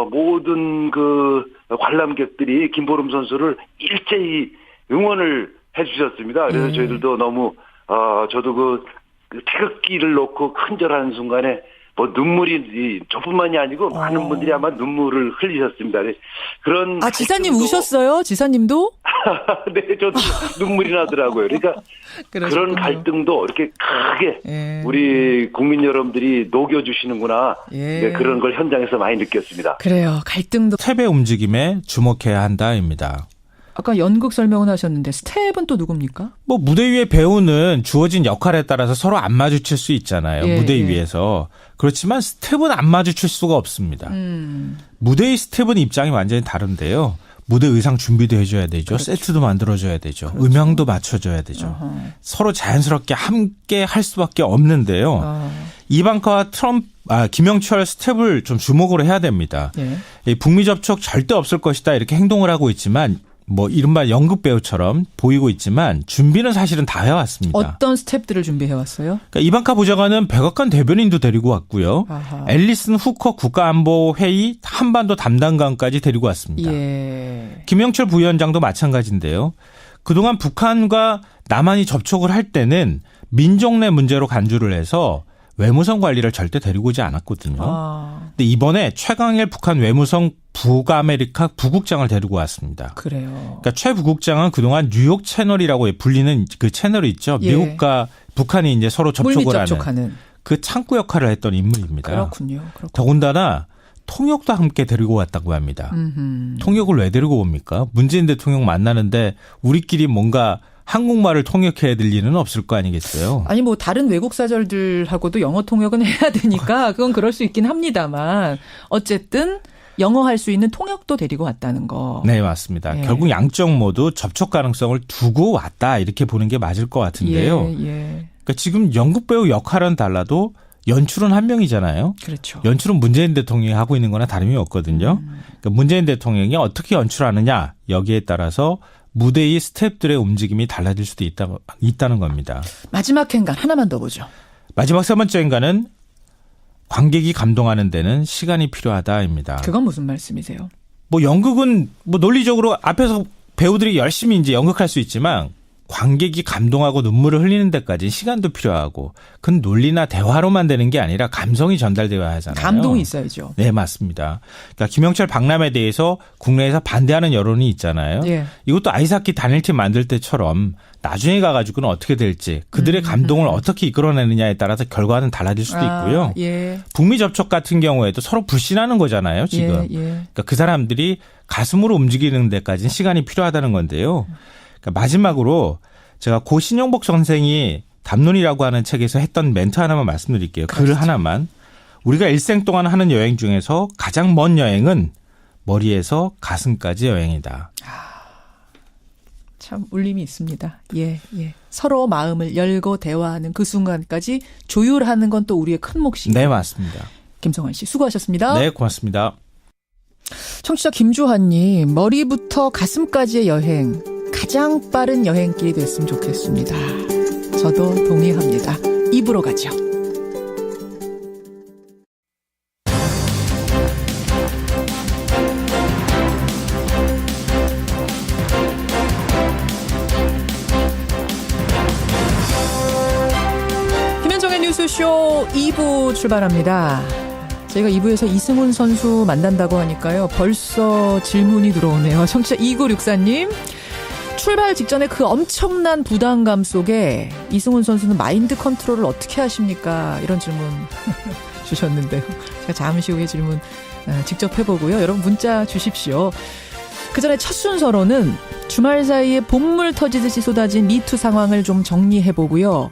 모든 그 관람객들이 김보름 선수를 일제히 응원을 해주셨습니다. 그래서 저희들도 너무 저도 그 태극기를 놓고 큰절하는 순간에 눈물이 저뿐만이 아니고 많은 분들이 아마 눈물을 흘리셨습니다. 그런 지사님 우셨어요? 지사님도? 네, 저도 눈물이 나더라고요. 그러니까 그런 갈등도 이렇게 크게 우리 국민 여러분들이 녹여주시는구나. 그런 걸 현장에서 많이 느꼈습니다. 그래요. 갈등도 스텝의 움직임에 주목해야 한다입니다. 아까 연극 설명을 하셨는데 스텝은 또 누굽니까? 무대 위의 배우는 주어진 역할에 따라서 서로 안 마주칠 수 있잖아요. 무대 위에서. 그렇지만 스텝은 안 마주칠 수가 없습니다. 무대 위 스텝은 입장이 완전히 다른데요. 무대 의상 준비도 해줘야 되죠. 그렇죠. 세트도 만들어줘야 되죠. 그렇죠. 음향도 맞춰줘야 되죠. 서로 자연스럽게 함께 할 수밖에 없는데요. 이방카와 김영철 스텝을 좀 주목으로 해야 됩니다. 북미 접촉 절대 없을 것이다 이렇게 행동을 하고 있지만 뭐 이른바 연극 배우처럼 보이고 있지만 준비는 사실은 다 해왔습니다. 어떤 스텝들을 준비해왔어요? 그러니까 이방카 보좌관은 백악관 대변인도 데리고 왔고요. 아하. 앨리슨 후커 국가안보회의 한반도 담당관까지 데리고 왔습니다. 김영철 부위원장도 마찬가지인데요. 그동안 북한과 남한이 접촉을 할 때는 민족 내 문제로 간주를 해서 외무성 관리를 절대 데리고 오지 않았거든요. 근데 이번에 최강일 북한 외무성 북아메리카 부국장을 데리고 왔습니다. 그래요. 그러니까 최 부국장은 그동안 뉴욕 채널이라고 불리는 그 채널이 있죠. 미국과 북한이 이제 서로 접촉을 하는 그 창구 역할을 했던 인물입니다. 그렇군요. 더군다나 통역도 함께 데리고 왔다고 합니다. 통역을 왜 데리고 옵니까? 문재인 대통령 만나는데 우리끼리 뭔가 한국말을 통역해야 될 일은 없을 거 아니겠어요? 아니 뭐 다른 외국 사절들하고도 영어 통역은 해야 되니까 그건 그럴 수 있긴 합니다만 어쨌든 영어 할 수 있는 통역도 데리고 왔다는 거. 네, 맞습니다. 결국 양쪽 모두 접촉 가능성을 두고 왔다 이렇게 보는 게 맞을 것 같은데요. 그러니까 지금 연극 배우 역할은 달라도 연출은 한 명이잖아요. 그렇죠. 연출은 문재인 대통령이 하고 있는 거나 다름이 없거든요. 그러니까 문재인 대통령이 어떻게 연출하느냐 여기에 따라서 무대의 스태프들의 움직임이 달라질 수도 있다는 겁니다. 마지막 행간 하나만 더 보죠. 마지막 세 번째 행간은 관객이 감동하는 데는 시간이 필요하다입니다. 그건 무슨 말씀이세요? 뭐 연극은 뭐 논리적으로 앞에서 배우들이 열심히 이제 연극할 수 있지만 관객이 감동하고 눈물을 흘리는 데까지 시간도 필요하고 그건 논리나 대화로만 되는 게 아니라 감성이 전달되어야 하잖아요. 감동이 있어야죠. 네, 맞습니다. 그러니까 김영철 박람회에 대해서 국내에서 반대하는 여론이 있잖아요. 이것도 아이스하키 단일팀 만들 때처럼 나중에 가가지고는 어떻게 될지 그들의 감동을 어떻게 이끌어내느냐에 따라서 결과는 달라질 수도 있고요. 북미 접촉 같은 경우에도 서로 불신하는 거잖아요. 지금. 그러니까 그 사람들이 가슴으로 움직이는 데까지는 시간이 필요하다는 건데요. 그러니까 마지막으로 제가 고 신영복 선생이 담론이라고 하는 책에서 했던 멘트 하나만 말씀드릴게요. 글 하나만. 우리가 일생 동안 하는 여행 중에서 가장 먼 여행은 머리에서 가슴까지 여행이다. 참 울림이 있습니다. 서로 마음을 열고 대화하는 그 순간까지 조율하는 건 또 우리의 큰 몫이고. 네, 맞습니다. 김성환 씨 수고하셨습니다. 네, 고맙습니다. 청취자 김주환님, 머리부터 가슴까지의 여행. 가장 빠른 여행길이 됐으면 좋겠습니다. 저도 동의합니다. 입으로 가죠. 김현정의 뉴스쇼 2부 출발합니다. 저희가 2부에서 이승훈 선수 만난다고 하니까요. 벌써 질문이 들어오네요. 청취자 2964님. 출발 직전에 그 엄청난 부담감 속에 이승훈 선수는 마인드 컨트롤을 어떻게 하십니까? 이런 질문 주셨는데요. 제가 잠시 후에 질문 직접 해보고요. 여러분 문자 주십시오. 그 전에 첫 순서로는 주말 사이에 본물 터지듯이 쏟아진 미투 상황을 좀 정리해보고요.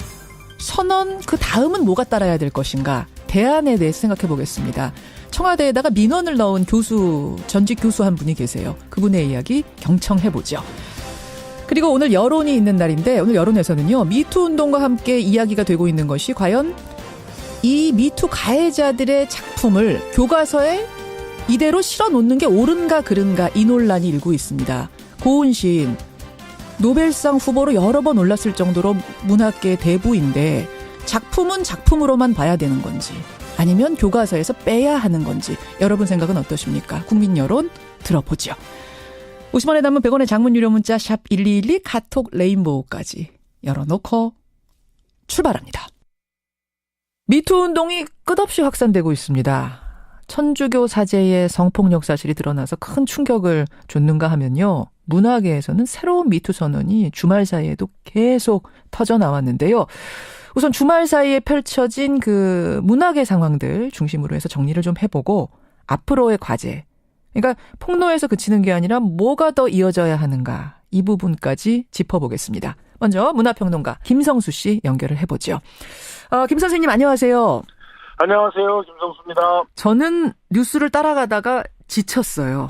선언 그 다음은 뭐가 따라야 될 것인가? 대안에 대해서 생각해 보겠습니다. 청와대에다가 민원을 넣은 교수, 전직 교수 한 분이 계세요. 그분의 이야기 경청해보죠. 그리고 오늘 여론이 있는 날인데 오늘 여론에서는요. 미투 운동과 함께 이야기가 되고 있는 것이 과연 이 미투 가해자들의 작품을 교과서에 이대로 실어놓는 게 옳은가 그른가 이 논란이 일고 있습니다. 고은 시인 노벨상 후보로 여러 번 올랐을 정도로 문학계의 대부인데 작품은 작품으로만 봐야 되는 건지 아니면 교과서에서 빼야 하는 건지 여러분 생각은 어떠십니까? 국민 여론 들어보죠. 50원에 남은 100원의 장문 유료 문자 샵 1212 카톡 레인보우까지 열어놓고 출발합니다. 미투 운동이 끝없이 확산되고 있습니다. 천주교 사제의 성폭력 사실이 드러나서 큰 충격을 줬는가 하면요. 문화계에서는 새로운 미투 선언이 주말 사이에도 계속 터져나왔는데요. 우선 주말 사이에 펼쳐진 그 문학의 상황들 중심으로 해서 정리를 좀 해보고 앞으로의 과제, 그러니까 폭로에서 그치는 게 아니라 뭐가 더 이어져야 하는가 이 부분까지 짚어보겠습니다. 먼저 문화평론가 김성수 씨 연결을 해보죠. 김 선생님 안녕하세요. 안녕하세요. 김성수입니다. 저는 뉴스를 따라가다가 지쳤어요.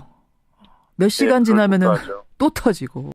몇 시간 지나면은 또 터지고.